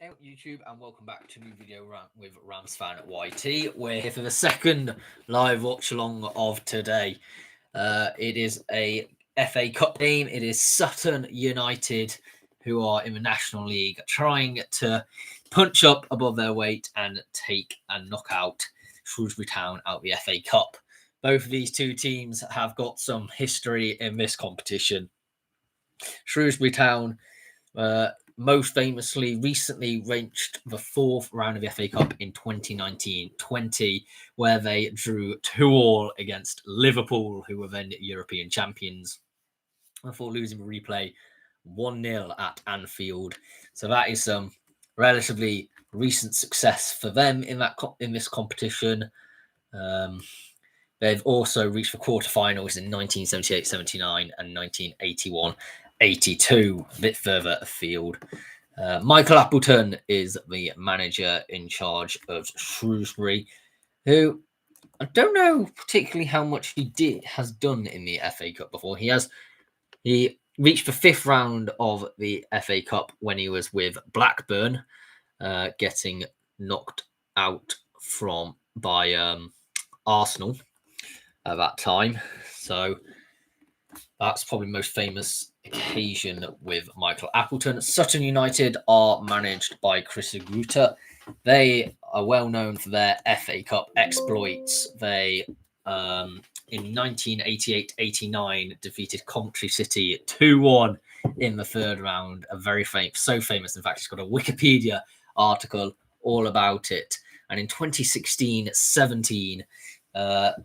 Hey YouTube, and welcome back to a new video with Rams fan at YT. We're here for the second live watch along of today. It is a FA Cup game. It is Sutton United, who are in the National League, trying to punch up above their weight and take and knock out Shrewsbury Town out of the FA Cup. Both of these two teams have got some history in this competition. Shrewsbury Town most famously recently reached the fourth round of the FA Cup in 2019-20, where they drew 2-2 against Liverpool, who were then European champions, before losing the replay 1-0 at Anfield. So that is some relatively recent success for them in this competition. They've also reached the quarterfinals in 1978-79 and 1981-82, a bit further afield. Michael Appleton is the manager in charge of Shrewsbury, who I don't know particularly how much he has done in the FA Cup before. He reached the fifth round of the FA Cup when he was with Blackburn, getting knocked out by Arsenal at that time. So that's probably the most famous occasion with Michael Appleton. Sutton United are managed by Chris Agruta. They are well known for their FA Cup exploits. They, in 1988-89, defeated Coventry City 2-1 in the third round. A very famous, so famous, in fact, it's got a Wikipedia article all about it. And in 2016-17,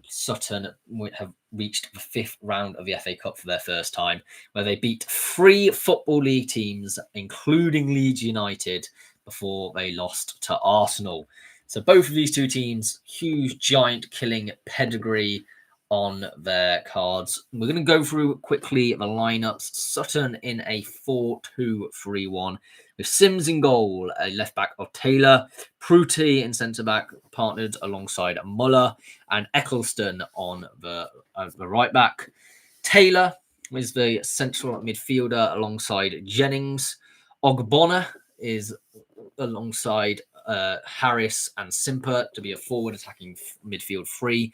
Sutton have reached the fifth round of the FA Cup for their first time, where they beat 3 Football League teams, including Leeds United, before they lost to Arsenal. So both of these two teams, huge, giant killing pedigree on their cards. We're going to go through quickly the lineups. Sutton in a 4-2-3-1 with Sims in goal, a left back of Taylor, Pruti in centre back, partnered alongside Muller, and Eccleston on the right back. Taylor is the central midfielder alongside Jennings. Ogbonna is alongside Harris and Simper to be a forward attacking midfield free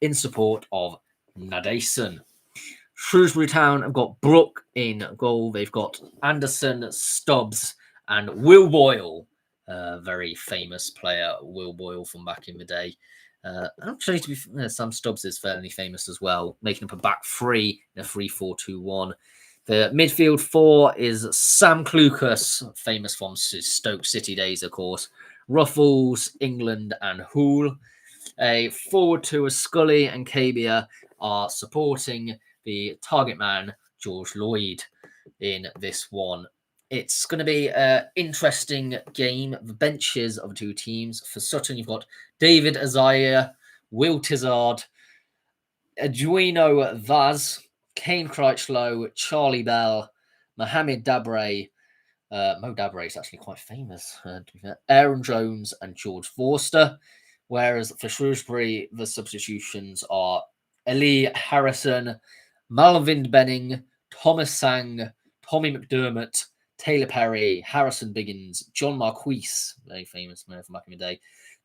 in support of Nadesan. Shrewsbury Town have got Brook in goal. They've got Anderson, Stubbs, and Will Boyle, very famous player, Will Boyle from back in the day. Actually, to be fair, Sam Stubbs is fairly famous as well, making up a back three in a 3-4-2-1. The midfield 4 is Sam Clucas, famous from Stoke City days, of course. Ruffles, England, and Hoole. A forward 2 is Scully and Cabia are supporting the target man, George Lloyd, in this one. It's going to be an interesting game. The benches of the two teams. For Sutton, you've got David Azaya, Will Tizard, Eduino Vaz, Kane Crouchlow, Charlie Bell, Mohamed Dabre. Mo Dabre is actually quite famous. Aaron Jones and George Forster. Whereas for Shrewsbury, the substitutions are Eli Harrison, Malvin Benning, Thomas Sang, Tommy McDermott, Taylor Perry, Harrison Biggins, John Marquise, very famous man from back in the day,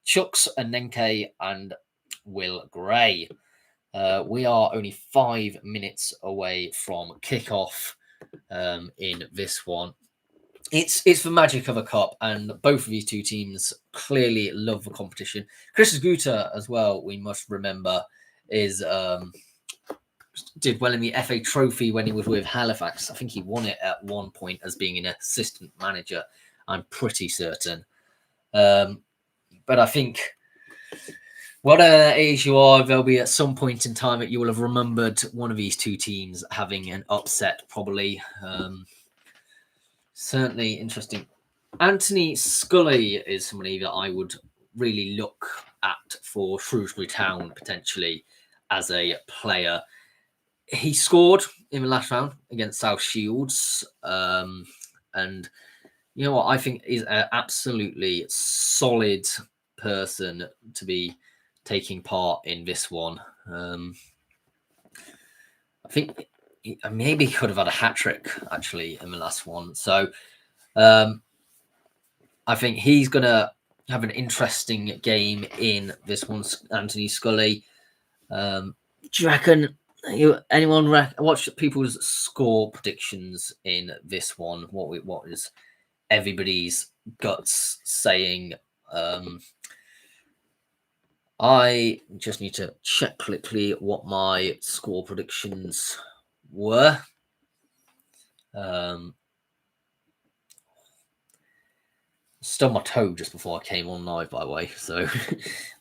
Chucks Anenke, and Will Gray. We are only 5 minutes away from kickoff in this one. It's the magic of a cup, and both of these two teams clearly love the competition. Chris Guta as well, we must remember, did well in the FA Trophy when he was with Halifax. I think he won it at one point as being an assistant manager, I'm pretty certain. But I think whatever age you are, there'll be at some point in time that you will have remembered one of these two teams having an upset, probably. Certainly interesting. Anthony Scully is somebody that I would really look at for Shrewsbury Town, potentially, as a player. He scored in the last round against South Shields. And you know what? I think is an absolutely solid person to be taking part in this one. I think maybe he could have had a hat-trick, actually, in the last one. So I think he's going to have an interesting game in this one, Anthony Scully. Do you reckon anyone watch people's score predictions in this one? What is everybody's guts saying? I just need to check quickly what my score predictions were. Stubbed my toe just before I came on live, by the way. So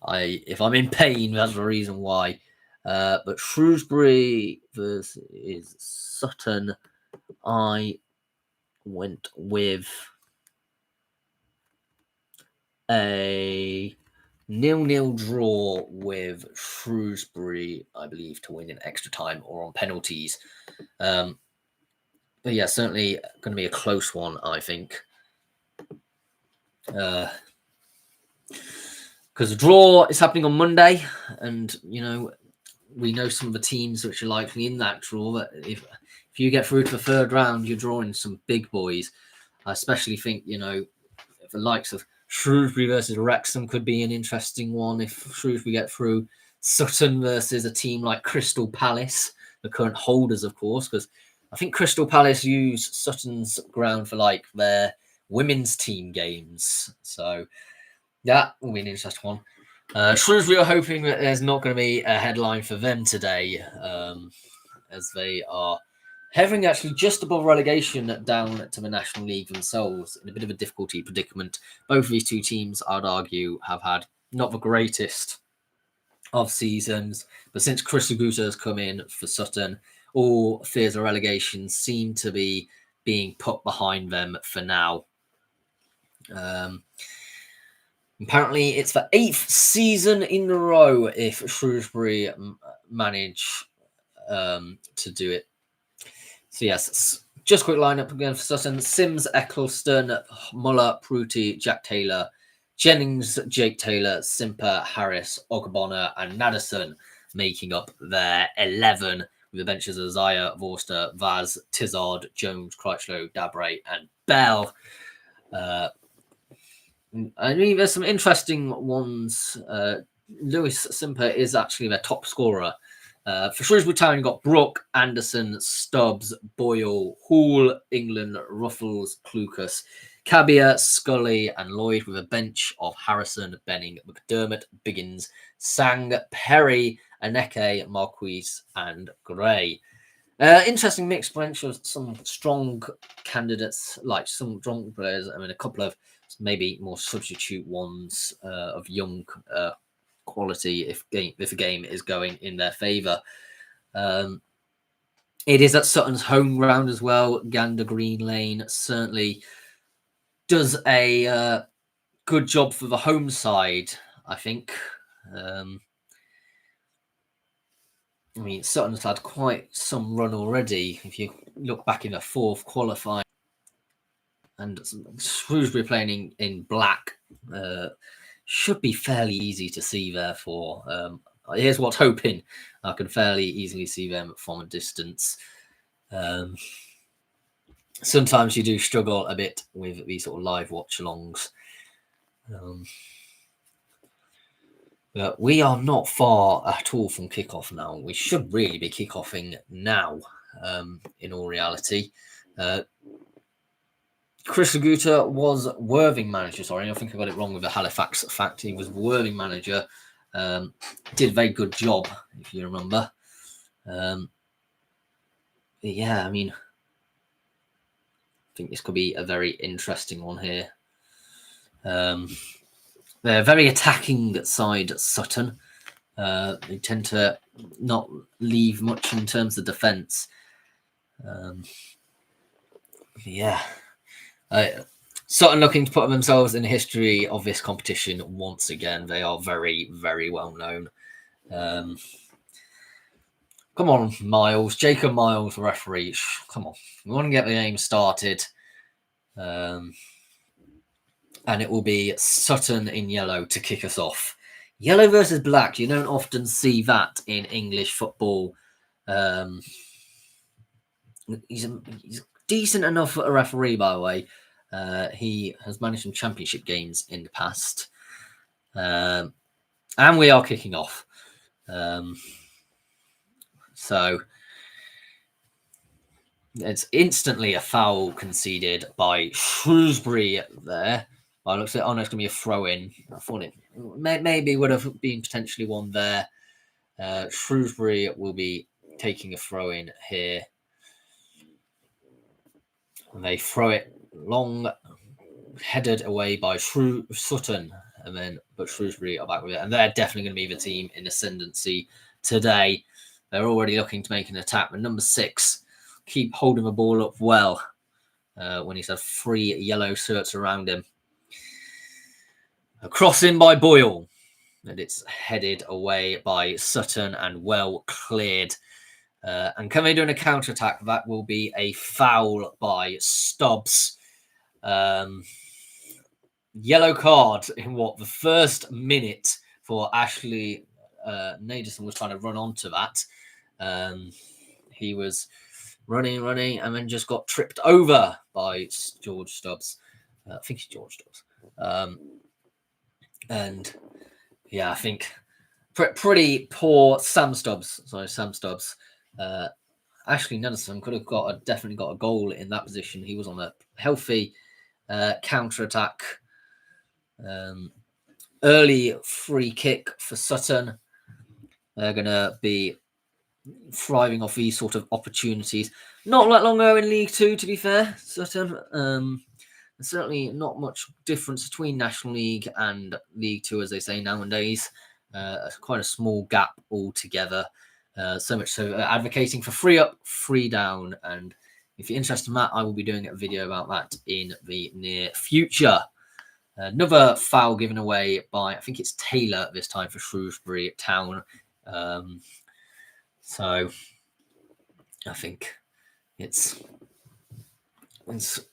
if I'm in pain, that's the reason why. But Shrewsbury versus Sutton, I went with a 0-0 draw with Shrewsbury, I believe, to win in extra time or on penalties. But yeah, certainly going to be a close one, I think. Because the draw is happening on Monday, and we know some of the teams which are likely in that draw. That if you get through to the third round, you're drawing some big boys. I especially think the likes of Shrewsbury versus Wrexham could be an interesting one if Shrewsbury get through. Sutton versus a team like Crystal Palace, the current holders, of course, because I think Crystal Palace use Sutton's ground for their women's team games. So that will be an interesting one. Shrewsbury are hoping that there's not going to be a headline for them today, as they are having actually just above relegation down to the National League themselves in a bit of a difficulty predicament. Both of these two teams, I'd argue, have had not the greatest of seasons, but since Chris Aguta has come in for Sutton, all fears of relegation seem to be being put behind them for now. Apparently, it's the 8th season in a row if Shrewsbury manage to do it. So yes, just quick lineup again for Sutton: Sims, Eccleston, Muller, Pruti, Jack Taylor, Jennings, Jake Taylor, Simper, Harris, Ogbonna, and Nadesan making up their 11, with the benches of Zaya, Vorster, Vaz, Tizard, Jones, Crouchlow, Dabre, and Bell. I mean, there's some interesting ones. Lewis Simper is actually their top scorer. For Shrewsbury Town, you've got Brook, Anderson, Stubbs, Boyle, Hall, England, Ruffles, Clucas, Cabia, Scully, and Lloyd, with a bench of Harrison, Benning, McDermott, Biggins, Sang, Perry, Aneke, Marquise, and Gray. Interesting mixed bench of some strong candidates, like some strong players. I mean, a couple of maybe more substitute ones of young quality if the game is going in their favour. It is at Sutton's home ground as well. Gander Green Lane certainly does a good job for the home side, I think. I mean, Sutton's had quite some run already. If you look back in the fourth qualifying, and Shrewsbury playing in black should be fairly easy to see. Therefore, here's what's hoping: I can fairly easily see them from a distance. Sometimes you do struggle a bit with these sort of live watch-alongs. But we are not far at all from kickoff now. We should really be kickoffing now, in all reality. Chris Aguta was Worthing manager. Sorry, I think I got it wrong with the Halifax fact. He was Worthing manager. Did a very good job, if you remember. Yeah, I mean, I think this could be a very interesting one here. They're a very attacking side, Sutton. They tend to not leave much in terms of defence. Yeah. Sutton looking to put themselves in the history of this competition once again. They are very, very well known. Come on, Miles. Jacob Miles, referee. Come on. We want to get the game started. And it will be Sutton in yellow to kick us off. Yellow versus black. You don't often see that in English football. He's decent enough for a referee, by the way. He has managed some championship games in the past. And we are kicking off. So it's instantly a foul conceded by Shrewsbury there. I looked at, oh no, it's going to be a throw-in. I thought it maybe would have been potentially one there. Shrewsbury will be taking a throw-in here. And they throw it long, headed away by Sutton. But Shrewsbury are back with it. And they're definitely going to be the team in ascendancy today. They're already looking to make an attack. But number 6, keep holding the ball up well when he's had 3 yellow shirts around him. A cross in by Boyle. And it's headed away by Sutton and well cleared. And coming doing a counter-attack, that will be a foul by Stubbs. Yellow card in the first minute for Ashley Naderson was trying to run onto that. He was running, and then just got tripped over by George Stubbs. I think it's George Stubbs. And yeah, I think pretty poor Sam Stubbs. Ashley Naderson could have definitely got a goal in that position. He was on a healthy counter-attack. Early free kick for Sutton. They're going to be thriving off these sort of opportunities. Not that long ago in League Two, to be fair, Sutton. Certainly not much difference between National League and League Two, as they say nowadays. Quite a small gap altogether. So much so advocating for free up, free down. And if you're interested in that, I will be doing a video about that in the near future. Another foul given away by, I think it's Taylor this time for Shrewsbury Town. So I think it's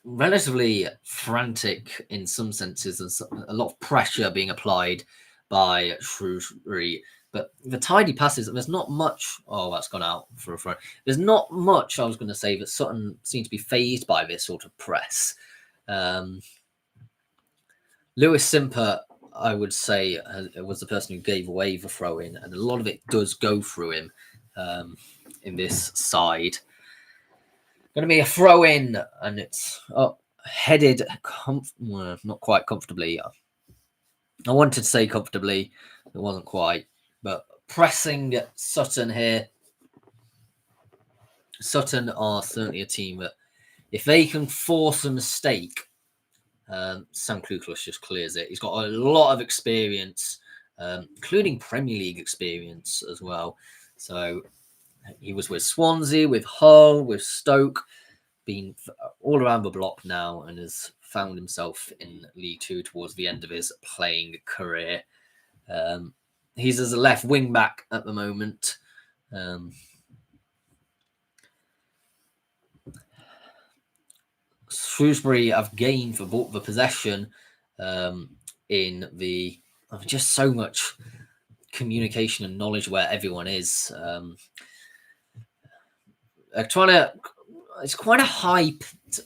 relatively frantic in some senses. There's a lot of pressure being applied by Shrewsbury. But the tidy passes, there's not much. Oh, that's gone out for a throw. There's not much, I was going to say, that Sutton seemed to be fazed by this sort of press. Lewis Simper, I would say, was the person who gave away the throw-in, and a lot of it does go through him in this side. Going to be a throw-in, and it's headed not quite comfortably. I wanted to say comfortably, it wasn't quite, but pressing Sutton here. Sutton are certainly a team that, if they can force a mistake, Sam Kluklus just clears it. He's got a lot of experience, including Premier League experience as well. So he was with Swansea, with Hull, with Stoke, been all around the block now, and has found himself in League Two towards the end of his playing career. He's as a left wing back at the moment. Shrewsbury have gained the possession in the just so much communication and knowledge where everyone is. It's quite a high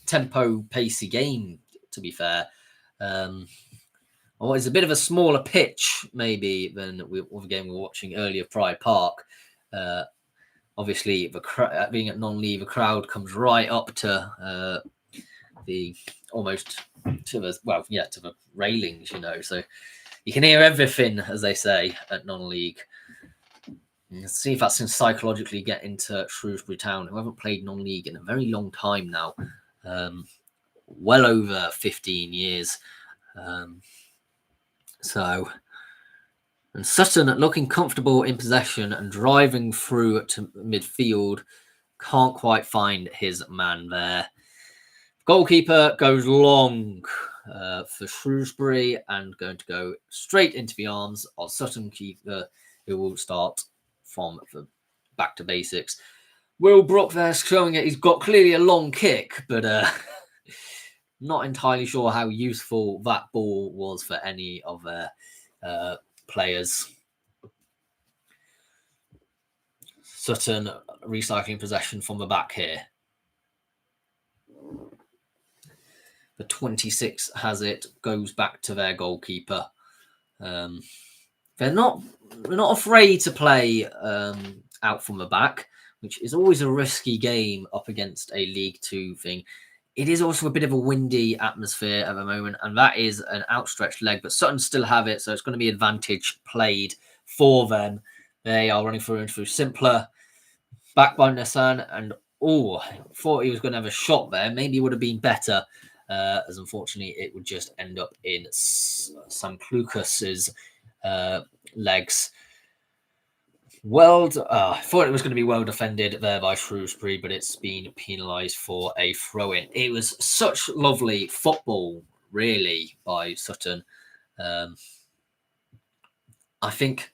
tempo, pacey game, to be fair. It's a bit of a smaller pitch, maybe, than the game we were watching earlier, Pride Park. Obviously, being at non-league, the crowd comes right up to the railings, so you can hear everything, as they say, at non-league. Let's see if that's can psychologically get into Shrewsbury Town, who haven't played non-league in a very long time now, well over 15 years. And Sutton, looking comfortable in possession and driving through to midfield, can't quite find his man there. Goalkeeper goes long for Shrewsbury and going to go straight into the arms of Sutton keeper, who will start from the back to basics. Will Brook there showing it. He's got clearly a long kick, but not entirely sure how useful that ball was for any of their players. Sutton recycling possession from the back here. The 26 has it, goes back to their goalkeeper. They're not afraid to play out from the back, which is always a risky game up against a League Two thing. It is also a bit of a windy atmosphere at the moment, and that is an outstretched leg, but Sutton still have it, so it's going to be advantage played for them. They are running through and through. Simpler, back by Nassan, and thought he was going to have a shot there. Maybe it would have been better, as unfortunately it would just end up in Sam Klukus's legs. I thought it was going to be well defended there by Shrewsbury, but it's been penalised for a throw-in. It was such lovely football, really, by Sutton. I think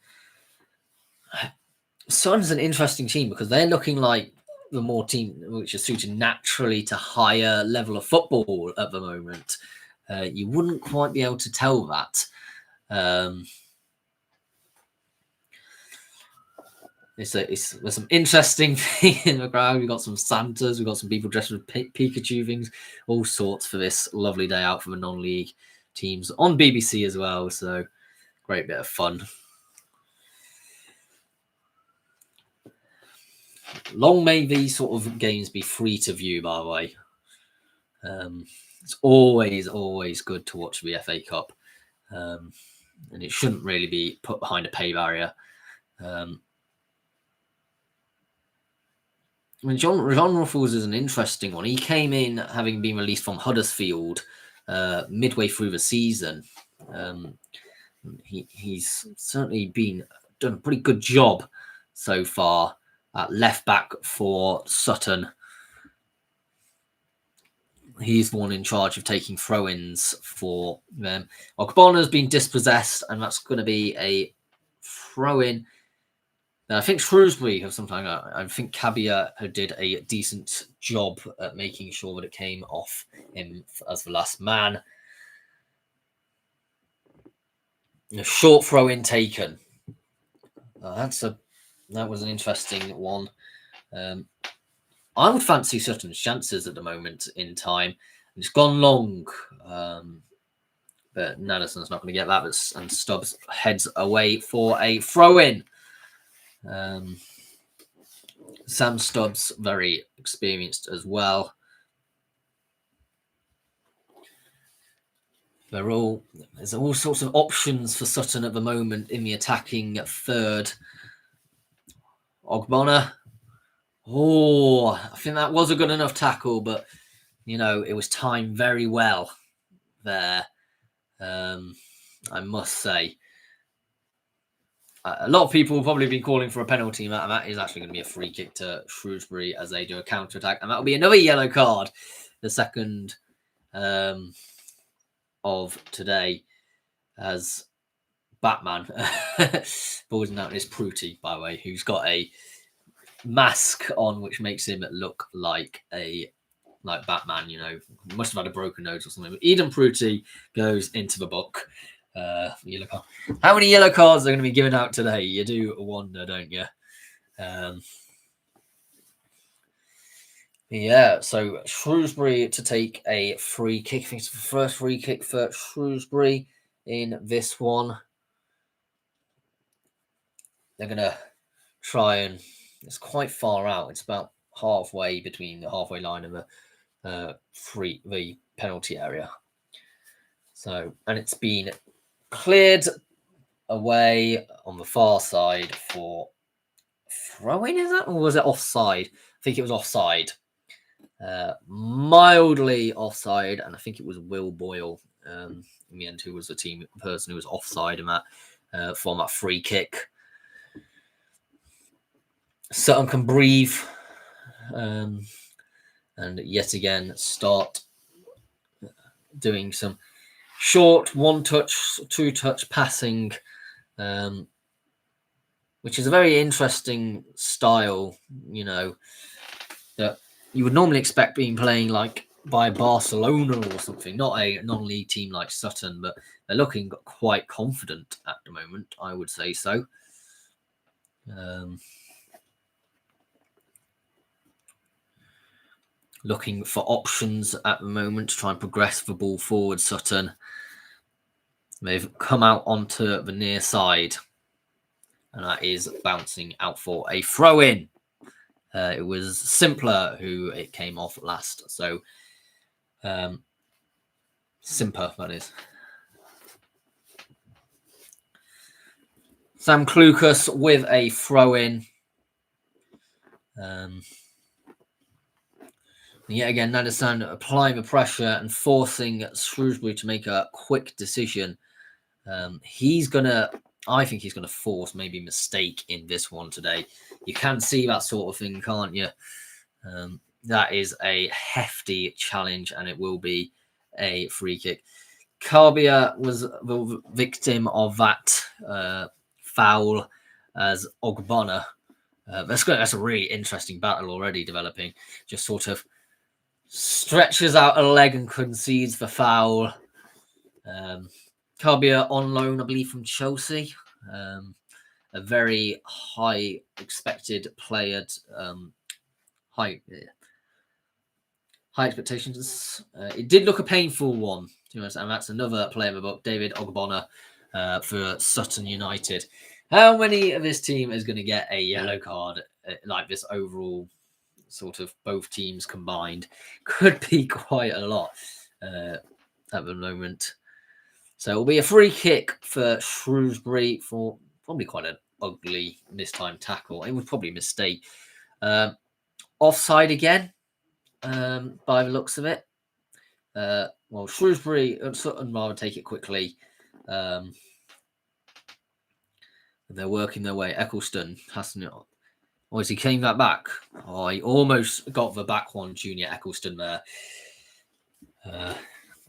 Sutton's an interesting team because they're looking like the more team which is suited naturally to higher level of football at the moment. You wouldn't quite be able to tell that. There's some interesting things in the crowd. We've got some Santas, we've got some people dressed with Pikachu things, all sorts for this lovely day out for the non-league teams on BBC as well. So great bit of fun. Long may these sort of games be free to view, by the way. It's always good to watch the FA Cup. And it shouldn't really be put behind a pay barrier. John Ruffles is an interesting one. He came in having been released from Huddersfield midway through the season. He's certainly done a pretty good job so far at left back for Sutton. He's the one in charge of taking throw-ins for them. Ogbonna's been dispossessed, and that's going to be a throw-in. I think Shrewsbury have sometimes. I think Cabia did a decent job at making sure that it came off him as the last man. A short throw-in taken. That was an interesting one. I would fancy Sutton's chances at the moment in time. It's gone long, but Naderson's not going to get that. And Stubbs heads away for a throw-in. Sam Stubbs, very experienced as well. There's all sorts of options for Sutton at the moment in the attacking third. Ogbonna. I think that was a good enough tackle, but it was timed very well there. I must say. A lot of people have probably been calling for a penalty, and that is actually going to be a free kick to Shrewsbury as they do a counter-attack, and that'll be another yellow card, the second of today, as Batman, boys and is Pruty, by the way, who's got a mask on which makes him look like Batman. Must have had a broken nose or something. But Eden Pruty goes into the book. Yellow card. How many yellow cards are going to be given out today? You do wonder, don't you? So Shrewsbury to take a free kick. I think it's the first free kick for Shrewsbury in this one. They're going to try and... It's quite far out. It's about halfway between the halfway line and the penalty area. So, and it's been cleared away on the far side for throwing, is that? Or was it offside? I think it was offside. Mildly offside, and I think it was Will Boyle in the end who was the person who was offside in that from that free kick. Sutton can breathe and yet again start doing some short one-touch, two-touch passing, which is a very interesting style, that you would normally expect being playing like by Barcelona or something, not a non-league team like Sutton, but they're looking quite confident at the moment, I would say so. looking for options at the moment to try and progress the ball forward. Sutton. They've come out onto the near side, and that is bouncing out for a throw-in. It was Simpler who it came off last, so Simper, that is. Sam Clucas with a throw-in. Yet again, Nadesan applying the pressure and forcing Shrewsbury to make a quick decision. I think he's going to force maybe a mistake in this one today. You can see that sort of thing, can't you? That is a hefty challenge, and it will be a free kick. Carbia was the victim of that foul as Ogbonna. That's a really interesting battle already developing. Just sort of stretches out a leg and concedes the foul. Carbia on loan, I believe, from Chelsea. A very high expected player. High expectations. It did look a painful one, and that's another player of the book, David Ogbonna, for Sutton United. How many of this team is going to get a yellow card like this overall? Sort of both teams combined could be quite a lot at the moment. So it will be a free kick for Shrewsbury for probably quite an ugly mistimed tackle. It was probably a mistake. Offside again, by the looks of it. Well, Shrewsbury and Sutton rather take it quickly. They're working their way. Eccleston hasn't. Oh, as he came that back. Oh, he almost got the back one, Junior Eccleston there.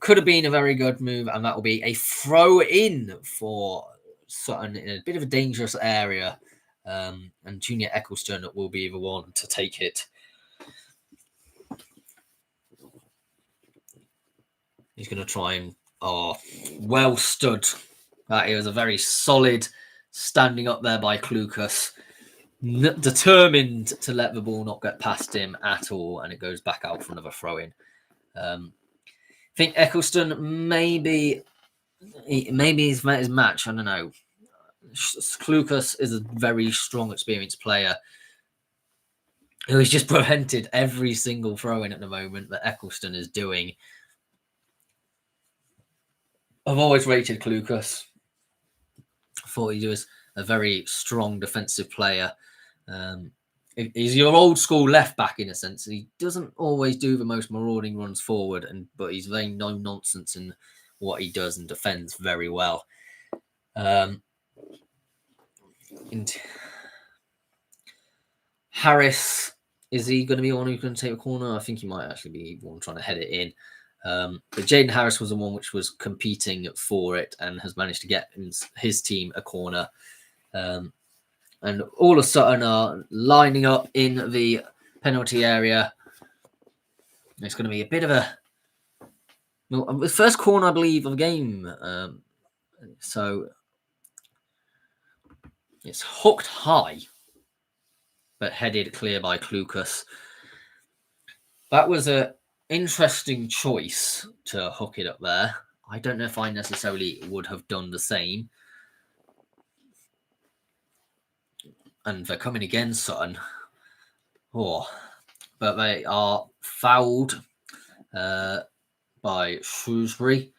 Could have been a very good move, and that will be a throw in for Sutton in a bit of a dangerous area. And Junior Eccleston will be the one to take it. He's going to try and... Oh, well stood. That was a very solid standing up there by Clucas. Determined to let the ball not get past him at all, and it goes back out for another throw-in. I think Eccleston maybe he's met his match. I don't know. Clucas is a very strong, experienced player who has just prevented every single throw-in at the moment that Eccleston is doing. I've always rated Clucas. I thought he was a very strong defensive player. He's your old school left back in a sense. He doesn't always do the most marauding runs forward, but he's very no nonsense in what he does and defends very well. Harris, is he going to be one who's going to take a corner? I think he might actually be one trying to head it in. But Jaden Harris was the one which was competing for it and has managed to get his team a corner. And all of Sutton are lining up in the penalty area. It's going to be a bit of the first corner, I believe, of the game. So it's hooked high, but headed clear by Clucas. That was an interesting choice to hook it up there. I don't know if I necessarily would have done the same. And they're coming again, Sutton. Oh, but they are fouled by Shrewsbury.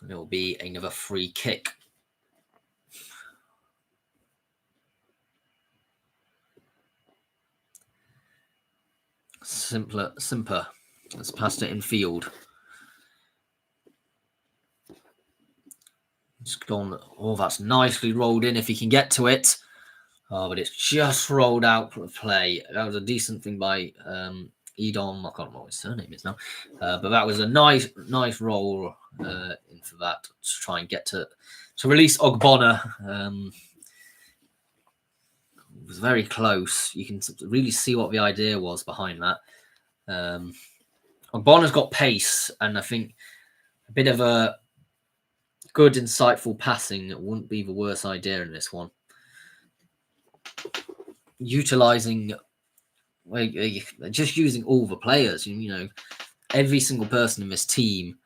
And it will be another free kick. Simper has passed it in field. It's gone. Oh, that's nicely rolled in if he can get to it. Oh, but it's just rolled out for play. That was a decent thing by Edom. I can't remember what his surname is now. But that was a nice roll in for that to try and get to release Ogbonna. It was very close. You can really see what the idea was behind that. Ogbonna's got pace, and I think a bit of a good, insightful passing wouldn't be the worst idea in this one. Utilising just using all the players. You know, every single person in this team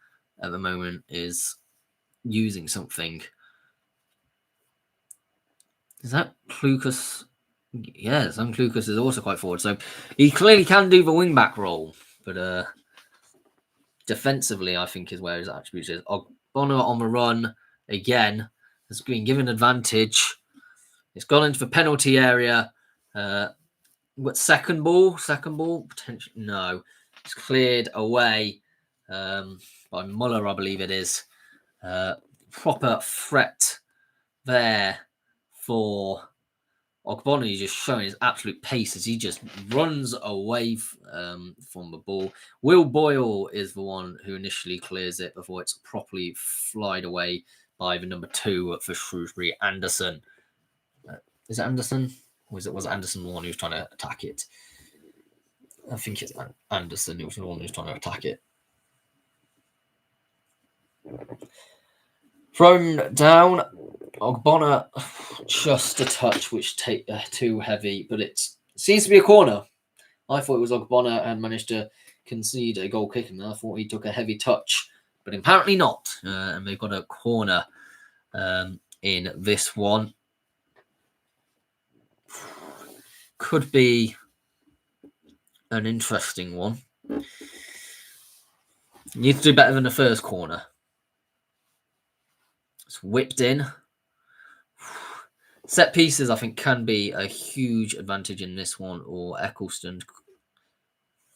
at the moment is using something. Is that Clucas? Yeah, some Clucas is also quite forward, so he clearly can do the wing back role, but defensively, I think is where his attributes is. Ogbonna on the run again has been given advantage. It's gone into the penalty area. What second ball? Potentially no. It's cleared away by Muller, I believe it is. Proper threat there for Ogbonna. He's just showing his absolute pace as he just runs away from the ball. Will Boyle is the one who initially clears it before it's properly flied away by the number 2 for Shrewsbury, Anderson. Is it Anderson? Or was Anderson the one who was trying to attack it? I think it's Anderson who was the one who was trying to attack it. Thrown down. Ogbonna just a touch, which too heavy, but it seems to be a corner. I thought it was Ogbonna and managed to concede a goal kick, and I thought he took a heavy touch, but apparently not. And they've got a corner in this one. Could be an interesting one. Need to do better than the first corner. It's whipped in. Set pieces, I think, can be a huge advantage in this one, or Eccleston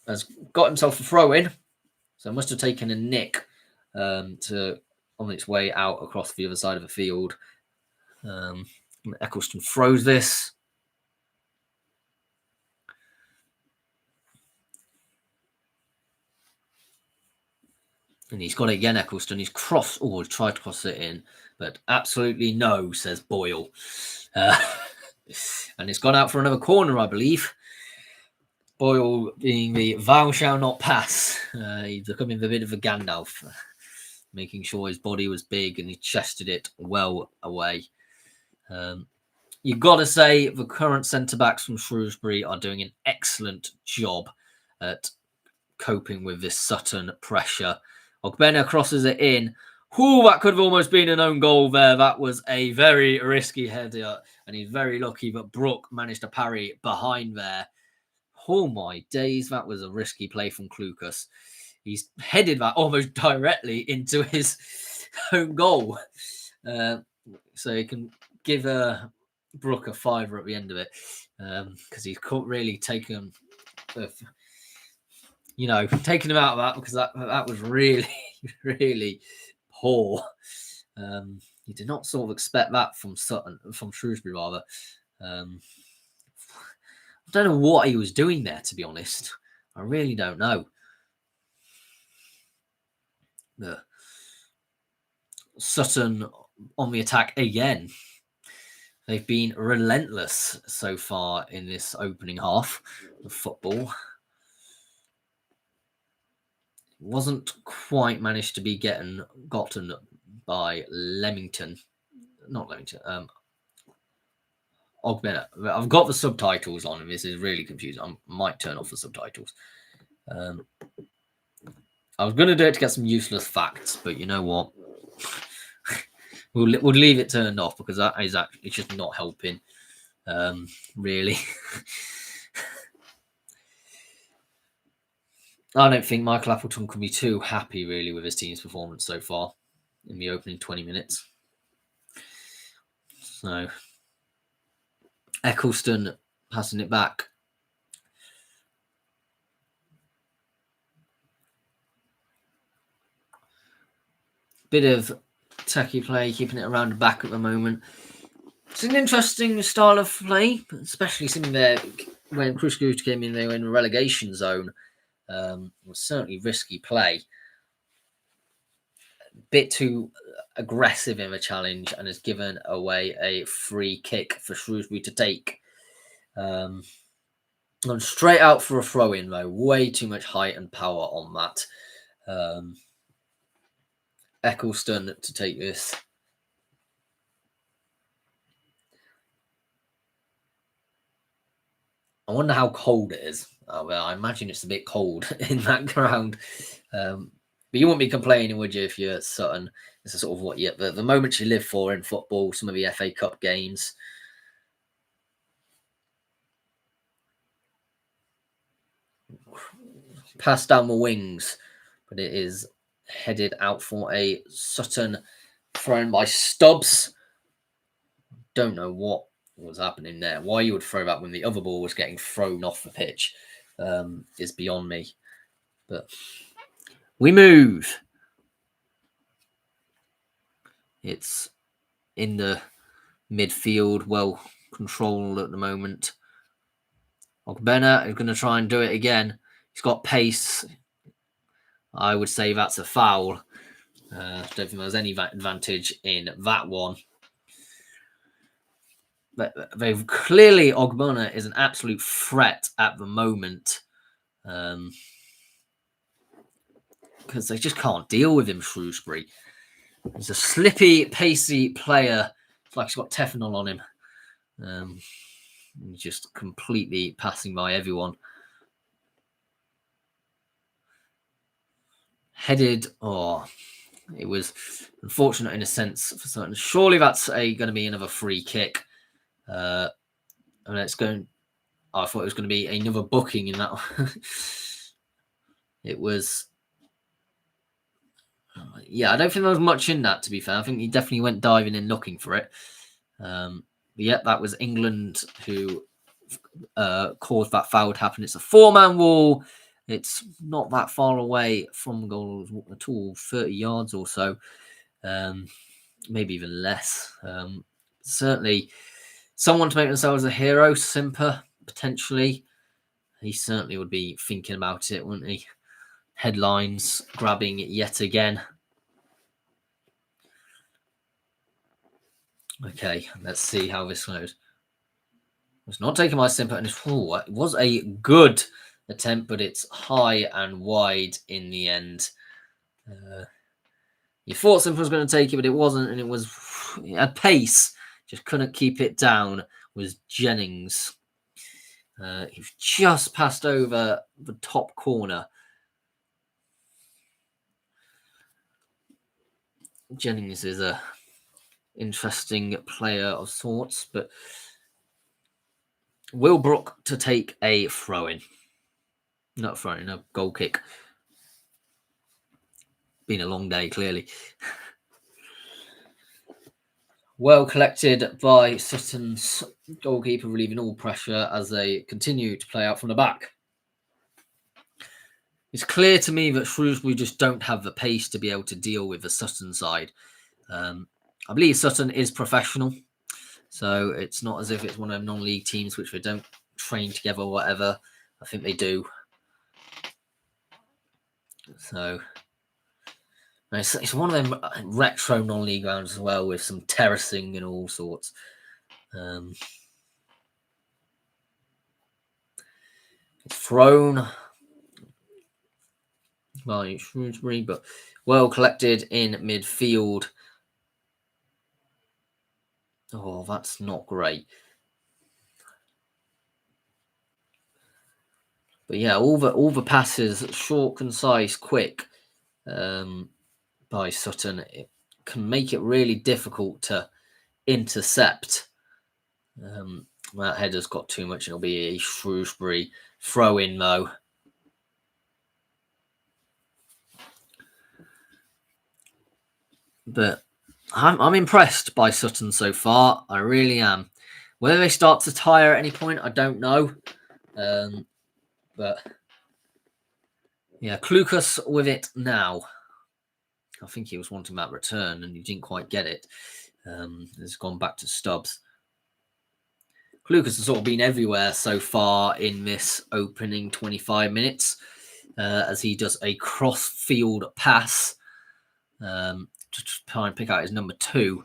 has got himself a throw in, so must have taken a nick on its way out across the other side of the field. Eccleston throws this. And he's got it again, Eccleston. He's tried to cross it in, but absolutely no, says Boyle. And it's gone out for another corner, I believe. Boyle being the thou shall not pass. He's becoming a bit of a Gandalf, making sure his body was big and he chested it well away. You've got to say the current centre-backs from Shrewsbury are doing an excellent job at coping with this Sutton pressure. Ogbonna crosses it in. Ooh, that could have almost been an own goal there. That was a very risky header, and he's very lucky that Brook managed to parry behind there. Oh my days, that was a risky play from Clucas. He's headed that almost directly into his own goal. So he can give Brook a fiver at the end of it, because he couldn't really take him... taking him out of that, because that was really, really poor. You did not sort of expect that from Shrewsbury rather. I don't know what he was doing there, to be honest. I really don't know. Sutton on the attack again. They've been relentless so far in this opening half of football. Wasn't quite managed to be gotten by Leamington. Not Leamington. Ogbonna. I've got the subtitles on, and this is really confusing. I might turn off the subtitles. I was going to do it to get some useless facts, but you know what? We'll leave it turned off, because that is actually, it's just not helping, really. I don't think Michael Appleton can be too happy, really, with his team's performance so far in the opening 20 minutes. So, Eccleston passing it back. Bit of tacky play, keeping it around the back at the moment. It's an interesting style of play, especially seeing there when Shrewsbury came in, they were in a relegation zone. It was certainly risky play. A bit too aggressive in the challenge, and has given away a free kick for Shrewsbury to take. Gone straight out for a throw-in, though. Way too much height and power on that. Eccleston to take this. I wonder how cold it is. Well, I imagine it's a bit cold in that ground. But you wouldn't be complaining, would you, if you're at Sutton? It's a sort of what the moments you live for in football, some of the FA Cup games. Pass down the wings, but it is headed out for a Sutton thrown by Stubbs. Don't know what was happening there. Why you would throw that when the other ball was getting thrown off the pitch is beyond me. But we move. It's in the midfield, well controlled at the moment. Ogbena is going to try and do it again. He's got pace. I would say that's a foul. I don't think there's any advantage in that one. But they've clearly, Ogbena is an absolute threat at the moment. Because they just can't deal with him, Shrewsbury. He's a slippy, pacey player. It's like he's got Teflon on him. He's just completely passing by everyone. Headed, it was unfortunate in a sense for certain. Surely that's going to be another free kick. And it's going. I thought it was going to be another booking in that one. It was. Yeah, I don't think there was much in that, to be fair. I think he definitely went diving and looking for it. Yeah, that was England who caused that foul to happen. It's a 4-man wall. It's not that far away from goal at all, 30 yards or so, maybe even less. Certainly, someone to make themselves a hero, Simper, potentially. He certainly would be thinking about it, wouldn't he? Headlines grabbing it yet again. Okay, let's see how this goes. It's not taken by Simper, and it was a good attempt, but it's high and wide in the end. You thought Simper was going to take it, but it wasn't, and it was at pace. Just couldn't keep it down. Was Jennings. He just passed over the top corner. Jennings is a interesting player of sorts, but Wilbrook to take a throw-in. Not throw-in, a goal kick. Been a long day, clearly. Well collected by Sutton's goalkeeper, relieving all pressure as they continue to play out from the back. It's clear to me that Shrewsbury just don't have the pace to be able to deal with the Sutton side. I believe Sutton is professional, so it's not as if it's one of them non-league teams which they don't train together or whatever. I think they do. So it's one of them retro non-league grounds as well, with some terracing and all sorts. It's thrown by Shrewsbury, but well collected in midfield. Oh, that's not great. But yeah, all the passes, short, concise, quick, by Sutton, it can make it really difficult to intercept. That header's got too much. It'll be a Shrewsbury throw-in, though. But I'm impressed by Sutton so far. I really am. Whether they start to tire at any point, I don't know. But yeah, Klukas with it now. I think he was wanting that return and he didn't quite get it. It's gone back to Stubbs. Klukas has sort of been everywhere so far in this opening 25 minutes as he does a cross-field pass to try and pick out his number 2.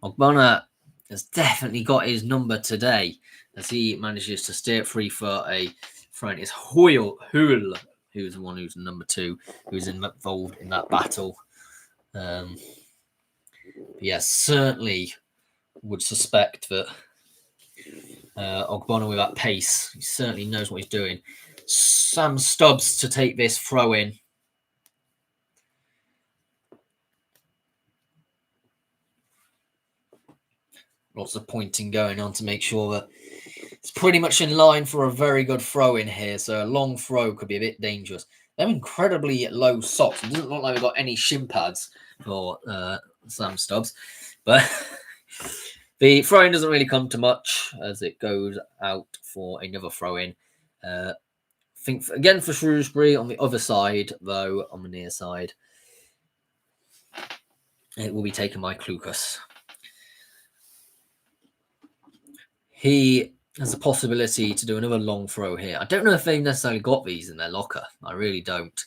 Ogbonna has definitely got his number today as he manages to steer it free for a throw. It's Hoyle, who's the one who's number 2, who's involved in that battle. Yes, certainly would suspect that Ogbonna with that pace. He certainly knows what he's doing. Sam Stubbs to take this throw in. Lots of pointing going on to make sure that it's pretty much in line for a very good throw in here. So a long throw could be a bit dangerous. They're incredibly low socks. It doesn't look like we've got any shin pads for Sam Stubbs. But the throw in doesn't really come to much as it goes out for another throw in. I think again for Shrewsbury on the other side, though, on the near side, it will be taken by Klukas. He has a possibility to do another long throw here. I don't know if they've necessarily got these in their locker. I really don't.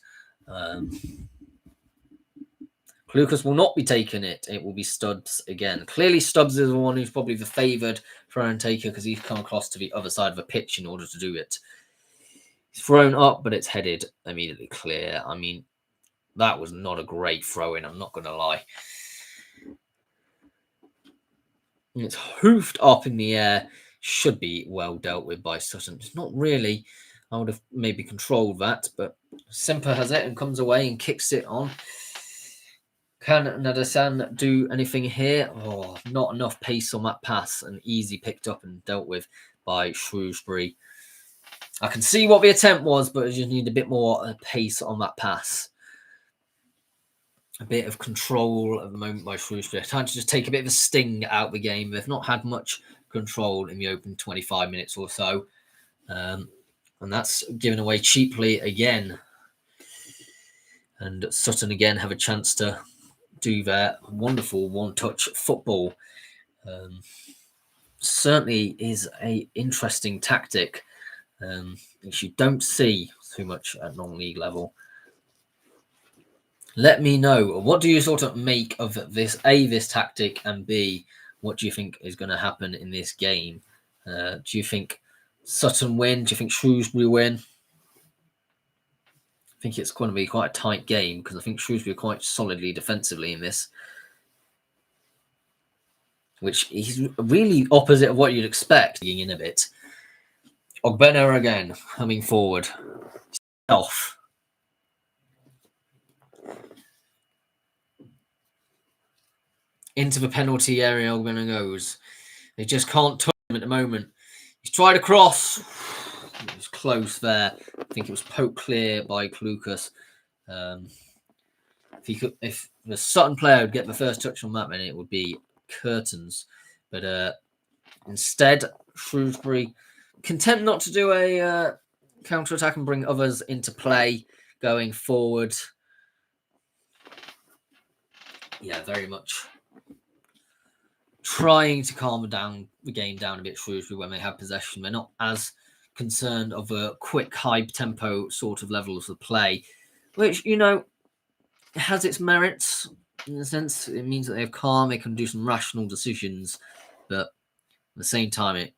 Klukas will not be taking it. It will be Stubbs again. Clearly, Stubbs is the one who's probably the favoured throw and taker because he's come across to the other side of the pitch in order to do it. He's thrown up, but it's headed immediately clear. I mean, that was not a great throw-in, I'm not going to lie. It's hoofed up in the air. Should be well dealt with by Sutton. It's not really. I would have maybe controlled that, but Simper has it and comes away and kicks it on. Can Nadasan do anything here? Oh, not enough pace on that pass and easy picked up and dealt with by Shrewsbury. I can see what the attempt was, but I just need a bit more pace on that pass. A bit of control at the moment by Shrewsbury. Time to just take a bit of a sting out of the game. They've not had much control in the open 25 minutes or so. And that's given away cheaply again. And Sutton again have a chance to do their wonderful one-touch football. Certainly is an interesting tactic, which you don't see too much at non-league level. Let me know, what do you sort of make of this, A, this tactic, and B, what do you think is going to happen in this game? Do you think Sutton win? Do you think Shrewsbury win? I think it's going to be quite a tight game because I think Shrewsbury are quite solidly defensively in this, which is really opposite of what you'd expect. In a bit. Ogbonna again coming forward. Off. Into the penalty area, Ogbonna goes. They just can't touch him at the moment. He's tried a cross. It was close there. I think it was poked clear by Klukas. If the Sutton player would get the first touch on that, then it would be curtains. But instead, Shrewsbury content not to do a counter-attack and bring others into play going forward. Yeah, very much trying to calm the game down a bit, Shrewsbury, when they have possession. They're not as concerned of a quick, high-tempo sort of levels of play, which, has its merits in a sense. It means that they're calm, they can do some rational decisions, but at the same time, it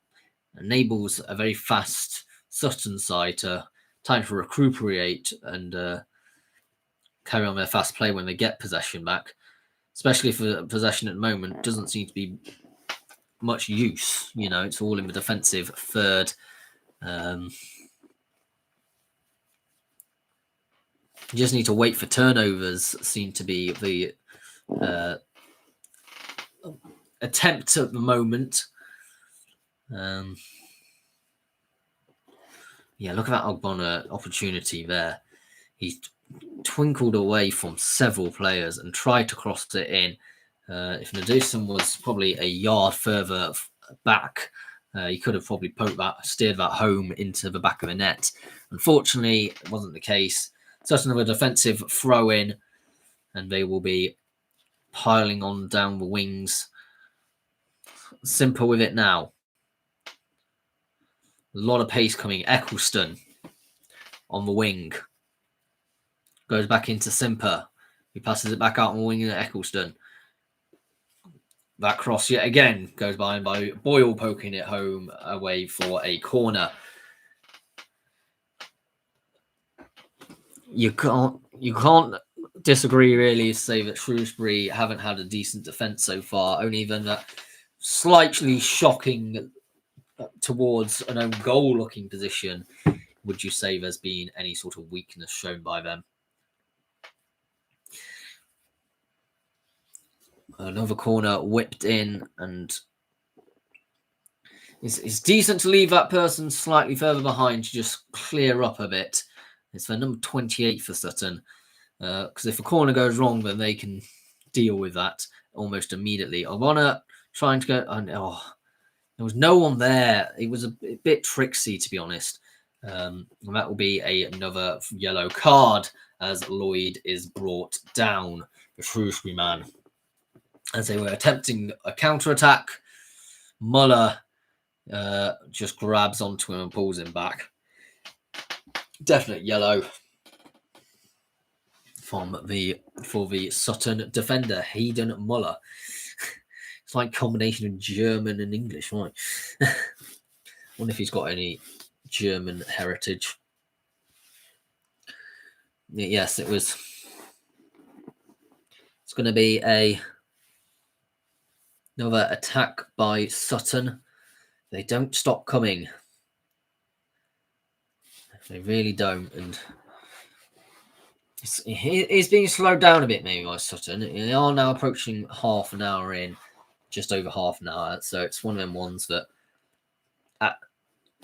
enables a very fast Sutton side to time to recuperate and carry on their fast play when they get possession back. Especially for possession at the moment, doesn't seem to be much use. It's all in the defensive third. You just need to wait for turnovers. Seem to be the attempt at the moment. Look at that Ogbonna opportunity there. He's twinkled away from several players and tried to cross it in. If Naduson was probably a yard further back, he could have probably steered that home into the back of the net. Unfortunately, it wasn't the case. Sutton have a defensive throw in, and they will be piling on down the wings. Simple with it now. A lot of pace coming. Eccleston on the wing. Goes back into Simper. He passes it back out on the wing at Eccleston. That cross yet again goes by Boyle poking it home away for a corner. You can't disagree really to say that Shrewsbury haven't had a decent defence so far. Only then that slightly shocking towards an own goal looking position would you say there's been any sort of weakness shown by them? Another corner whipped in, and it's decent to leave that person slightly further behind to just clear up a bit. It's the number 28 for Sutton, because if a corner goes wrong, then they can deal with that almost immediately. O'Connor trying to go, there was no one there. It was a bit tricksy, to be honest. And that will be another yellow card as Lloyd is brought down, the Shrewsbury man. As they were attempting a counter-attack, Muller just grabs onto him and pulls him back. Definite yellow for the Sutton defender, Hayden Muller. It's like a combination of German and English, right? I wonder if he's got any German heritage. Yes, it was. It's going to be another attack by Sutton. They don't stop coming. They really don't. And it's being slowed down a bit, maybe, by Sutton. They are now approaching half an hour in, just over half an hour. So it's one of them ones that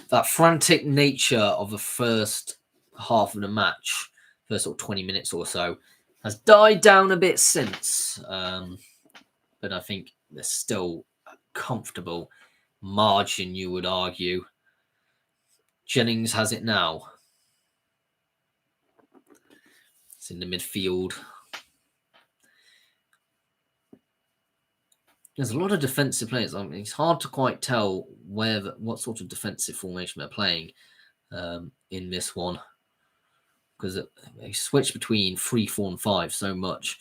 that frantic nature of the first half of the match, first sort of 20 minutes or so, has died down a bit since. But I think there's still a comfortable margin, you would argue. Jennings has it now. It's in the midfield. There's a lot of defensive players. I mean, it's hard to quite tell what sort of defensive formation they're playing in this one, because they switch between 3, 4, and 5 so much.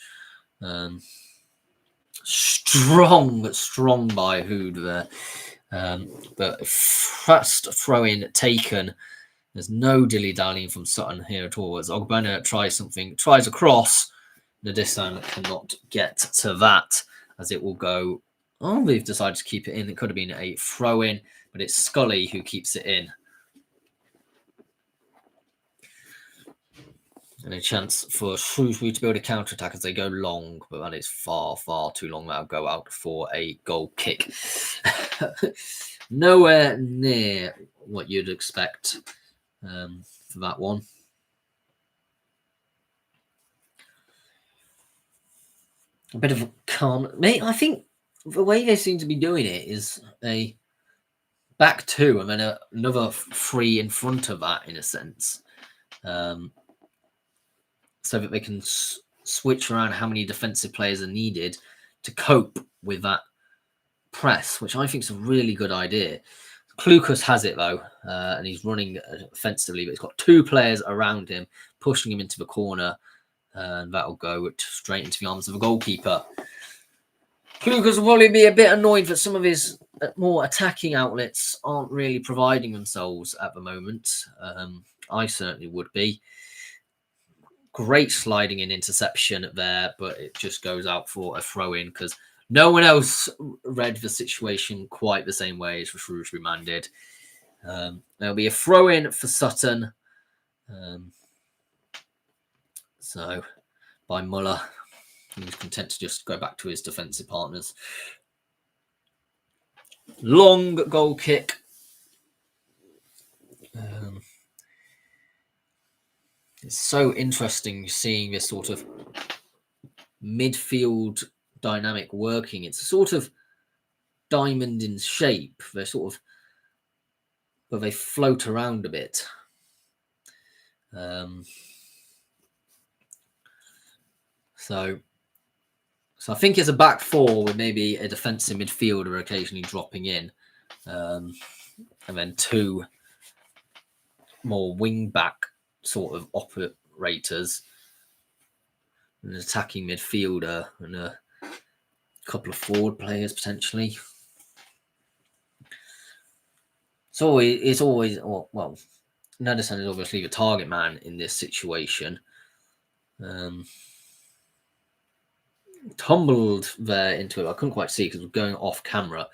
Strong by Hood there. But first throw-in taken. There's no dilly-dallying from Sutton here at all. As Ogbonna tries a cross. Nadisan cannot get to that, as it will go. Oh, they've decided to keep it in. It could have been a throw-in, but it's Scully who keeps it in. And a chance for Shrewsbury to build a counter-attack as they go long, but that is far, far too long. That'll go out for a goal kick. Nowhere near what you'd expect for that one. A bit of calm. I think the way they seem to be doing it is a back two and then another 3 in front of that, in a sense. So that they can switch around how many defensive players are needed to cope with that press, which I think is a really good idea. Klukas has it, though, and he's running offensively, but he's got 2 players around him, pushing him into the corner, and that'll go straight into the arms of the goalkeeper. Klukas will probably be a bit annoyed that some of his more attacking outlets aren't really providing themselves at the moment. I certainly would be. Great sliding in interception there, but it just goes out for a throw-in because no one else read the situation quite the same way as the Shrewsbury man did. There'll be a throw-in for Sutton. So, by Muller, he was content to just go back to his defensive partners. Long goal kick. It's so interesting seeing this sort of midfield dynamic working. It's a sort of diamond in shape. They're sort of, but they float around a bit. So I think it's a back 4 with maybe a defensive midfielder occasionally dropping in, and then 2 more wing back sort of operators, an attacking midfielder, and a couple of forward players potentially. So it's always well, Nederson is obviously the target man in this situation. Tumbled there into it. I couldn't quite see because it was going off camera.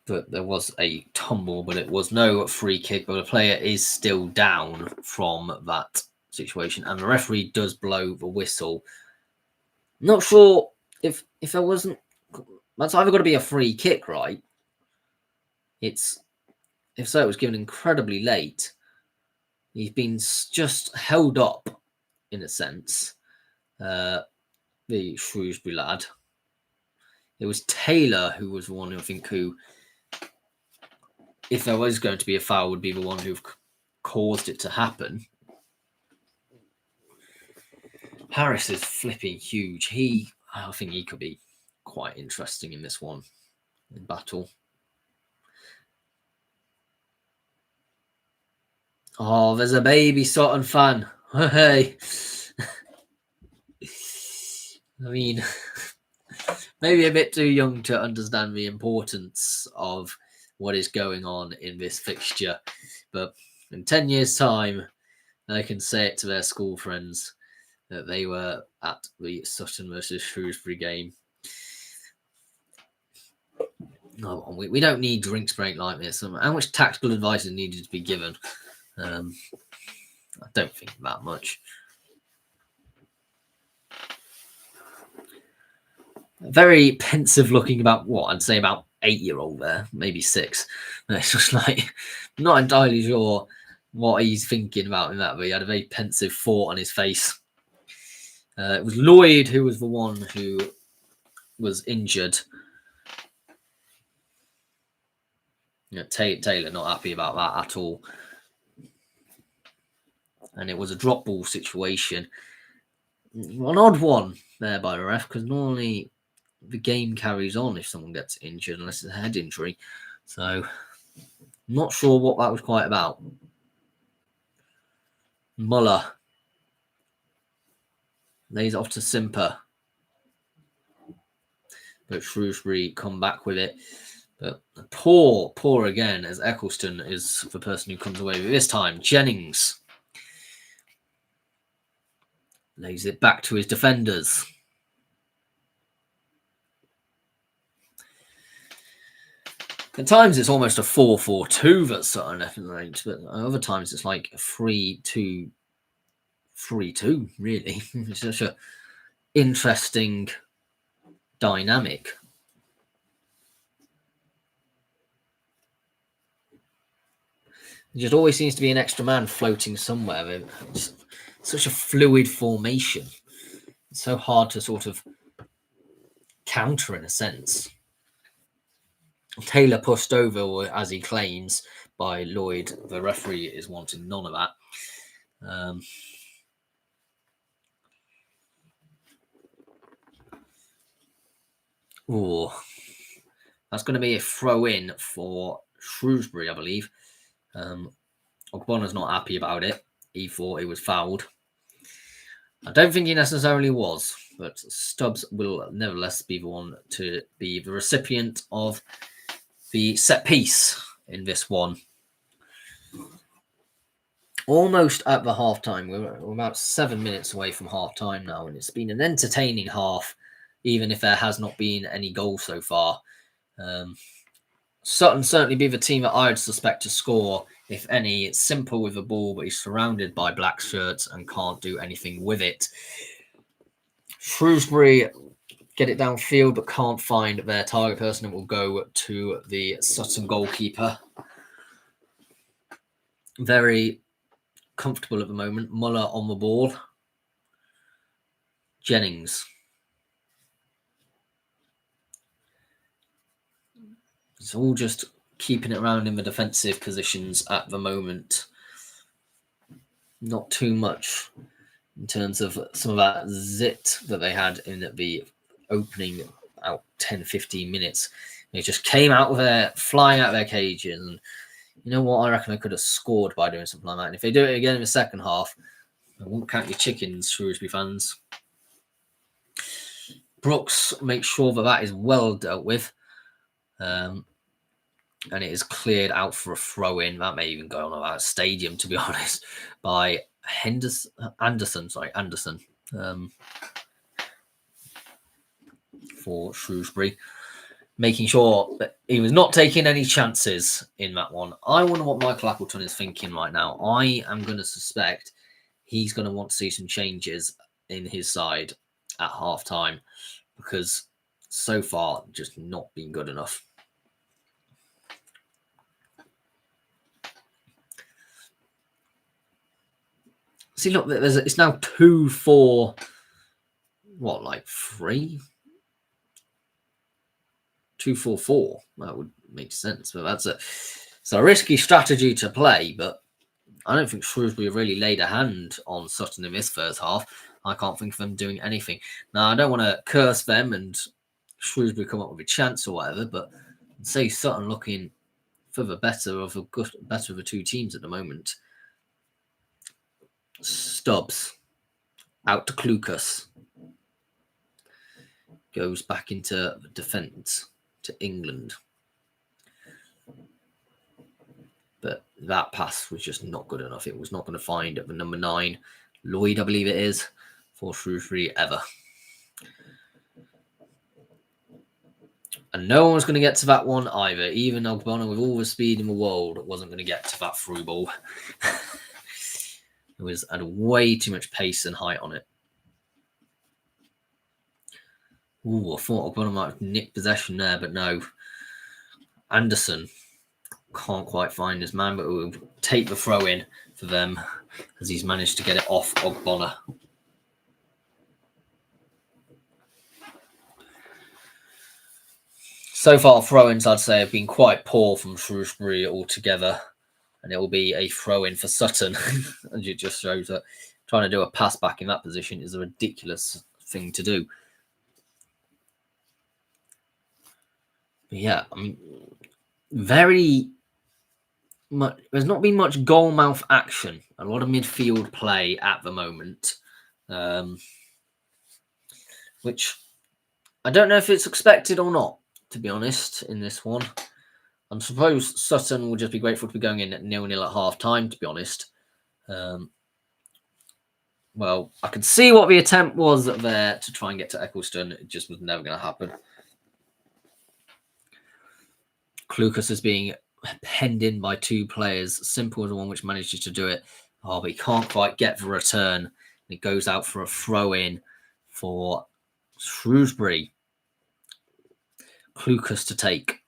But there was a tumble, but it was no free kick. But the player is still down from that situation, and the referee does blow the whistle. Not sure if there wasn't. That's either got to be a free kick, right? If so, it was given incredibly late. He's been just held up, in a sense. The Shrewsbury lad. It was Taylor who was the one who I think who, if there was going to be a foul, would be the one who caused it to happen. Harris is flipping huge. I think he could be quite interesting in this one, in battle. Oh, there's a baby Sutton fan. Hey. I mean, maybe a bit too young to understand the importance of what is going on in this fixture. But in 10 years' time, they can say it to their school friends that they were at the Sutton versus Shrewsbury game. No, we don't need drinks break like this. How much tactical advice is needed to be given? I don't think that much. Very pensive looking about what I'd say about 8-year-old there, maybe 6. It's just like not entirely sure what he's thinking about in that, but he had a very pensive thought on his face. It was Lloyd who was the one who was injured. Taylor not happy about that at all. And it was a drop ball situation. An odd one there by the ref, because normally the game carries on if someone gets injured, unless it's a head injury. So, not sure what that was quite about. Muller lays it off to Simper. But Shrewsbury come back with it. But poor again, as Eccleston is the person who comes away with it. This time, Jennings lays it back to his defenders. At times, it's almost a 4-4-2 that Sutton range, but other times it's like a 3-2-3-2, really. It's such an interesting dynamic. There just always seems to be an extra man floating somewhere. It's such a fluid formation. It's so hard to sort of counter in a sense. Taylor pushed over, as he claims, by Lloyd. The referee is wanting none of that. That's going to be a throw-in for Shrewsbury, I believe. Ogbona's not happy about it. He thought he was fouled. I don't think he necessarily was, but Stubbs will nevertheless be the one to be the recipient of the set piece in this one. Almost at the half-time. We're about 7 minutes away from half-time now, and it's been an entertaining half, even if there has not been any goal so far. Sutton certainly be the team that I would suspect to score, if any. It's Simple with the ball, but he's surrounded by black shirts and can't do anything with it. Shrewsbury get it downfield, but can't find their target person. It will go to the Sutton goalkeeper. Very comfortable at the moment. Muller on the ball. Jennings. It's all just keeping it around in the defensive positions at the moment. Not too much in terms of some of that zit that they had in the opening out 10-15 minutes. They just came out of there, flying out of their cages. And you know what? I reckon they could have scored by doing something like that. And if they do it again in the second half, I won't count your chickens, Shrewsbury fans. Brooks makes sure that is well dealt with. And it is cleared out for a throw-in. That may even go on about stadium, to be honest, by Anderson. For Shrewsbury. making sure that he was not taking any chances in that one. I wonder what Michael Appleton is thinking right now. I am going to suspect he's going to want to see some changes in his side at half-time, because so far, just not been good enough. See, look, it's now 2-4. What, like 3? 2-4-4. That would make sense. But it's a risky strategy to play. But I don't think Shrewsbury really laid a hand on Sutton in this first half. I can't think of them doing anything. Now, I don't want to curse them and Shrewsbury come up with a chance or whatever, but I'd say Sutton looking for the better of the two teams at the moment. Stubbs out to Klukas. Goes back into defence to England. But that pass was just not good enough. It was not going to find the number 9, Lloyd, I believe it is, for Shrewsbury ever. And no one was going to get to that one either. Even Ogbonna, with all the speed in the world, wasn't going to get to that through ball. It had way too much pace and height on it. Ooh, I thought Ogbonna might have nicked possession there, but no. Anderson can't quite find his man, but will take the throw in for them as he's managed to get it off Ogbonna. So far, throw-ins, I'd say, have been quite poor from Shrewsbury altogether. And it will be a throw-in for Sutton. And it just shows that trying to do a pass back in that position is a ridiculous thing to do. But yeah, I mean, very much. There's not been much goal mouth action. A lot of midfield play at the moment, which I don't know if it's expected or not, to be honest, in this one. I suppose Sutton will just be grateful to be going in at 0-0 at half-time, to be honest. Well, I could see what the attempt was there to try and get to Eccleston. It just was never going to happen. Klukas is being penned in by 2 players. Simple is the one which manages to do it. Oh, but he can't quite get the return. It goes out for a throw-in for Shrewsbury. Klukas to take.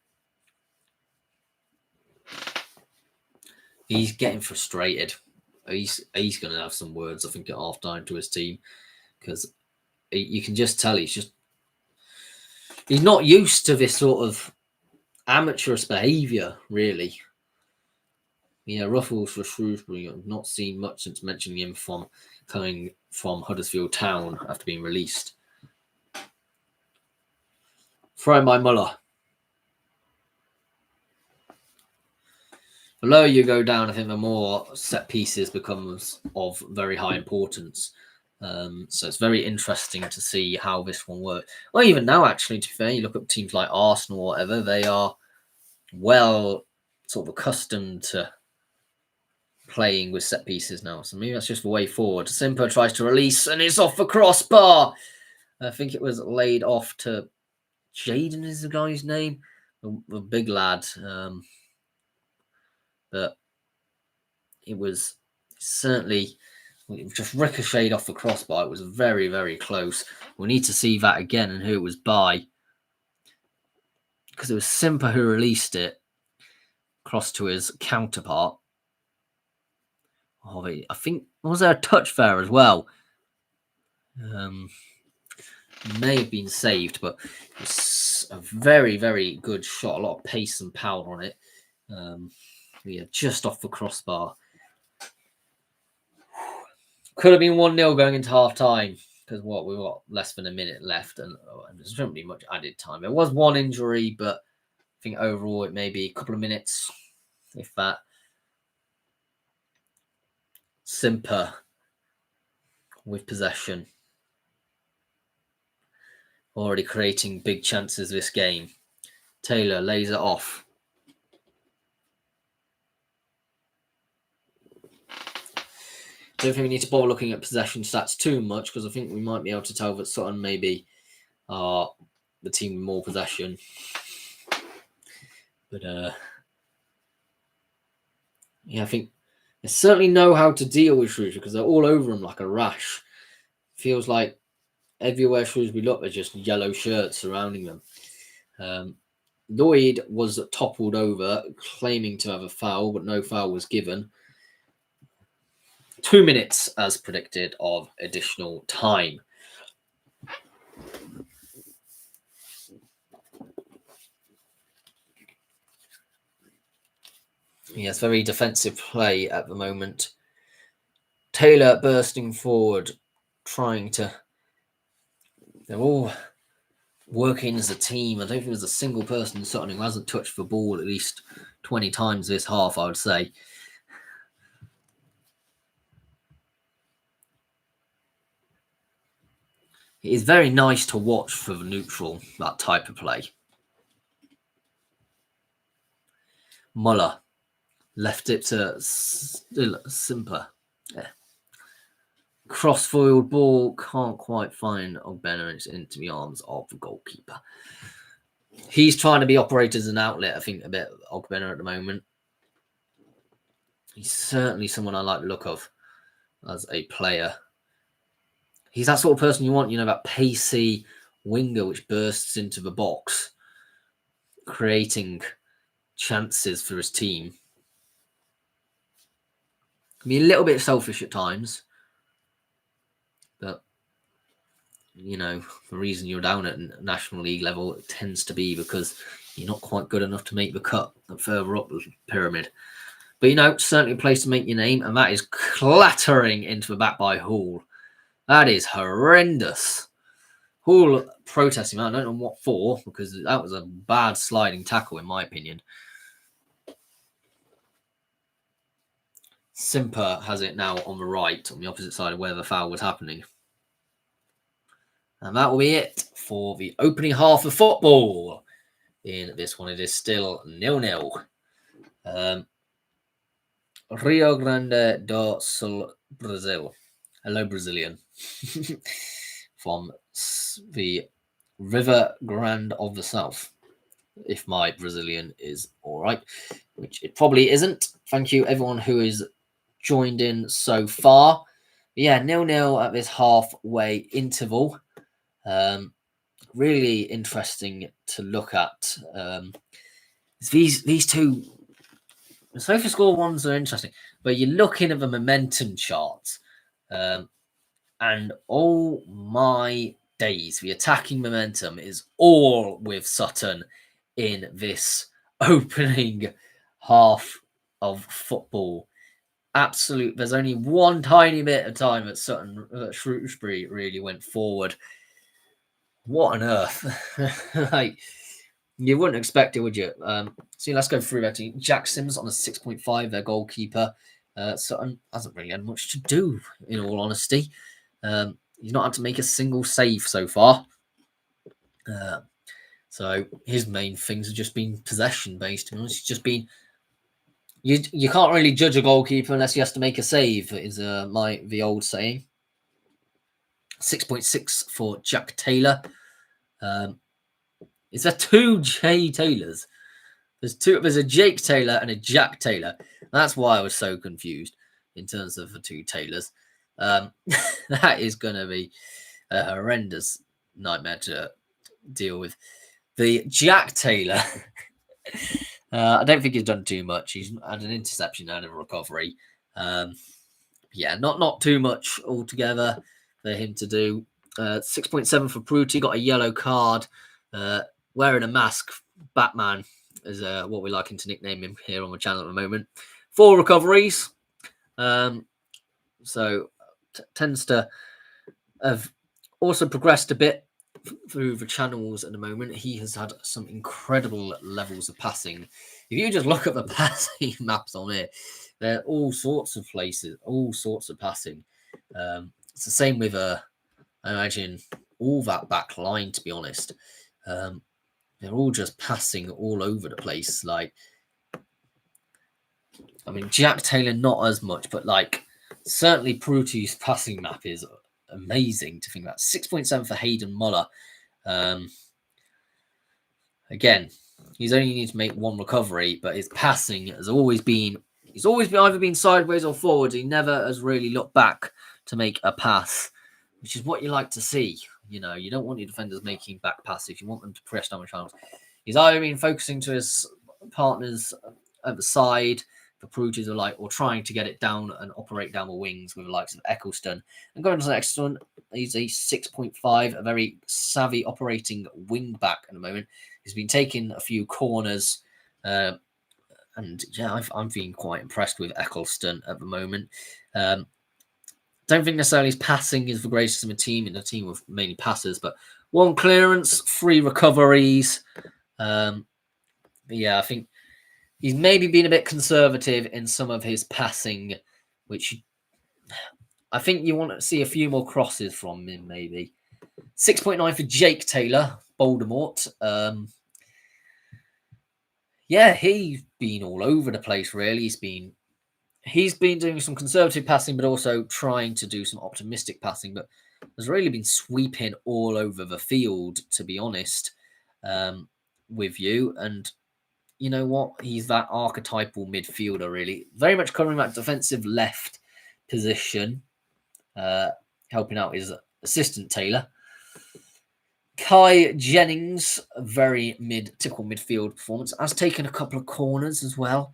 He's getting frustrated. He's going to have some words, I think, at half-time to his team, because you can just tell he's not used to this sort of amateurish behaviour, really. Yeah, Ruffles for Shrewsbury. I've not seen much since mentioning him coming from Huddersfield Town after being released. Thrown by Muller. The lower you go down, I think the more set pieces becomes of very high importance. So it's very interesting to see how this one works. Well, even now, actually, to be fair, you look at teams like Arsenal or whatever, they are well sort of accustomed to playing with set pieces now. So maybe that's just the way forward. Simper tries to release and it's off the crossbar. I think it was laid off to Jaden is the guy's name. The big lad. But it was certainly just ricocheted off the crossbar. It was very, very close. We need to see that again and who it was by, because it was Simper who released it across to his counterpart. Oh, I think, was there a touch there as well? May have been saved, but it's a very, very good shot. A lot of pace and power on it. Yeah, just off the crossbar. Could have been 1-0 going into half-time, because we've got less than a minute left, and there shouldn't be much added time. There was one injury, but I think overall it may be a couple of minutes, if that. Simper with possession. Already creating big chances this game. Taylor lays it off. I don't think we need to bother looking at possession stats too much, because I think we might be able to tell that Sutton maybe are the team with more possession. But yeah, I think they certainly know how to deal with Shrewsbury because they're all over him like a rash. Feels like everywhere Shrewsbury look, there's just yellow shirts surrounding them. Lloyd was toppled over, claiming to have a foul, but no foul was given. 2 minutes, as predicted, of additional time. Yes, very defensive play at the moment. Taylor bursting forward, trying to... They're all working as a team. I don't think there's a single person in Sutton who hasn't touched the ball at least 20 times this half, I would say. It is very nice to watch for the neutral, that type of play. Muller left it to still simpler. Yeah. Cross-field ball, can't quite find Ogbena, it's into the arms of the goalkeeper. He's trying to be operated as an outlet, I think, a bit, Ogbena, at the moment. He's certainly someone I like the look of as a player. He's that sort of person you want, that pacey winger which bursts into the box, creating chances for his team. Can be a little bit selfish at times, but the reason you're down at National League level, it tends to be because you're not quite good enough to make the cut further up the pyramid. But certainly a place to make your name, and that is clattering into the back by Hall. That is horrendous. Hall protesting. I don't know what for, because that was a bad sliding tackle, in my opinion. Simper has it now on the right, on the opposite side of where the foul was happening. And that will be it for the opening half of football. In this one, it is still 0-0. Rio Grande do Sul, Brazil. Hello, Brazilian. From the River Grande of the South. If my Brazilian is all right, which it probably isn't. Thank you, everyone who is joined in so far. But yeah, 0-0 at this halfway interval. Really interesting to look at. These two the sofa score ones are interesting, but you're looking at the momentum charts, and oh my days, the attacking momentum is all with Sutton in this opening half of football. There's only one tiny bit of time that Shrewsbury really went forward. What on earth? You wouldn't expect it, would you? So let's go through that. Jack Sims on a 6.5, their goalkeeper. Sutton hasn't really had much to do, in all honesty. He's not had to make a single save so far. So his main things have just been possession based. It's just been you can't really judge a goalkeeper unless he has to make a save. Is the old saying. 6.6 for Jack Taylor. Is there two J Taylors? There's a Jake Taylor and a Jack Taylor. That's why I was so confused in terms of the two Taylors. That is going to be a horrendous nightmare to deal with. The Jack Taylor, I don't think he's done too much. He's had an interception and a recovery. Yeah, not too much altogether for him to do. 6.7 for Pruti, got a yellow card. Wearing a mask, Batman is what we're liking to nickname him here on the channel at the moment. 4 recoveries. So tends to have also progressed a bit through the channels at the moment. He has had some incredible levels of passing. If you just look at the passing maps on here, there are all sorts of places, all sorts of passing. It's the same with, I imagine, all that back line, to be honest. They're all just passing all over the place. Jack Taylor, not as much, but certainly Pruti's passing map is amazing to think about. 6.7 for Hayden Muller. Again, He's only need to make one recovery, but his passing has always been. He's always been either been sideways or forward. He never has really looked back to make a pass, which is what you like to see. You know, you don't want your defenders making back passes. You want them to press down the channels. He's either been focusing to his partners at the side, the Pruges are like, or trying to get it down and operate down the wings with the likes of Eccleston. And going to the next one, he's a 6.5, a very savvy operating wing back at the moment. He's been taking a few corners. And yeah, I'm feeling quite impressed with Eccleston at the moment. Don't think necessarily his passing is the greatest in the team, in a team with mainly passers, but 1 clearance, 3 recoveries. Yeah, I think he's maybe been a bit conservative in some of his passing, which I think you want to see a few more crosses from him, maybe. 6.9 for Jake Taylor, Voldemort. Yeah, he's been all over the place, really. He's been doing some conservative passing, but also trying to do some optimistic passing, but has really been sweeping all over the field, to be honest, with you. And you know what? He's that archetypal midfielder, really. Very much covering that defensive left position, helping out his assistant Taylor. Kai Jennings, very typical midfield performance, has taken a couple of corners as well.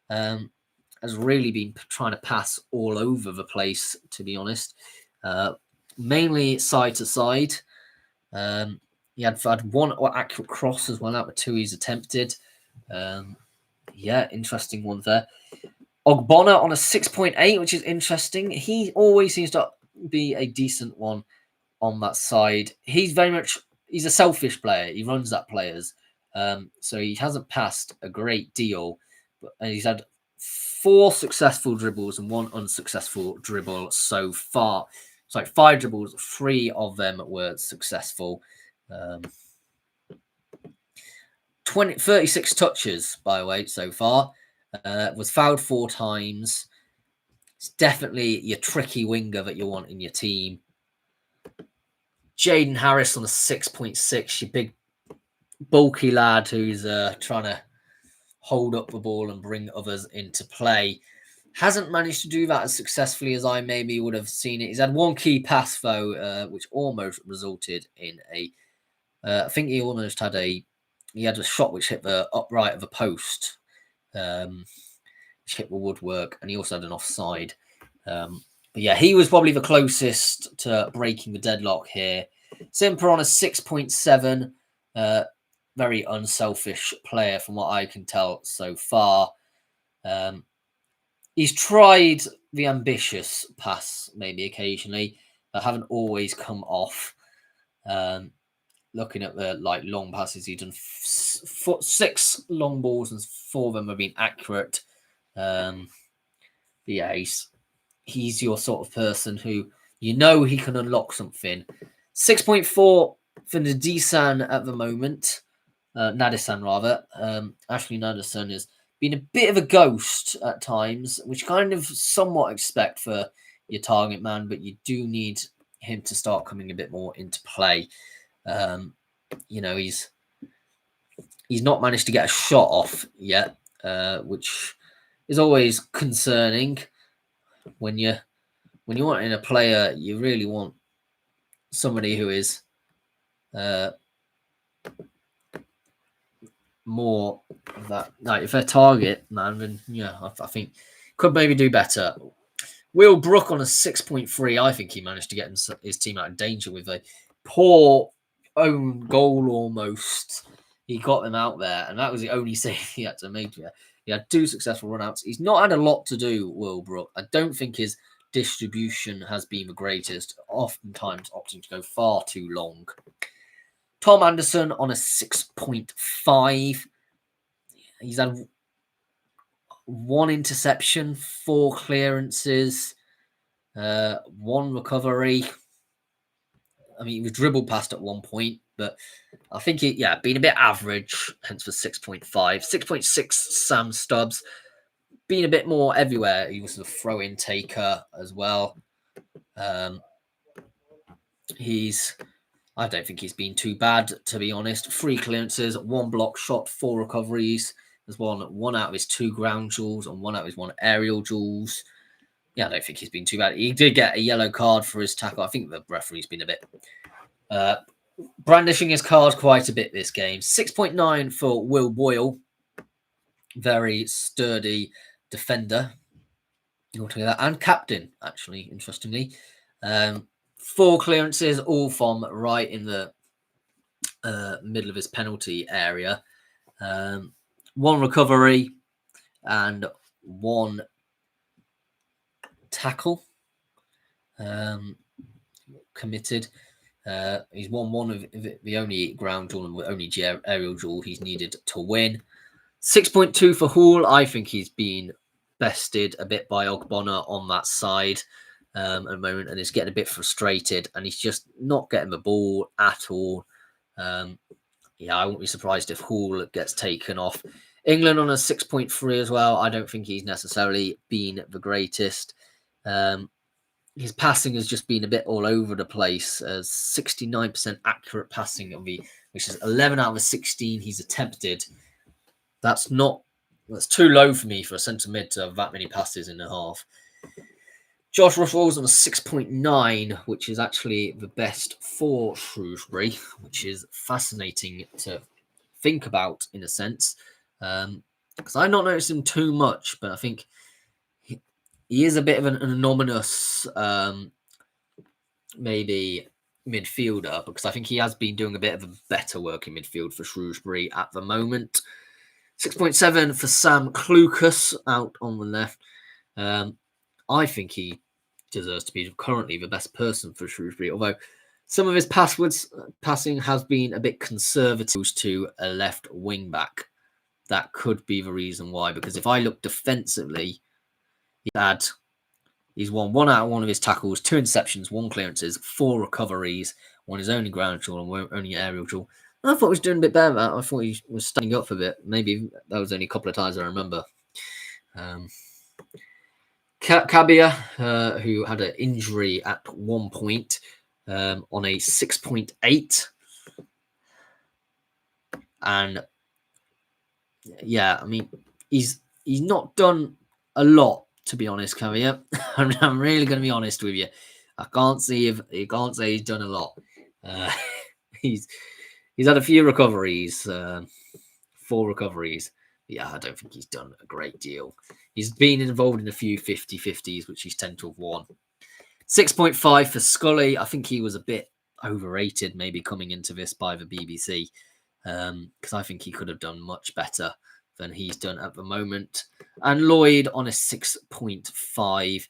Has really been trying to pass all over the place, to be honest. Mainly side to side. He had 1 accurate cross as well out of 2 he's attempted. Yeah, interesting one there. Ogbonna on a 6.8, which is interesting. He always seems to be a decent one on that side. He's a selfish player. He runs at players. So he hasn't passed a great deal, but he's had 4 successful dribbles and 1 unsuccessful dribble so far. It's like 5 dribbles, 3 of them were successful. 36 touches, by the way, so far. Was fouled 4 times. It's definitely your tricky winger that you want in your team. Jaden Harris on a 6.6, your big bulky lad who's trying to hold up the ball and bring others into play. Hasn't managed to do that as successfully as I maybe would have seen it. He's had 1 key pass, though, which almost resulted in I think he almost had he had a shot which hit the upright of a post, which hit the woodwork, and he also had an offside. But yeah, he was probably the closest to breaking the deadlock here. Simper on a 6.7. Very unselfish player from what I can tell so far. He's tried the ambitious pass maybe occasionally, but haven't always come off. Looking at the long passes, he's done 6 long balls and 4 of them have been accurate. Yeah, he's your sort of person who he can unlock something. 6.4 for Nadisan at the moment. Nadisan rather. Ashley Nadisan has been a bit of a ghost at times, which kind of somewhat expect for your target man, but you do need him to start coming a bit more into play. He's not managed to get a shot off yet, which is always concerning. When you want in a player, you really want somebody who is more of that. If they're target man, then yeah, I think could maybe do better. Will Brook on a 6.3. I think he managed to get his team out of danger with a poor own goal almost. He got them out there, and that was the only save he had to make. He had 2 successful runouts. He's not had a lot to do, Will Brook. I don't think his distribution has been the greatest, oftentimes opting to go far too long. Tom Anderson on a 6.5. He's had 1 interception, 4 clearances, 1 recovery. I mean, he was dribbled past at 1 point, but I think been a bit average, hence the 6.5. 6.6, Sam Stubbs. Been a bit more everywhere. He was a throw-in taker as well. He's I don't think he's been too bad, to be honest. 3 clearances, 1 block shot, 4 recoveries. There's one out of his 2 ground duels and 1 out of his 1 aerial duels. Yeah, I don't think he's been too bad. He did get a yellow card for his tackle. I think the referee's been a bit brandishing his card quite a bit this game. 6.9 for Will Boyle. Very sturdy defender. Altogether. And captain, actually, interestingly. 4 clearances, all from right in the middle of his penalty area. 1 recovery and 1 tackle committed. He's won one of the only ground duel and the only aerial duel he's needed to win. 6.2 for Hall. I think he's been bested a bit by Ogbonna on that side at the moment, and is getting a bit frustrated, and he's just not getting the ball at all. Yeah, I won't be surprised if Hall gets taken off. England on a 6.3 as well. I don't think he's necessarily been the greatest. His passing has just been a bit all over the place. 69% accurate passing, which is 11 out of 16 he's attempted. That's too low for me for a centre mid to have that many passes in a half. Josh Ruffles on a 6.9, which is actually the best for Shrewsbury, which is fascinating to think about in a sense. Because I've not noticed him too much, but I think he is a bit of an anomalous maybe midfielder, because I think he has been doing a bit of a better work in midfield for Shrewsbury at the moment. 6.7 for Sam Clucas out on the left. I think he deserves to be currently the best person for Shrewsbury, although some of his passing has been a bit conservative to a left wing back. That could be the reason why, because if I look defensively, he's won 1 out of 1 of his tackles, 2 interceptions, 1 clearances, 4 recoveries, 1 his only ground duel and 1 only aerial duel. I thought he was doing a bit better than that. I thought he was standing up for a bit. Maybe that was only a couple of times I remember. Kabia, who had an injury at one point, on a 6.8. And yeah, I mean, he's not done a lot, to be honest, Kabia. I'm really going to be honest with you. I can't say he's done a lot. He's had a few recoveries, 4 recoveries. Yeah, I don't think he's done a great deal. He's been involved in a few 50-50s, which he's tend to have won. 6.5 for Scully. I think he was a bit overrated, maybe coming into this by the BBC, because I think he could have done much better than he's done at the moment. And Lloyd on a 6.5.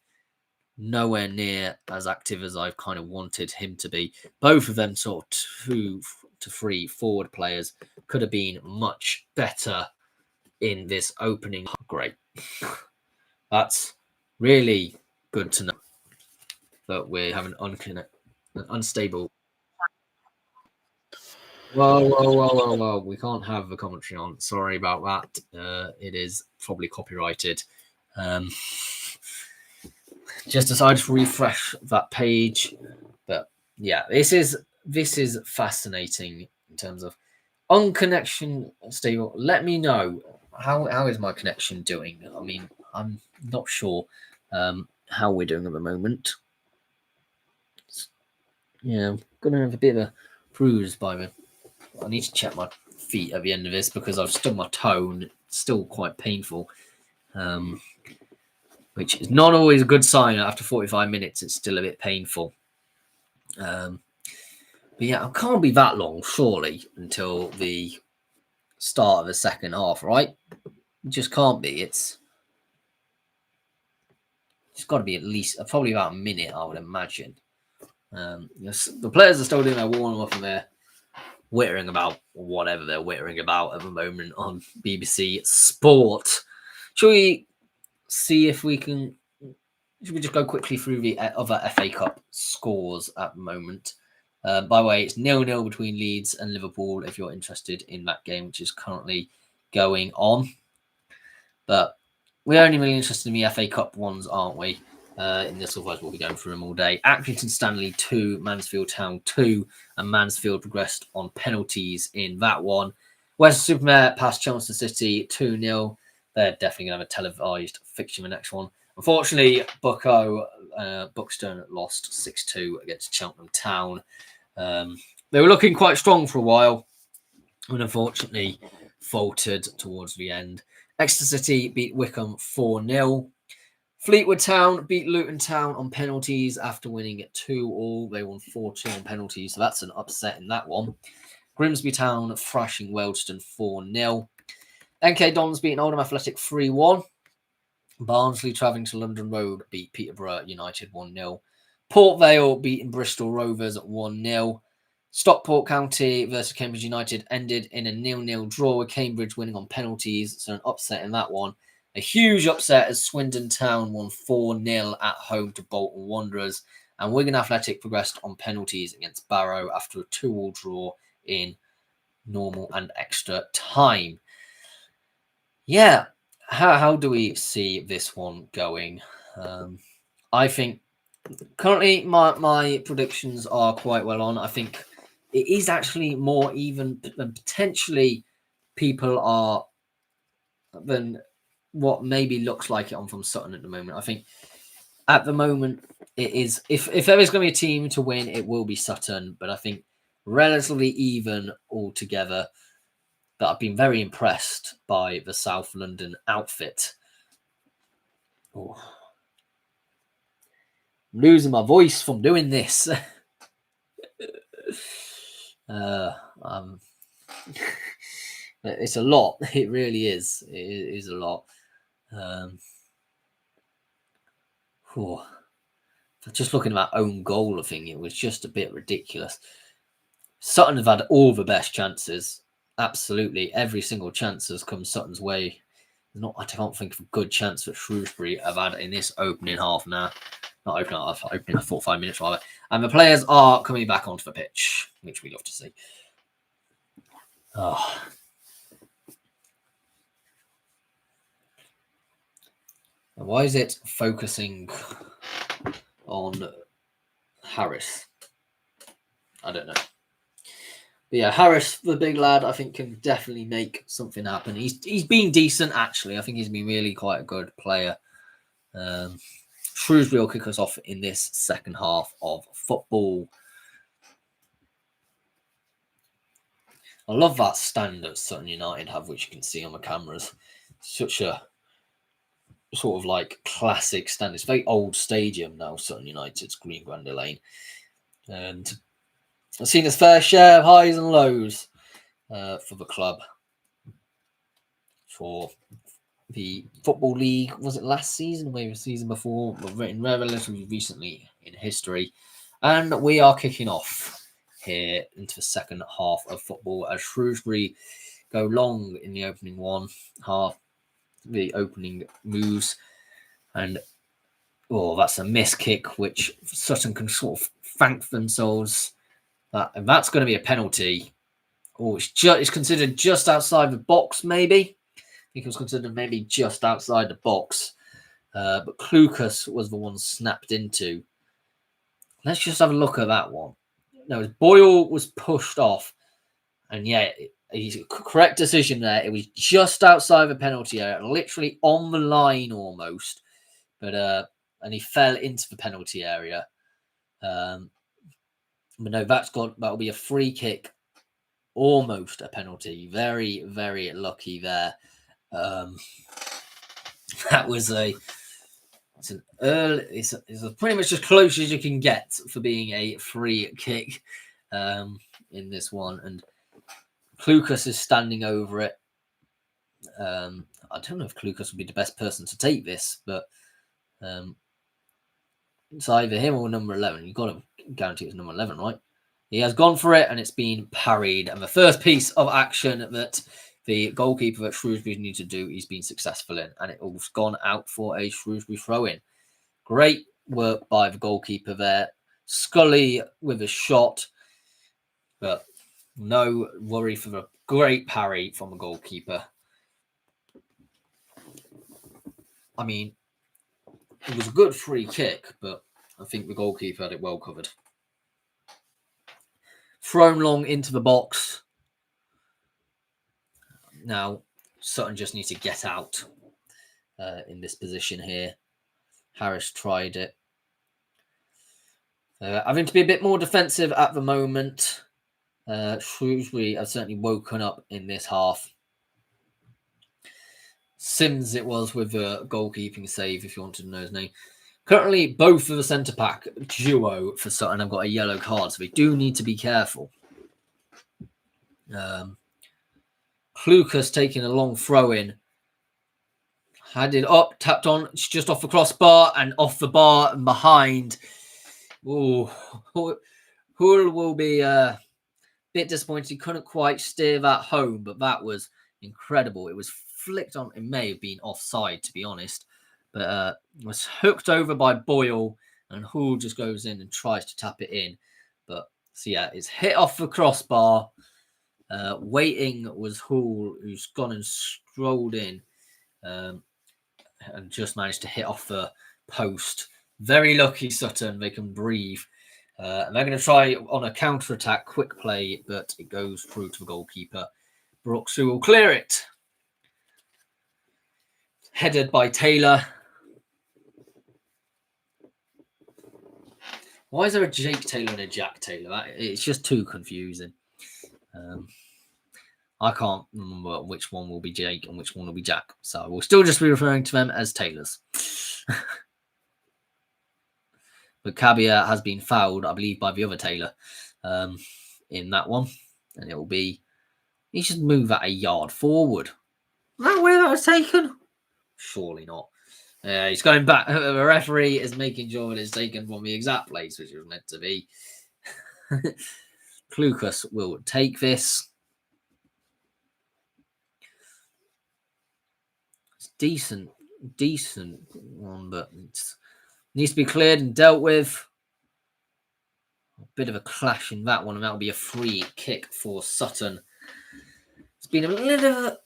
Nowhere near as active as I've kind of wanted him to be. Both of them sort of 2 to 3 forward players could have been much better in this opening. Great. That's really good to know that we have an unstable. Whoa. We can't have the commentary on. Sorry about that. It is probably copyrighted. Just decided to refresh that page. But yeah, this is fascinating in terms of connection stable. Let me know how is my connection doing. I mean, I'm not sure how we're doing at the moment. Yeah, I'm gonna have a bit of a bruise by me. I need to check my feet at the end of this because I've stubbed my toe and it's still quite painful. Which is not always a good sign. After 45 minutes, it's still a bit painful. But yeah, it can't be that long, surely, until the start of the second half, right? It just can't be. It's got to be at least probably about a minute, I would imagine. The players are still doing their warm up and they're wittering about whatever they're wittering about at the moment on BBC Sport. Shall we see if we can? Should we just go quickly through the other FA Cup scores at the moment? By the way, it's 0-0 between Leeds and Liverpool if you're interested in that game, which is currently going on. But we're only really interested in the FA Cup ones, aren't we? in this, otherwise we'll be going through them all day. Accrington Stanley 2, Mansfield Town 2, and Mansfield progressed on penalties in that one. West-Supermare passed Chelmsford City 2-0. They're definitely going to have a televised fixture in the next one. Unfortunately, Buxton lost 6-2 against Cheltenham Town. They were looking quite strong for a while, and unfortunately faltered towards the end. Exeter City beat Wickham 4-0. Fleetwood Town beat Luton Town on penalties after winning it 2-2. They won 4-2 on penalties, so that's an upset in that one. Grimsby Town thrashing Wealdstone 4-0. NK Dons beating Oldham Athletic 3-1. Barnsley travelling to London Road beat Peterborough United 1-0. Port Vale beating Bristol Rovers 1-0. Stockport County versus Cambridge United ended in a 0-0 draw, with Cambridge winning on penalties, so an upset in that one. A huge upset as Swindon Town won 4-0 at home to Bolton Wanderers, and Wigan Athletic progressed on penalties against Barrow after a 2-2 draw in normal and extra time. Yeah, how do we see this one going? I think currently my predictions are quite well on. I think it is actually more even than potentially people are than what maybe looks like it on from Sutton at the moment. I think at the moment it is, if there is going to be a team to win, it will be Sutton, but I think relatively even altogether. But I've been very impressed by the South London outfit. Oh. I'm losing my voice from doing this. It's a lot. It really is. It is a lot. Just looking at that own goal thing, it was just a bit ridiculous. Sutton have had all the best chances. Absolutely, every single chance has come Sutton's way. I can't think of a good chance that Shrewsbury have had in this opening half now. Not opening half, opening 45 minutes rather. And the players are coming back onto the pitch, which we love to see. Oh. Why is it focusing on Harris? I don't know. But yeah, Harris, the big lad, I think can definitely make something happen. He's been decent, actually. I think he's been really quite a good player. Shrewsbury will kick us off in this second half of football. I love that stand that Sutton United have, which you can see on the cameras. Such a sort of like classic stand. It's a very old stadium now, Sutton United's Green Grande Lane. And I've seen its fair share of highs and lows for the club. For the Football League, was it last season, maybe the season before, but written relatively recently in history. And we are kicking off here into the second half of football as Shrewsbury go long in the opening half, the opening moves. And that's a miss kick, which Sutton can sort of thank themselves. And that's going to be a penalty. It's considered just outside the box, maybe. I think it was considered maybe just outside the box. But Klukas was the one snapped into. Let's just have a look at that one. No, Boyle was pushed off. And yeah, he's a correct decision there. It was just outside the penalty area, literally on the line almost. But and he fell into the penalty area. But no, that'll be a free kick. Almost a penalty. Very, very lucky there. That was it's pretty much as close as you can get for being a free kick in this one. And Klukas is standing over it. I don't know if Klukas would be the best person to take this, but it's either him or number 11. You've got to guarantee it's number 11, right? He has gone for it, and it's been parried. And the first piece of action that the goalkeeper at Shrewsbury needs to do, he's been successful in, and it's gone out for a Shrewsbury throw-in. Great work by the goalkeeper there. Scully with a shot, but no worry for the great parry from the goalkeeper. I mean, It was a good free kick, but I think the goalkeeper had it well covered. Thrown long into the box. Now, Sutton just needs to get out in this position here. Harris tried it. Having to be a bit more defensive at the moment. Shrewsbury have certainly woken up in this half. Sims it was with a goalkeeping save, if you wanted to know his name. Currently, both of the centre-back duo for Sutton have got a yellow card, so they do need to be careful. Lucas taking a long throw-in. Headed up, tapped on, it's just off the crossbar and off the bar and behind. Ooh, Hull will be a bit disappointed. He couldn't quite steer that home, but that was incredible. It was flicked on. It may have been offside, to be honest, but was hooked over by Boyle, and Hull just goes in and tries to tap it in. But so yeah, it's hit off the crossbar. Waiting was Hull, who's gone and strolled in. And just managed to hit off the post. Very lucky Sutton, they can breathe. And they're going to try on a counter-attack, quick play, but it goes through to the goalkeeper. Brooks, who will clear it. Headed by Taylor. Why is there a Jake Taylor and a Jack Taylor? It's just too confusing. I can't remember which one will be Jake and which one will be Jack. So we'll still just be referring to them as Taylors. But Cabia has been fouled, I believe, by the other Taylor in that one. And it will be... He should move that a yard forward. Is that where that was taken? Surely not. He's going back. The referee is making sure that it's taken from the exact place which it was meant to be. Lucas will take this. Decent one, but it needs to be cleared and dealt with. A bit of a clash in that one, and that'll be a free kick for Sutton. It's been a little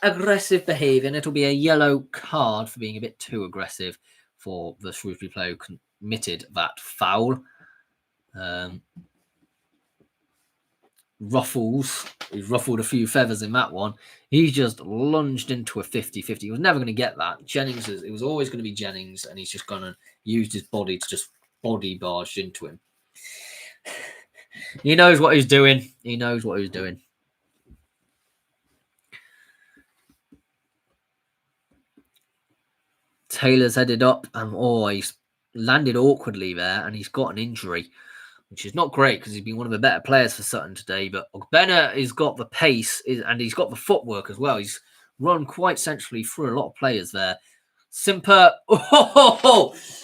aggressive behaviour, and it'll be a yellow card for being a bit too aggressive for the Shrewsbury player who committed that foul. Ruffles, he's ruffled a few feathers in that one. He just lunged into a 50-50. He was never going to get that. Jennings, it was always going to be Jennings, and he's just going to use his body to just body barge into him. He knows what he's doing. He knows what he's doing. Taylor's headed up, and he's landed awkwardly there, and he's got an injury, which is not great because he's been one of the better players for Sutton today. But Ogbena has got the pace and he's got the footwork as well. He's run quite centrally through a lot of players there. Simper,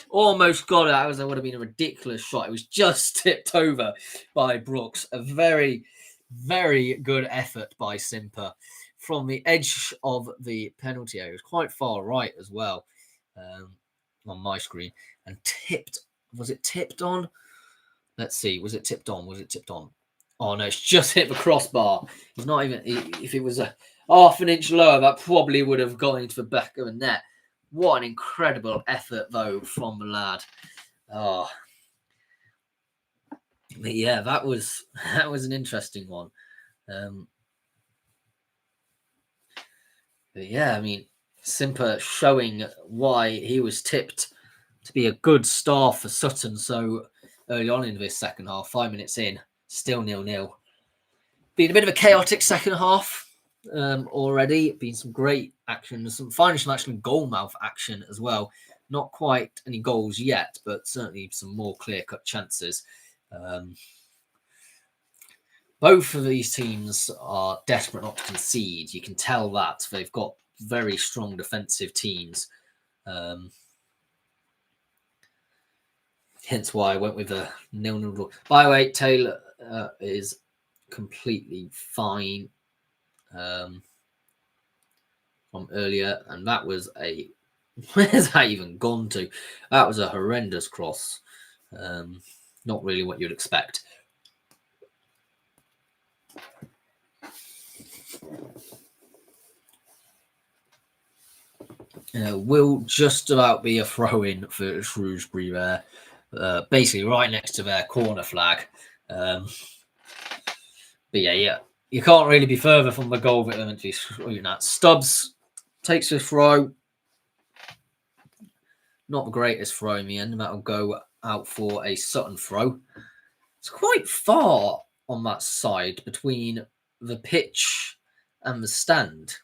almost got it. That would have been a ridiculous shot. It was just tipped over by Brooks. A very, very good effort by Simper from the edge of the penalty area. It was quite far right as well on my screen. And tipped. Was it tipped on? Let's see. Was it tipped on? Was it tipped on? Oh, no. It's just hit the crossbar. It's not even... If it was a half an inch lower, that probably would have gone into the back of the net. What an incredible effort, though, from the lad. Oh. But yeah, that was an interesting one. But yeah, I mean, Simper showing why he was tipped to be a good star for Sutton so early on in this second half. 5 minutes in, still 0-0. Been a bit of a chaotic second half already. Been some great action, some actually goal-mouth action as well. Not quite any goals yet, but certainly some more clear-cut chances. Both of these teams are desperate not to concede. You can tell that. They've got very strong defensive teams. Hence why I went with a 0-0 draw. By the way, Taylor is completely fine from earlier. And that was a... Where's that even gone to? That was a horrendous cross. Not really what you'd expect. will just about be a throw-in for Shrewsbury there. Basically right next to their corner flag. But yeah, you can't really be further from the goal that they're meant to be shooting at. Stubbs takes a throw. Not the greatest throw in the end, and that'll go out for a Sutton throw. It's quite far on that side between the pitch and the stand.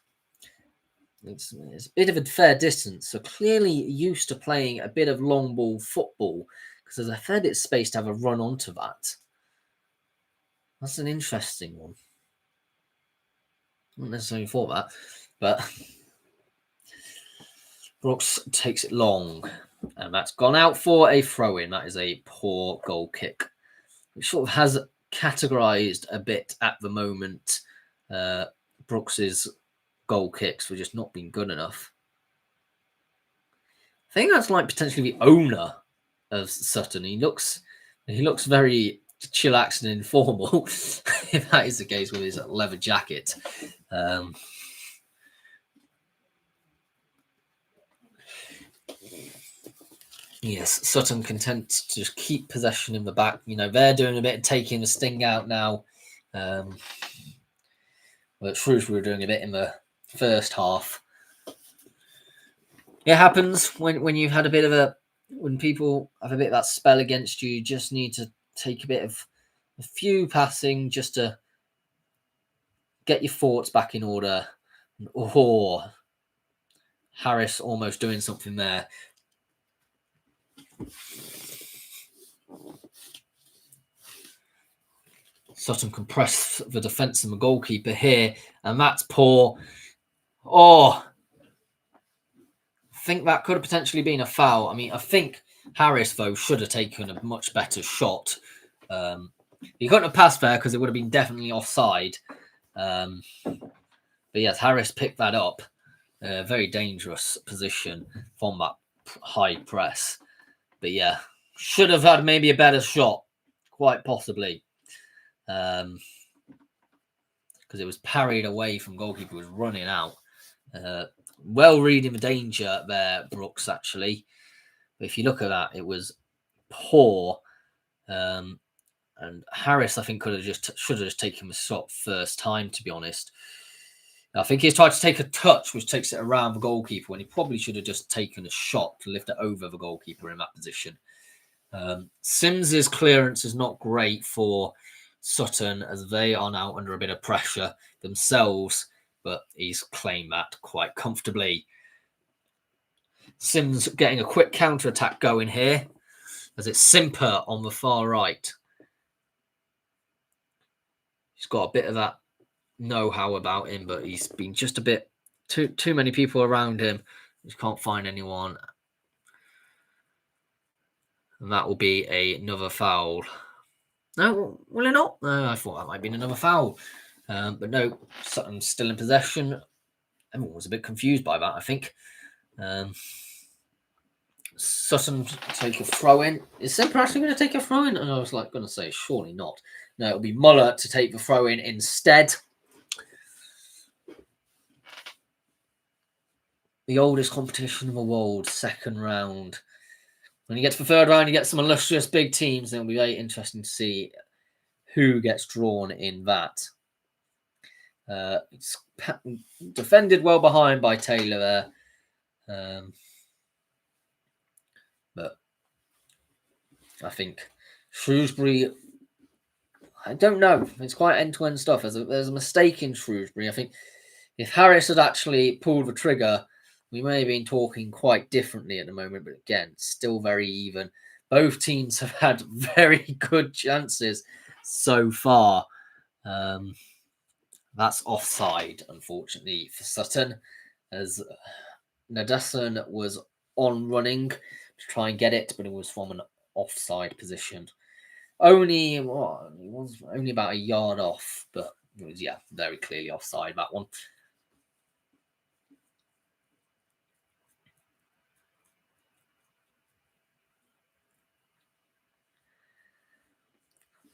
It's a bit of a fair distance, so clearly used to playing a bit of long ball football because there's a fair bit of space to have a run onto that. That's an interesting one. Not necessarily thought that, but Brooks takes it long, and that's gone out for a throw-in. That is a poor goal kick, which sort of has categorised a bit at the moment. Brooks's goal kicks were just not being good enough. I think that's like potentially the owner of Sutton. He looks very chillaxed and informal, if that is the case, with his leather jacket. Yes, Sutton content to just keep possession in the back. They're doing a bit of taking the sting out now. But Shrewsbury were doing a bit in the first half. It happens when you've had when people have a bit of that spell against you. You just need to take a few passing just to get your thoughts back in order. Oh, Harris almost doing something there. Sutton compress the defence and the goalkeeper here, and that's poor. Oh, I think that could have potentially been a foul. I mean, I think Harris, though, should have taken a much better shot. He couldn't have passed there because it would have been definitely offside. But yes, Harris picked that up. Very dangerous position from that high press. But yeah, should have had maybe a better shot, quite possibly. Because it was parried away from goalkeeper, was running out. Well reading the danger there, Brooks, actually. But if you look at that, it was poor. And Harris, I think, should have just taken the shot first time, to be honest. I think he's tried to take a touch, which takes it around the goalkeeper, when he probably should have just taken a shot to lift it over the goalkeeper in that position. Sims's clearance is not great for Sutton, as they are now under a bit of pressure themselves, but he's claimed that quite comfortably. Sims getting a quick counter-attack going here, as it's Simper on the far right. He's got a bit of that know-how about him, but he's been just a bit too many people around him. Just can't find anyone. And that will be another foul. No, will it not? No, I thought that might be another foul. But no, Sutton's still in possession. Everyone was a bit confused by that, I think. Sutton take a throw in. Is Simper actually going to take a throw in? And I was going to say, surely not. No, it'll be Muller to take the throw in instead. The oldest competition in the world, second round. When you get to the third round, you get some illustrious big teams, and it'll be very interesting to see who gets drawn in that. It's defended well behind by Taylor there. But I think Shrewsbury, I don't know. It's quite end-to-end stuff. There's a mistake in Shrewsbury. I think if Harris had actually pulled the trigger, we may have been talking quite differently at the moment. But again, still very even. Both teams have had very good chances so far. That's offside, unfortunately, for Sutton, as Nadesan was on running to try and get it, but it was from an offside position. It was only about a yard off, but it was, very clearly offside, that one.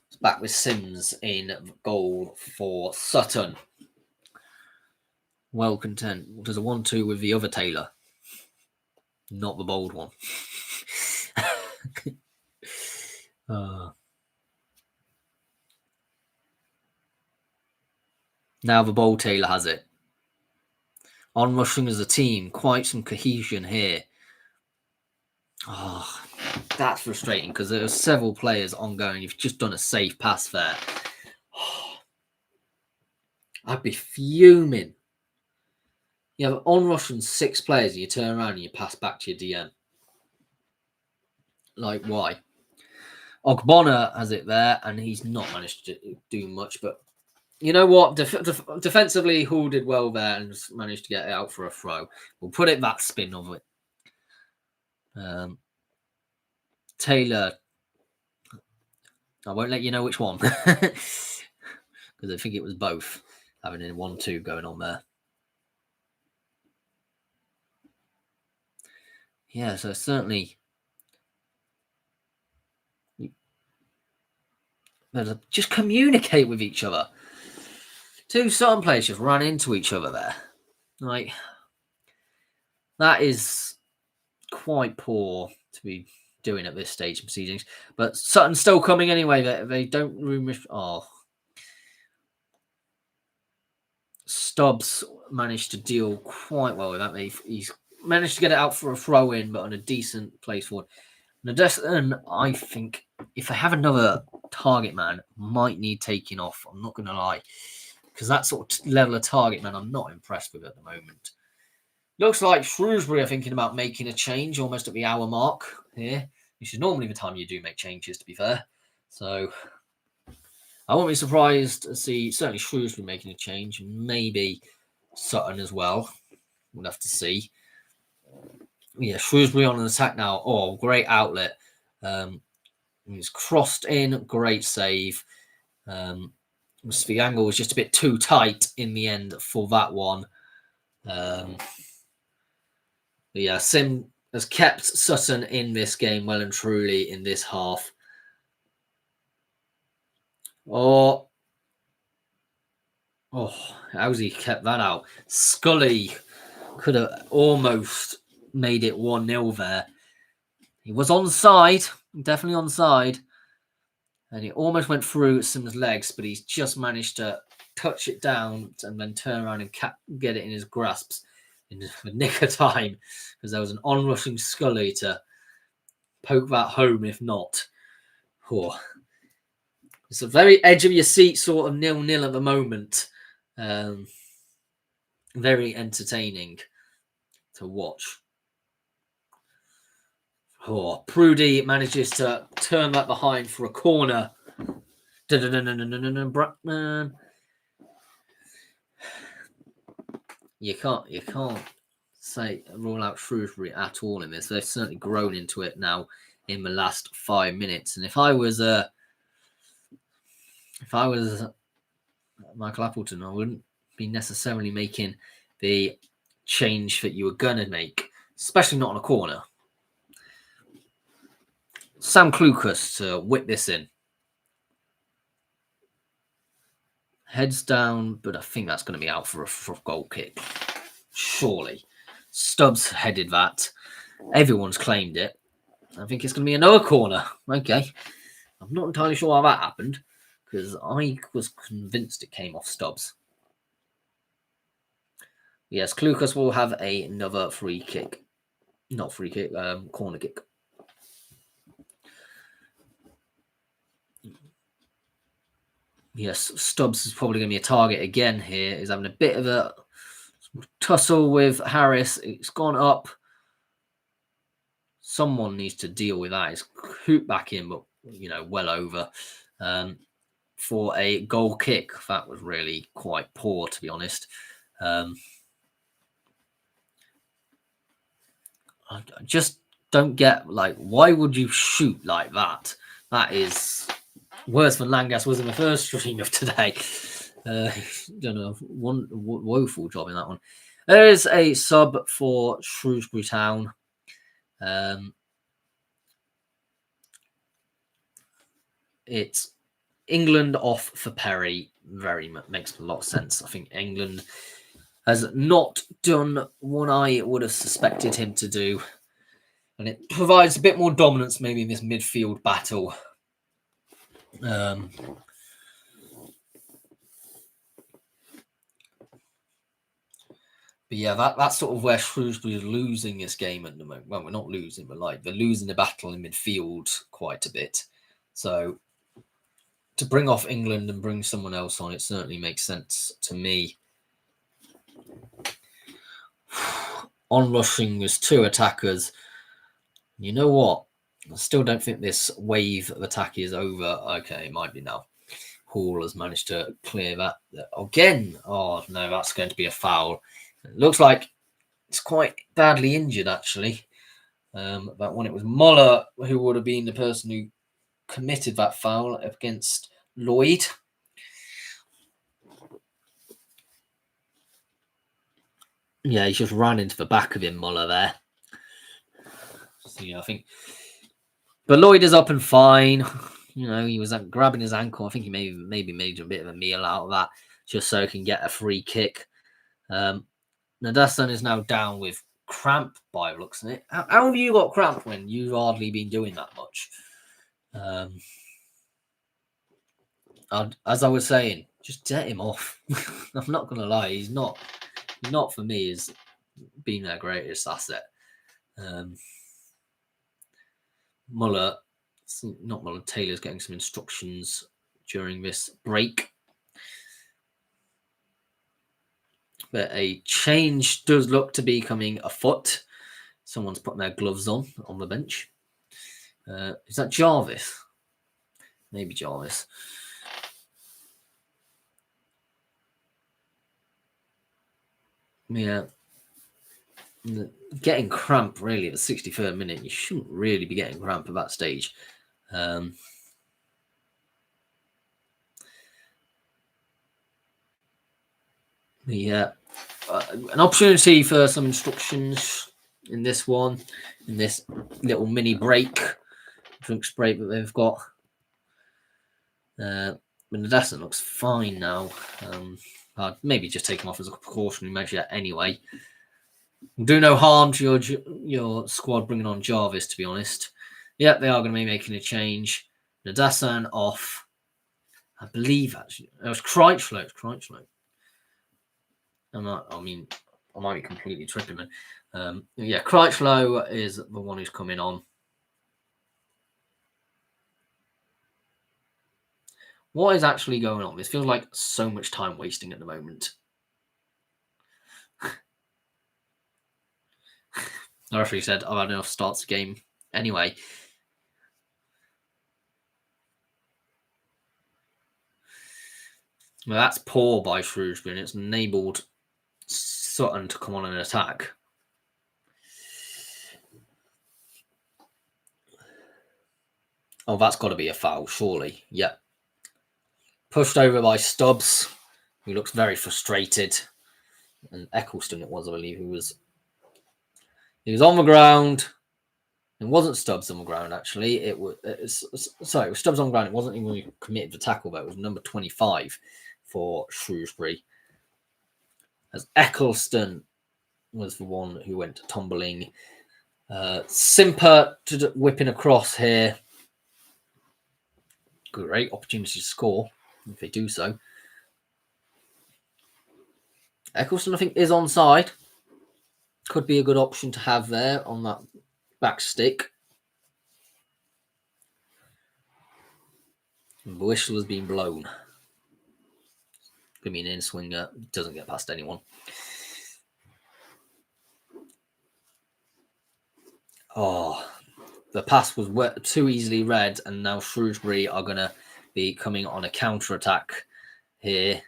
It's back with Sims in goal for Sutton. Well content. Does a 1-2 with the other Taylor. not the bold one. Now the bold Taylor has it. On rushing as a team, quite some cohesion here. Oh, that's frustrating because there are several players ongoing. You've just done a safe pass there. I'd be fuming. You have on rushing 6 players and you turn around and you pass back to your DM. Like, why? Ogbonna has it there and he's not managed to do much, but you know what? Defensively, Hull did well there and managed to get it out for a throw. We'll put it that spin of it. Taylor, I won't let you know which one because I think it was both, having a 1-2 going on there. Yeah, so certainly just communicate with each other. 2 Sutton players just ran into each other there. Like, that is quite poor to be doing at this stage of proceedings. But Sutton's still coming anyway. They don't rumour. Oh. Stubbs managed to deal quite well with that. He's managed to get it out for a throw in, but on a decent place forward. And I think if I have another target man, might need taking off. I'm not going to lie. Because that sort of level of target man, I'm not impressed with at the moment. Looks like Shrewsbury are thinking about making a change almost at the hour mark here, which is normally the time you do make changes, to be fair. So I won't be surprised to see certainly Shrewsbury making a change, maybe Sutton as well. We'll have to see. Yeah, Shrewsbury on an attack now. Oh, great outlet. He's crossed in, great save. The angle was just a bit too tight in the end for that one. Yeah, Sim has kept Sutton in this game well and truly in this half. Oh, how's he kept that out? Scully could have almost made it 1-0 there. He was onside, definitely onside. And he almost went through Sim's legs, but he's just managed to touch it down and then turn around and get it in his grasps in the nick of time, because there was an onrushing Scully to poke that home, if not. Oh. It's a very edge of your seat sort of 0-0 at the moment. Very entertaining to watch. Oh, Prudy manages to turn that behind for a corner. Brackman. You can't say rule out Shrewsbury at all in this. They've certainly grown into it now in the last 5 minutes. And if I was Michael Appleton, I wouldn't be necessarily making the change that you were gonna make, especially not on a corner. Sam Clucas to whip this in. Heads down, but I think that's going to be out for a goal kick. Surely. Stubbs headed that. Everyone's claimed it. I think it's going to be another corner. Okay. I'm not entirely sure how that happened, because I was convinced it came off Stubbs. Yes, Clucas will have another free kick. Not free kick, corner kick. Yes, Stubbs is probably going to be a target again here. He's having a bit of a tussle with Harris. It's gone up. Someone needs to deal with that. It's hooped back in, but, well over. For a goal kick, that was really quite poor, to be honest. I just don't get, why would you shoot like that? That is worse than Langas was in the first stream of today. Done a woeful job in that one. There is a sub for Shrewsbury Town. It's England off for Perry. Makes a lot of sense. I think England has not done what I would have suspected him to do. And it provides a bit more dominance maybe in this midfield battle. But yeah, that's sort of where Shrewsbury is losing this game at the moment. Well, we're not losing, but like they're losing the battle in midfield quite a bit. So to bring off England and bring someone else on, it certainly makes sense to me. On rushing, there's 2 attackers. You know what? I still don't think this wave of attack is over. Okay, it might be now. Hall has managed to clear that again. Oh no, that's going to be a foul. It looks like it's quite badly injured actually. But when it was Muller who would have been the person who committed that foul against Lloyd. Yeah, he just ran into the back of him, Muller there. So yeah, I think. But Lloyd is up and fine. You know, he was grabbing his ankle. I think he maybe made a bit of a meal out of that just so he can get a free kick. Nadasan is now down with cramp by looks of it. How have you got cramp when you've hardly been doing that much? As I was saying, just get him off. I'm not going to lie. He's not for me as being their greatest asset. Taylor's getting some instructions during this break. But a change does look to be coming afoot. Someone's putting their gloves on the bench. Is that Jarvis? Maybe Jarvis. Yeah. Getting cramp really at the 63rd minute. You shouldn't really be getting cramp at that stage. Yeah. An opportunity for some instructions in this one, in this little mini drinks break that they've got. Nadasan looks fine now. I'd maybe just take him off as a precautionary measure anyway. Do no harm to your squad bringing on Jarvis, to be honest. Yep, they are going to be making a change. Nadasan off. I believe actually it was Kreitschlow. I might be completely tripping, man. Yeah, Kreitschlow is the one who's coming on. What is actually going on? This feels like so much time wasting at the moment. The referee said, I've had enough starts the game anyway. Well, that's poor by Shrewsbury, and it's enabled Sutton to come on and attack. Oh, that's got to be a foul, surely. Yep. Pushed over by Stubbs, who looks very frustrated. And Eccleston, it was, I believe, he was on the ground. It wasn't Stubbs on the ground, actually. It was Stubbs on the ground. It wasn't even who committed the tackle, though. It was number 25 for Shrewsbury. As Eccleston was the one who went tumbling. Simper whipping across here. Great opportunity to score if they do so. Eccleston, I think, is onside. Could be a good option to have there on that back stick. The whistle has been blown. Could be an in-swinger. Doesn't get past anyone. Oh, the pass was too easily read, and now Shrewsbury are going to be coming on a counter-attack here.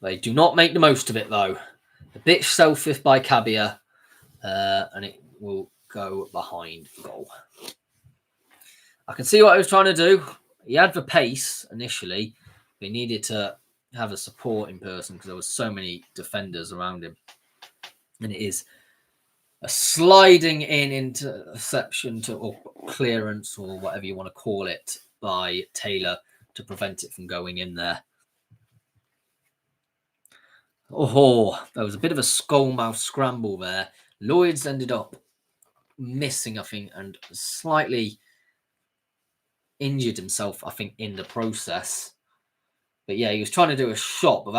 They do not make the most of it, though. A bit selfish by Cabia, and it will go behind goal. I can see what he was trying to do. He had the pace initially. He needed to have a supporting person because there was so many defenders around him. And it is a sliding interception or clearance or whatever you want to call it by Taylor to prevent it from going in there. Oh, there was a bit of a skull-mouth scramble there. Lloyd's ended up missing, I think, and slightly injured himself, I think, in the process. But yeah, he was trying to do a shot, but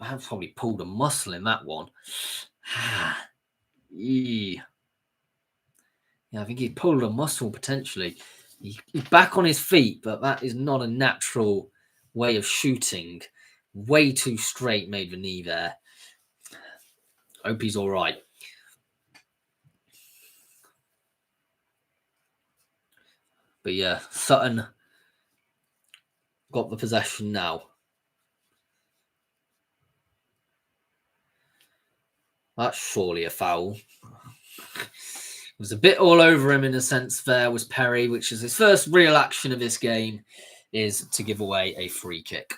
that probably pulled a muscle in that one. Yeah, I think he pulled a muscle potentially. He's back on his feet, but that is not a natural way of shooting. Way too straight made the knee there. Hope he's all right. But yeah, Sutton got the possession now. That's surely a foul. Was a bit all over him in a sense there was Perry, which is his first real action of this game, is to give away a free kick.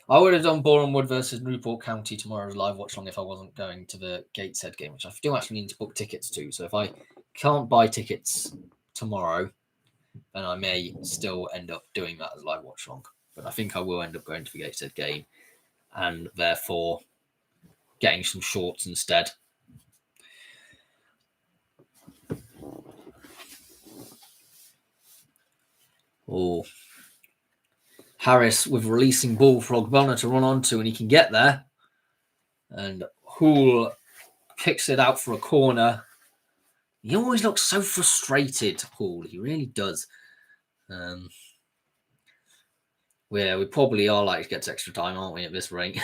I would have done Boreham Wood versus Newport County tomorrow's live watch long if I wasn't going to the Gateshead game, which I do actually need to book tickets to. So if I can't buy tickets tomorrow, then I may still end up doing that as live watch long. But I think I will end up going to the Gateshead game and therefore getting some shorts instead. Oh, Harris with releasing ball for Ogbonna to run onto, and he can get there. And Hoole picks it out for a corner. He always looks so frustrated, Hoole. He really does. We probably are likely to get to extra time, aren't we, at this rate?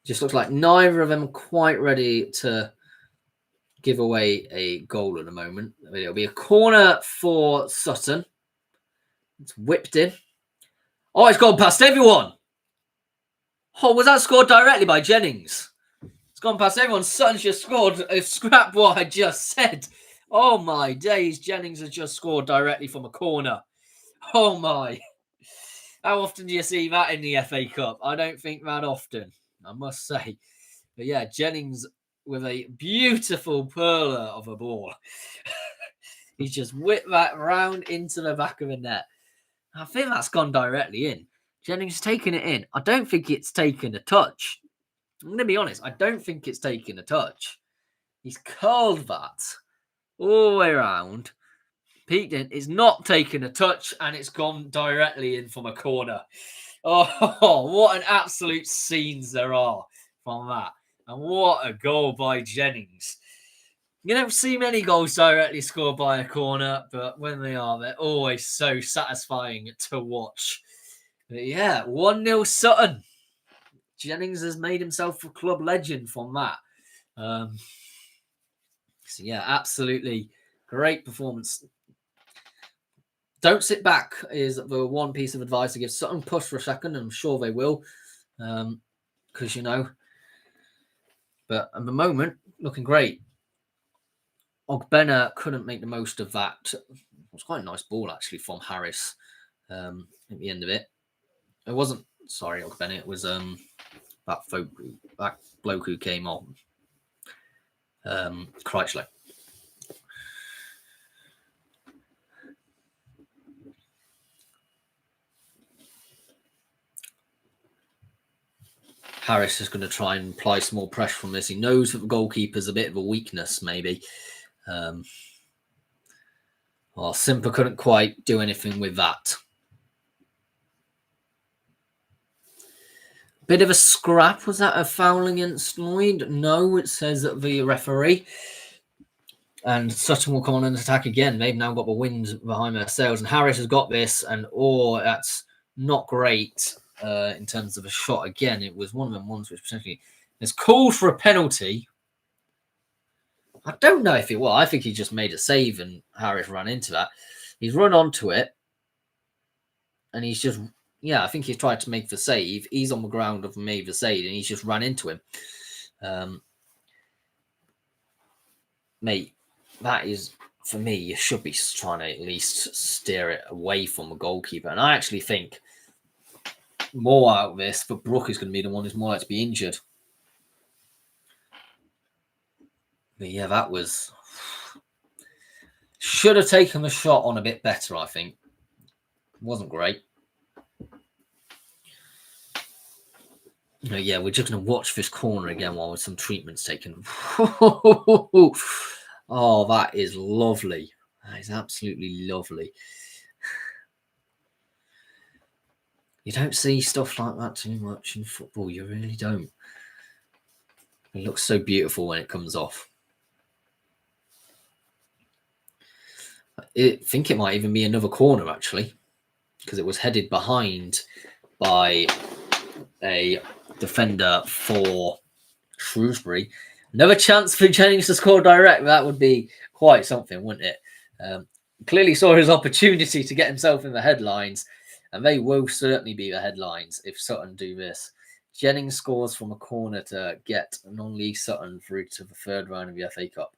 Just looks like neither of them are quite ready to give away a goal at the moment. It'll be a corner for Sutton. It's whipped in. Oh, it's gone past everyone. Oh, was that scored directly by Jennings? It's gone past everyone. Sutton's just scored a scrap what I just said. Oh, my days. Jennings has just scored directly from a corner. Oh, my. How often do you see that in the FA Cup? I don't think that often, I must say. But yeah, Jennings with a beautiful perler of a ball. He's just whipped that round into the back of the net. I think that's gone directly in. Jennings has taken it in. I don't think it's taken a touch. I'm going to be honest. I don't think it's taken a touch. He's curled that all the way around. Peeked in. It's not taken a touch, and it's gone directly in from a corner. Oh, what an absolute scenes there are from that. And what a goal by Jennings. You don't see many goals directly scored by a corner, but when they are, they're always so satisfying to watch. But yeah, 1-0 Sutton. Jennings has made himself a club legend from that. So yeah, absolutely great performance. Don't sit back is the one piece of advice to give Sutton. Push for a second, and I'm sure they will. Because, but at the moment, looking great. Ogbonna couldn't make the most of that. It was quite a nice ball, actually, from Harris at the end of it. It wasn't, sorry, Ogbonna. It was that bloke who came on. Critchley. Harris is going to try and apply some more pressure from this. He knows that the goalkeeper's a bit of a weakness, maybe. Simper couldn't quite do anything with that. Bit of a scrap. Was that a foul against Lloyd? No, it says that the referee. And Sutton will come on and attack again. They've now got the wind behind their sails. And Harris has got this. And that's not great in terms of a shot. Again, it was one of them ones which potentially is called for a penalty. I don't know if it was. I think he just made a save and Harris ran into that. He's run onto it. And he's just, I think he's tried to make the save. He's on the ground of made the save and he's just ran into him. Mate, that is, for me, you should be trying to at least steer it away from the goalkeeper. And I actually think more out of this, but Brook is going to be the one who's more likely to be injured. But yeah, that was... Should have taken the shot on a bit better, I think. Wasn't great. Yeah, we're just going to watch this corner again while some treatment's taken. Oh, that is lovely. That is absolutely lovely. You don't see stuff like that too much in football. You really don't. It looks so beautiful when it comes off. I think it might even be another corner, actually, because it was headed behind by a defender for Shrewsbury. Another chance for Jennings to score direct. That would be quite something, wouldn't it? Clearly saw his opportunity to get himself in the headlines, and they will certainly be the headlines if Sutton do this. Jennings scores from a corner to get non-league Sutton through to the third round of the FA Cup.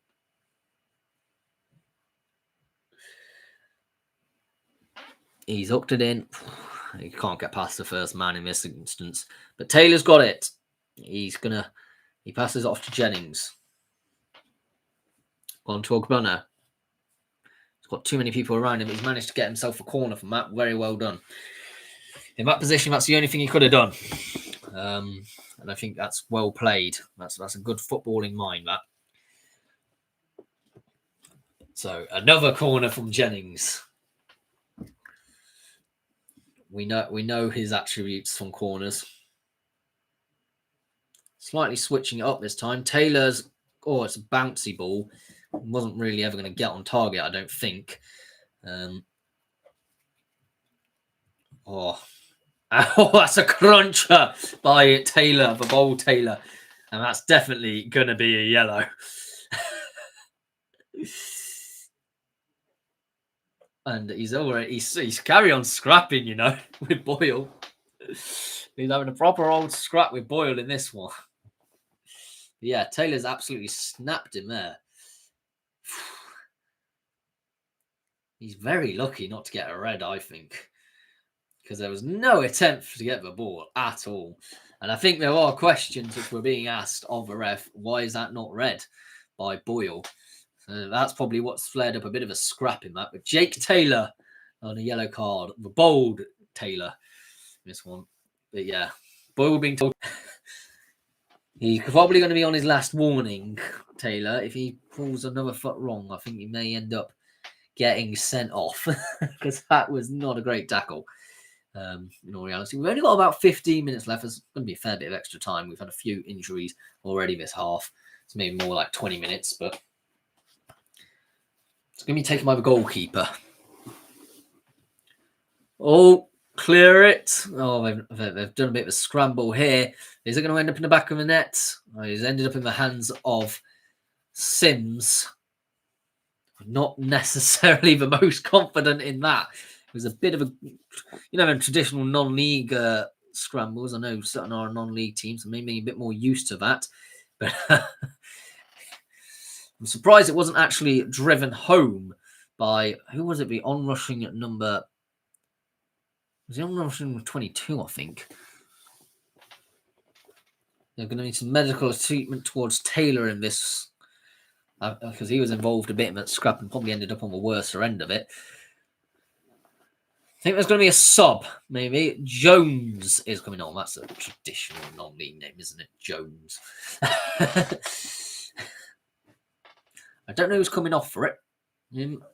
He's hooked it in. He can't get past the first man in this instance, but Taylor's got it. He passes it off to Jennings. On to Ogbonna. He's got too many people around him. He's managed to get himself a corner from that. Very well done. In that position, that's the only thing he could have done. And I think that's well played. That's a good footballing mind, that. So another corner from Jennings. We know his attributes from corners. Slightly switching it up this time. Taylor's, it's a bouncy ball. Wasn't really ever going to get on target, I don't think. That's a cruncher by Taylor, the bold Taylor. And that's definitely going to be a yellow. And he's carry on scrapping, with Boyle. He's having a proper old scrap with Boyle in this one. Yeah, Taylor's absolutely snapped him there. He's very lucky not to get a red, I think, because there was no attempt to get the ball at all. And I think there are questions which were being asked of the ref. Why is that not red by Boyle? So that's probably what's flared up a bit of a scrap in that. But Jake Taylor on a yellow card, the bold Taylor, this one. But yeah, Boyle being told he's probably going to be on his last warning, Taylor. If he pulls another foot wrong, I think he may end up getting sent off because that was not a great tackle. In all reality, we've only got about 15 minutes left. There's going to be a fair bit of extra time. We've had a few injuries already this half. It's maybe more like 20 minutes, but it's going to be taken by the goalkeeper. Oh, clear it. Oh, they've done a bit of a scramble here. Is it going to end up in the back of the net? Oh, he's ended up in the hands of Sims. Not necessarily the most confident in that. It was a bit of a, in traditional non-league scrambles. I know Sutton are a non-league team, so maybe a bit more used to that. But I'm surprised it wasn't actually driven home by, who was it? The on-rushing number, was the on-rushing number 22, I think. They're going to need some medical treatment towards Taylor in this, because he was involved a bit in that scrap and probably ended up on the worse end of it. I think there's going to be a sub, maybe. Jones is coming on. That's a traditional non-league name, isn't it? Jones. I don't know who's coming off for it.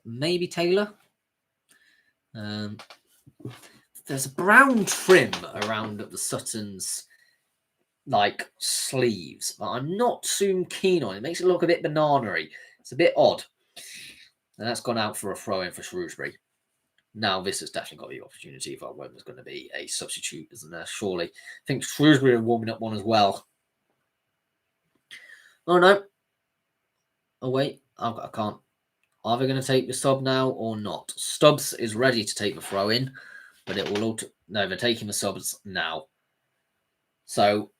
Maybe Taylor. There's a brown trim around the Suttons, sleeves, but I'm not too keen on it. It makes it look a bit banana-y. It's a bit odd. And that's gone out for a throw-in for Shrewsbury. Now, this has definitely got the opportunity if when there's going to be a substitute, isn't there? Surely. I think Shrewsbury are warming up one as well. Oh, no. Oh, wait. I can't. Are they going to take the sub now or not? Stubbs is ready to take the throw-in, but it will... No, they're taking the subs now. So,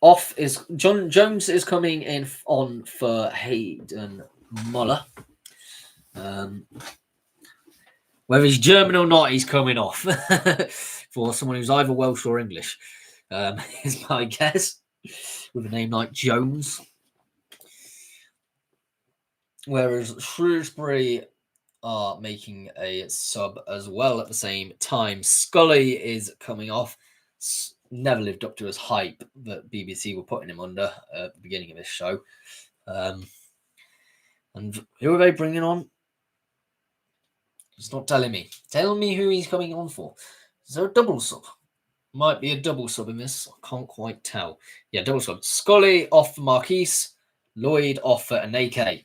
off is... Jones is coming in on for Hayden Muller. Whether he's German or not, he's coming off for someone who's either Welsh or English, is my guess, with a name like Jones. Whereas Shrewsbury are making a sub as well at the same time. Scully is coming off. never lived up to his hype that BBC were putting him under at the beginning of this show. And who are they bringing on? It's not telling me. Tell me who he's coming on for. Is there a double sub? Might be a double sub in this. I can't quite tell. Yeah, double sub. Scully off for Marquise. Lloyd off for Aneke.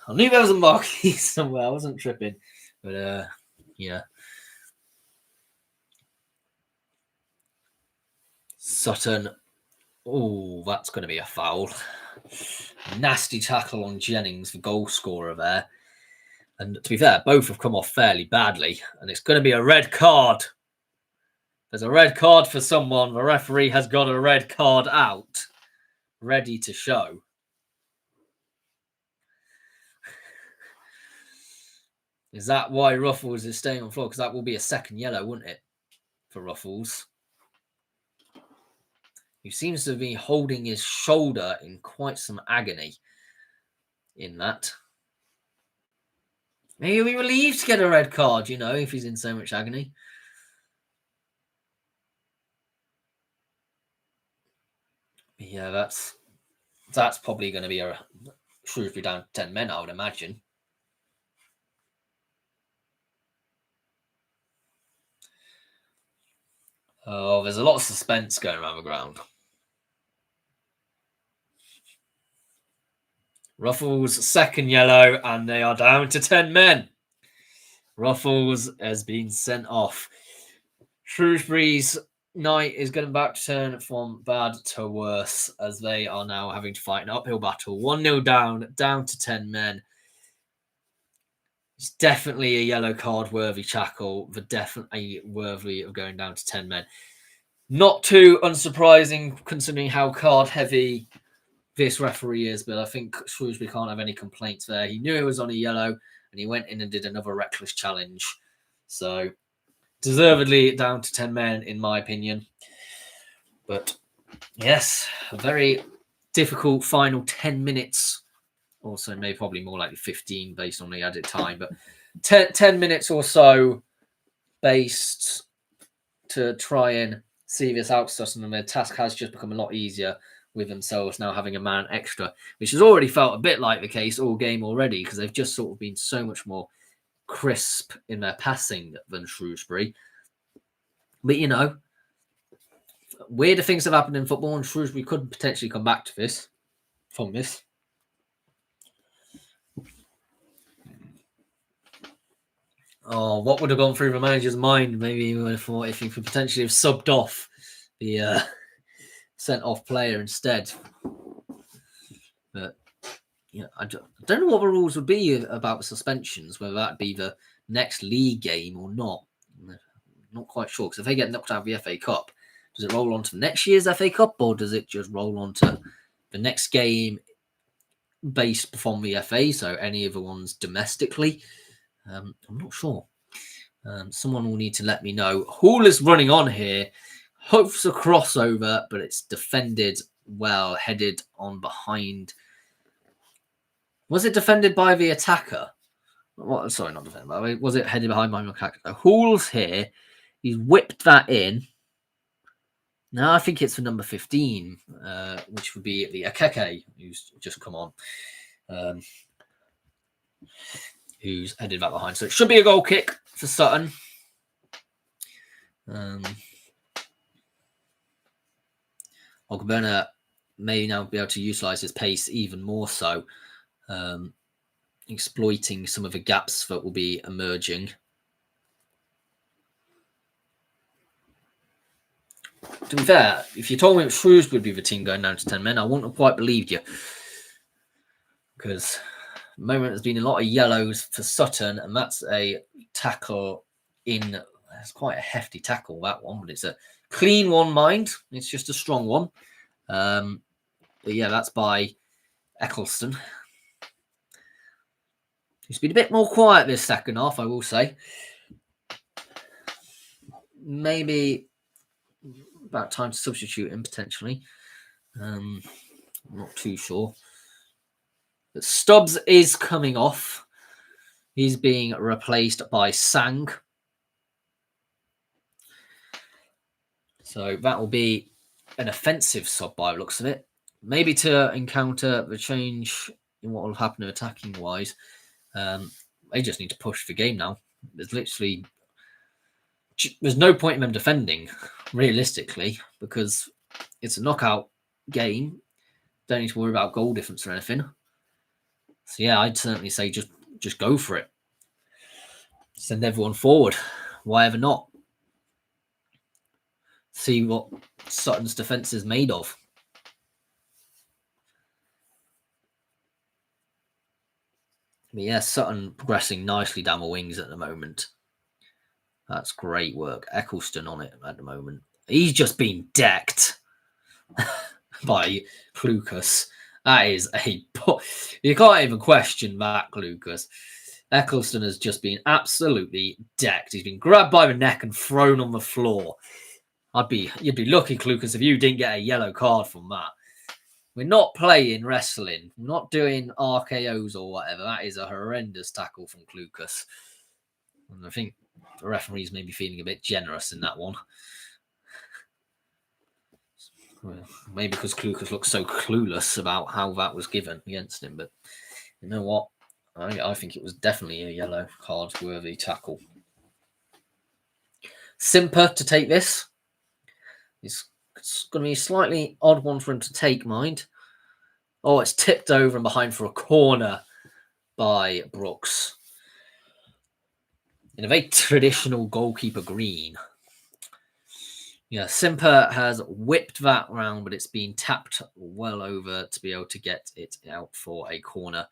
I knew there was a Marquise somewhere. I wasn't tripping. But, yeah. Sutton. Oh, that's going to be a foul. Nasty tackle on Jennings, the goal scorer there. And to be fair, both have come off fairly badly. And it's going to be a red card. There's a red card for someone. The referee has got a red card out, ready to show. Is that why Ruffles is staying on the floor? Because that will be a second yellow, wouldn't it, for Ruffles? He seems to be holding his shoulder in quite some agony in that. Maybe he'll be relieved to get a red card, you know, if he's in so much agony. Yeah, that's probably going to be a Shrewsbury down 10 men, I would imagine. Oh, there's a lot of suspense going around the ground. Ruffles, second yellow, and they are down to 10 men. Ruffles has been sent off. Shrewsbury's night is going back to turn from bad to worse as they are now having to fight an uphill battle. 1-0 down to 10 men. It's definitely a yellow card worthy tackle, but definitely worthy of going down to 10 men. Not too unsurprising considering how card heavy this referee is, but I think Shrewsbury can't have any complaints there. He knew it was on a yellow and he went in and did another reckless challenge. So deservedly down to 10 men, in my opinion. But yes, a very difficult final 10 minutes. Also, maybe probably more like 15 based on the added time. But 10 minutes or so based to try and see this out, Sutton. And their task has just become a lot easier with themselves now having a man extra, which has already felt a bit like the case all game already because they've just sort of been so much more crisp in their passing than Shrewsbury. But, you know, weirder things have happened in football and Shrewsbury could potentially come back to this from this. Oh, what would have gone through the manager's mind? Maybe he would have thought if he could potentially have subbed off the sent-off player instead. But, you know, I don't know what the rules would be about suspensions, whether that be the next league game or not. I'm not quite sure, because if they get knocked out of the FA Cup, does it roll on to next year's FA Cup, or does it just roll on to the next game based from the FA, so any of the ones domestically? I'm not sure. Someone will need to let me know. Hall is running on here. Hopes a crossover, but it's defended well, headed on behind. Was it defended by the attacker? Well, sorry, not defended by. Was it headed behind my attacker? Hall's here. He's whipped that in. Now I think it's for number 15, which would be the Akeke, who's just come on. Who's headed back behind. So it should be a goal kick for Sutton. Ogburner may now be able to utilise his pace even more so, exploiting some of the gaps that will be emerging. To be fair, if you told me Shrewsbury would be the team going down to 10 men, I wouldn't have quite believed you. Because at the moment there's been a lot of yellows for Sutton, and that's a tackle in. It's quite a hefty tackle, that one, but it's a clean one, mind. It's just a strong one. But yeah, that's by Eccleston. He's been a bit more quiet this second half, I will say. Maybe about time to substitute him, potentially. I'm not too sure. But Stubbs is coming off. He's being replaced by Sang. So that will be an offensive sub by the looks of it. Maybe to encounter the change in what will happen attacking wise. They just need to push the game now. There's no point in them defending, realistically, because it's a knockout game. Don't need to worry about goal difference or anything. So yeah, I'd certainly say just go for it. Send everyone forward. Why ever not? See what Sutton's defence is made of. But yeah, Sutton progressing nicely down the wings at the moment. That's great work. Eccleston on it at the moment. He's just been decked by Lucas. That is you can't even question that, Lucas. Eccleston has just been absolutely decked. He's been grabbed by the neck and thrown on the floor. You'd be lucky, Lucas, if you didn't get a yellow card from that. We're not playing wrestling. We're not doing RKOs or whatever. That is a horrendous tackle from Lucas. And I think the referee's maybe feeling a bit generous in that one. Well, maybe because Lucas looks so clueless about how that was given against him. But you know what? I think it was definitely a yellow card worthy tackle. Simper to take this. It's going to be a slightly odd one for him to take, mind. Oh, it's tipped over and behind for a corner by Brooks. In a very traditional goalkeeper green. Yeah, Simper has whipped that round, but it's been tapped well over to be able to get it out for a corner,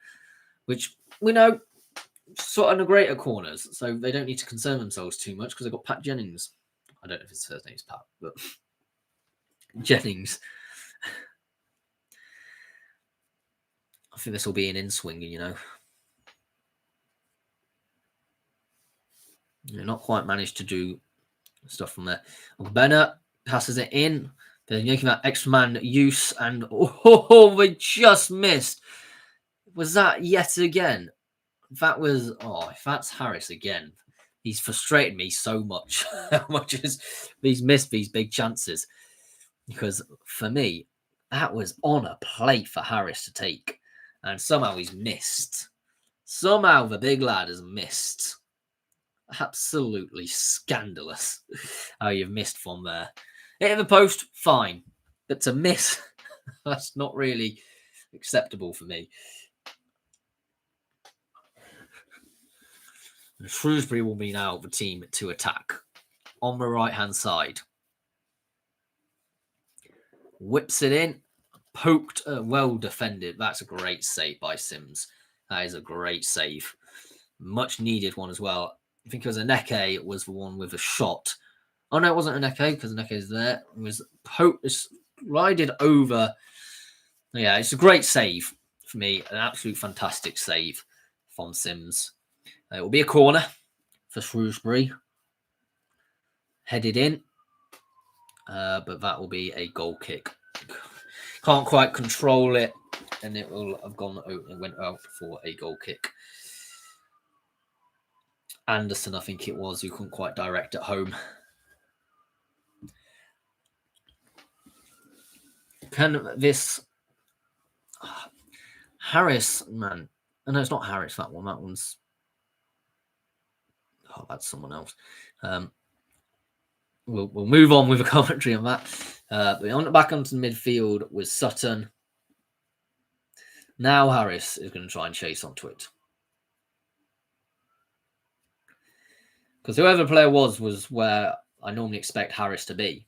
which we know Sutton are great at corners, so they don't need to concern themselves too much because they've got Pat Jennings. I don't know if his first name's Pat, but Jennings. I think this will be an in-swing, Not quite managed to do stuff from there. Bennett passes it in. They're making that extra man use, and they just missed. Was that yet again? If that's Harris again, he's frustrated me so much. How much he's missed these big chances. Because for me, that was on a plate for Harris to take. And somehow he's missed. Somehow the big lad has missed. Absolutely scandalous how you've missed from there. Hit the post, fine. But to miss, that's not really acceptable for me. And Shrewsbury will be now the team to attack on the right-hand side. Whips it in. Poked, well defended. That's a great save by Sims. That is a great save. Much needed one as well. I think it was Aneke was the one with a shot. Oh, no, it wasn't Aneke because Aneke is there. It was poked, slided over. Yeah, it's a great save for me. An absolute fantastic save from Sims. It will be a corner for Shrewsbury. Headed in. But that will be a goal kick. Can't quite control it, and it will have went out for a goal kick. Anderson, I think it was, who couldn't quite direct at home. Can this Harris, man? No, it's not Harris, that one. That one's that's someone else. We'll move on with a commentary on that. Back onto the midfield with Sutton. Now Harris is going to try and chase onto it. Because whoever the player was where I normally expect Harris to be.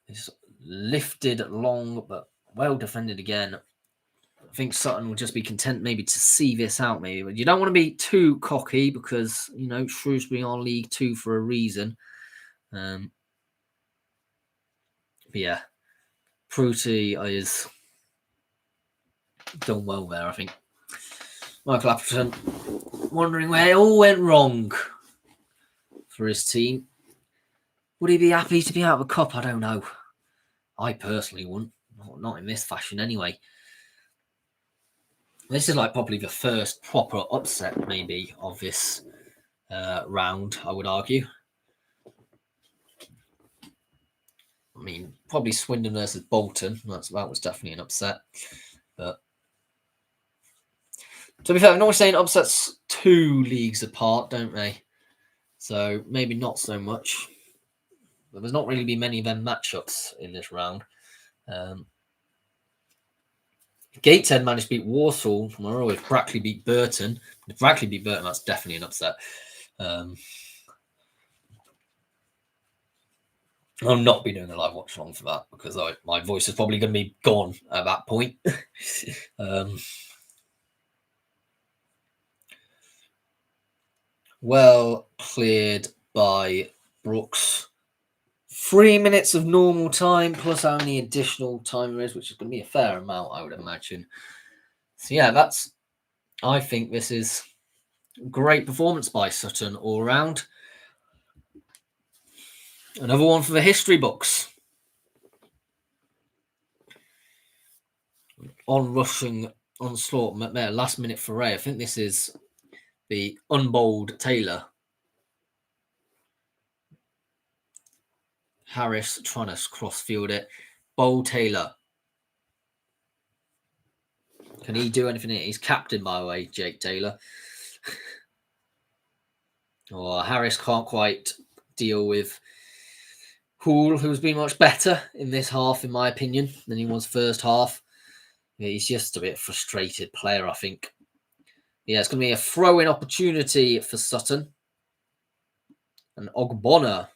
It's lifted long, but well defended again. I think Sutton will just be content maybe to see this out, maybe. But you don't want to be too cocky because, Shrewsbury are League 2 for a reason. But yeah, Pruti is done well there, I think. Michael Appleton wondering where it all went wrong for his team. Would he be happy to be out of the cup? I don't know. I personally wouldn't. Not in this fashion anyway. This is like probably the first proper upset, maybe, of this round, I would argue. I mean, probably Swindon versus Bolton. That was definitely an upset. But to be fair, I'm always saying upsets 2 leagues apart, don't they? So maybe not so much. But there's not really been many of them matchups in this round. Gateshead managed to beat Walsall tomorrow. If Brackley beat Burton, that's definitely an upset. I'll not be doing a live watch along for that because my voice is probably going to be gone at that point. Well cleared by Brooks. 3 minutes of normal time plus how many additional time there is, which is going to be a fair amount, I would imagine. So yeah, I think this is a great performance by Sutton all round. Another one for the history books. On-rushing onslaught, last minute foray. I think this is the unbowled Taylor. Harris trying to cross-field it. Bowl Taylor. Can he do anything? He's captain, by the way, Jake Taylor. Harris can't quite deal with Hoole, who's been much better in this half, in my opinion, than he was first half. Yeah, he's just a bit frustrated player, I think. Yeah, it's going to be a throw-in opportunity for Sutton. And Ogbonna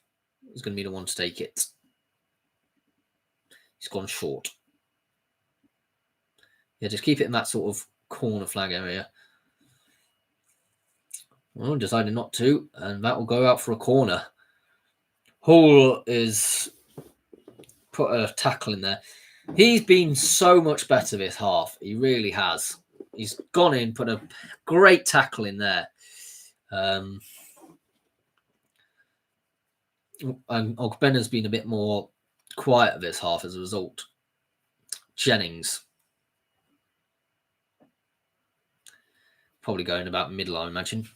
is going to be the one to take it. He's gone short. Yeah, just keep it in that sort of corner flag area. Well, decided not to, and that will go out for a corner. Hall is put a tackle in there. He's been so much better this half. He really has. He's gone in, put a great tackle in there. And Ogbena's been a bit more quiet this half as a result. Jennings. Probably going about middle, I imagine.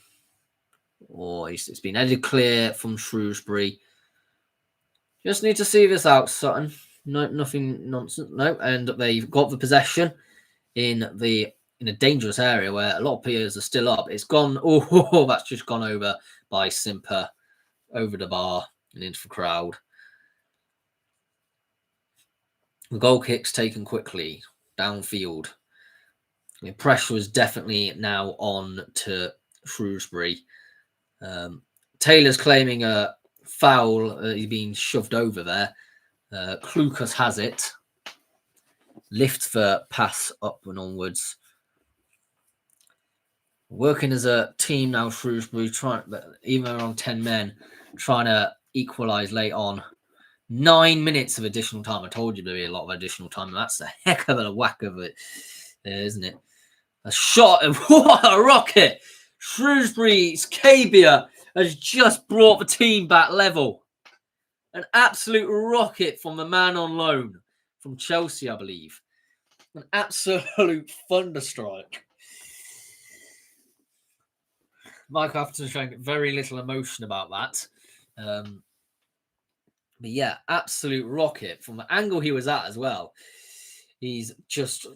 It's been headed clear from Shrewsbury. Just need to see this out, Sutton. No, nothing nonsense. No, and they've got the possession in a dangerous area where a lot of players are still up. It's gone. Oh, that's just gone over by Simper, over the bar and into the crowd. The goal kick's taken quickly downfield. The pressure is definitely now on to Shrewsbury. Taylor's claiming a foul. He's being shoved over there. Klukas has it. Lifts the pass up and onwards. Working as a team now, Shrewsbury, even around 10 men, trying to equalise late on. 9 minutes of additional time. I told you there'd be a lot of additional time. That's a heck of a whack of it, isn't it? A shot of what a rocket! Shrewsbury's Cabia has just brought the team back level. An absolute rocket from the man on loan from Chelsea, I believe. An absolute thunderstrike. Mike Atherton showing very little emotion about that. But yeah, absolute rocket from the angle he was at as well. He's just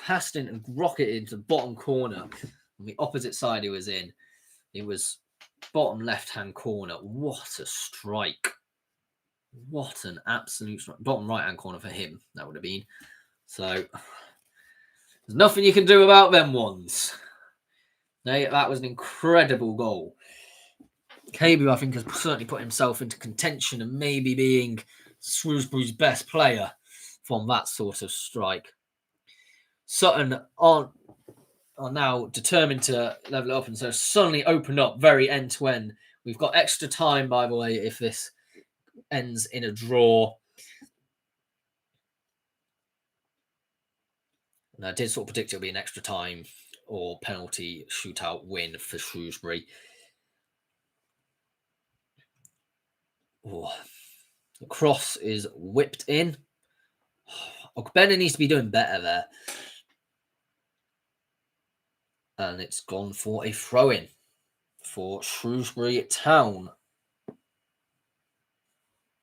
passed in and rocketed into the bottom corner on the opposite side he was in. It was bottom left-hand corner. What a strike. What an absolute strike. Bottom right-hand corner for him, that would have been. So, there's nothing you can do about them ones. That was an incredible goal. KB, I think, has certainly put himself into contention and maybe being Shrewsbury's best player from that sort of strike. Sutton are now determined to level it up, and so suddenly opened up very end-to-end. We've got extra time, by the way, if this ends in a draw. And I did sort of predict it'll be an extra time or penalty shootout win for Shrewsbury. Oh, the cross is whipped in. Ogbena needs to be doing better there. And it's gone for a throw-in for Shrewsbury Town.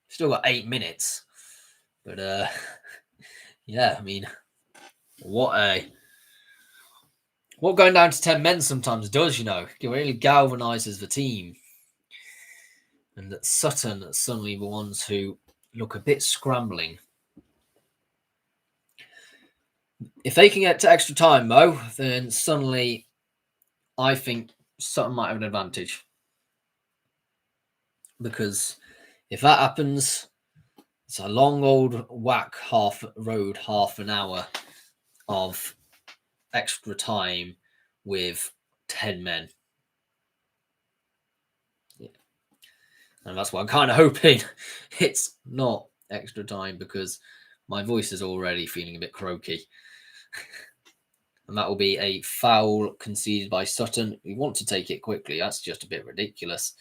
Still got 8 minutes. But, yeah, I mean, what going down to 10 men sometimes does, it really galvanises the team. And that Sutton are suddenly the ones who look a bit scrambling. If they can get to extra time, though, then suddenly I think Sutton might have an advantage. Because if that happens, it's a long old whack half an hour of extra time with 10 men. Yeah. And that's why I'm kind of hoping it's not extra time, because my voice is already feeling a bit croaky. And that will be a foul conceded by Sutton. We want to take it quickly. That's just a bit ridiculous.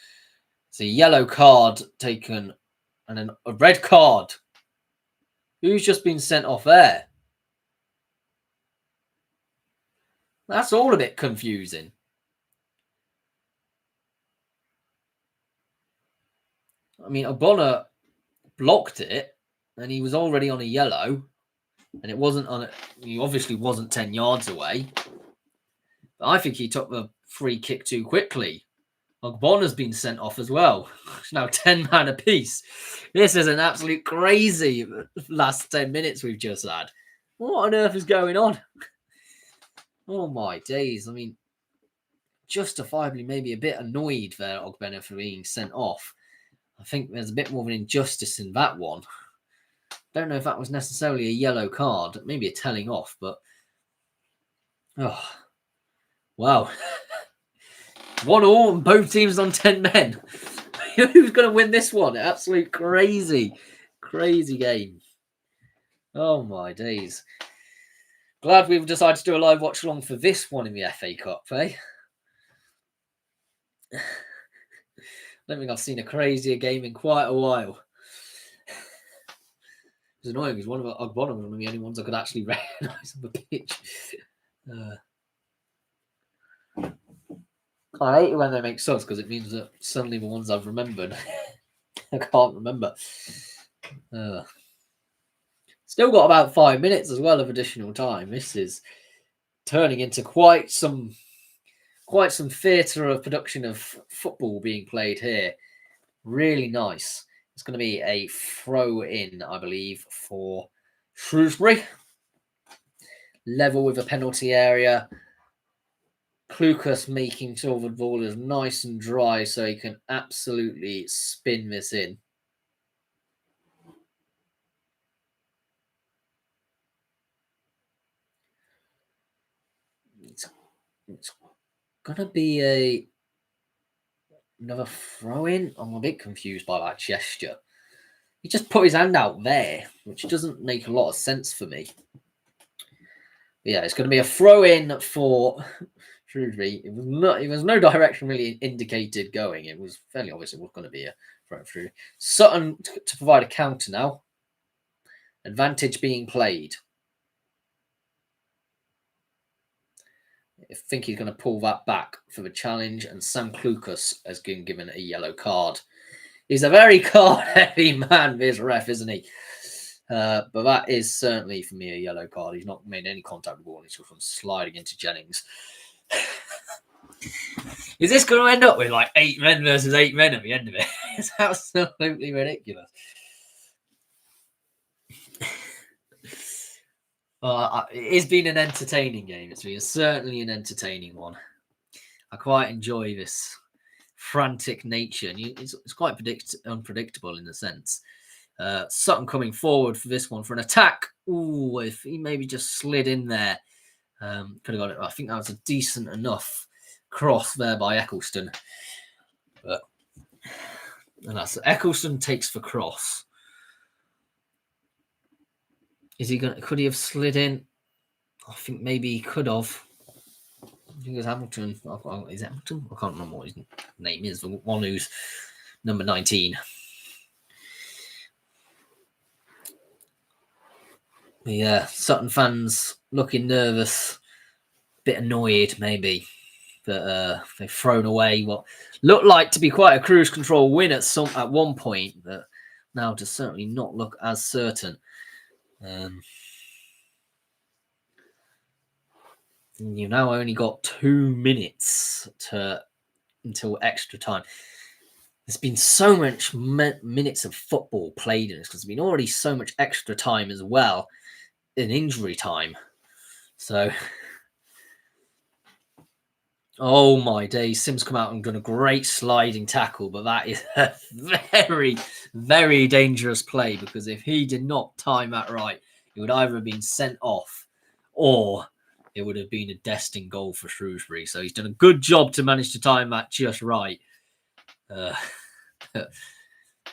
It's a yellow card taken and then a red card. Who's just been sent off there? That's all a bit confusing. I mean, Ogbonna blocked it and he was already on a yellow. And it wasn't on it. He obviously wasn't 10 yards away. But I think he took the free kick too quickly. Ogbonna's been sent off as well. It's now 10 man apiece. This is an absolute crazy last 10 minutes we've just had. What on earth is going on? Oh my days. I mean, justifiably maybe a bit annoyed there, Ogbonna, for being sent off. I think there's a bit more of an injustice in that one. Don't know if that was necessarily a yellow card, maybe a telling off, but oh wow. 1-1 and both teams on 10 men. Who's going to win this one? Absolute crazy game. Oh my days. Glad we've decided to do a live watch along for this one in the FA Cup, eh? I don't think I've seen a crazier game in quite a while. It's annoying because one of Ogbonna was one of the only ones I could actually recognise on the pitch. I hate it when they make subs because it means that suddenly the ones I've remembered I can't remember. Still got about 5 minutes as well of additional time. This is turning into quite some theatre of production of football being played here. Really nice. It's going to be a throw in, I believe, for Shrewsbury. Level with a penalty area. Klukas making sure the ball is nice and dry so he can absolutely spin this in. It's going to be another throw-in. I'm a bit confused by that gesture. He just put his hand out there, which doesn't make a lot of sense for me. But yeah, it's going to be a throw-in for Shrewsbury. It was no direction really indicated going. It was fairly obvious it was going to be a throw through. Sutton to provide a counter now. Advantage being played. I think he's going to pull that back for the challenge, and Sam Klukas has been given a yellow card. He's a very card-heavy man, this ref, isn't he? But that is certainly, for me, a yellow card. He's not made any contact with the ball. He's just from sliding into Jennings. Is this going to end up with like 8 men versus 8 men at the end of it? It's absolutely ridiculous. It's been an entertaining game. It's been certainly an entertaining one. I quite enjoy this frantic nature. It's quite unpredictable in a sense. Sutton coming forward for this one for an attack. Ooh, if he maybe just slid in there, could have got it. I think that was a decent enough cross there by Eccleston. And that's Eccleston takes the cross. Is he going? Could he have slid in? I think maybe he could have. I think it was Hamilton. Is it Hamilton? I can't remember what his name is. The one who's number 19. But yeah, Sutton fans looking nervous. bit annoyed maybe that they've thrown away what looked like to be quite a cruise control win at one point, but now does certainly not look as certain. You've now only got 2 minutes until extra time. There's been so much minutes of football played in this because there's been already so much extra time as well in injury time. So, oh my days, Sims come out and done a great sliding tackle, but that is a very, very dangerous play because if he did not time that right, it would either have been sent off or it would have been a destined goal for Shrewsbury. So he's done a good job to manage to time that just right. It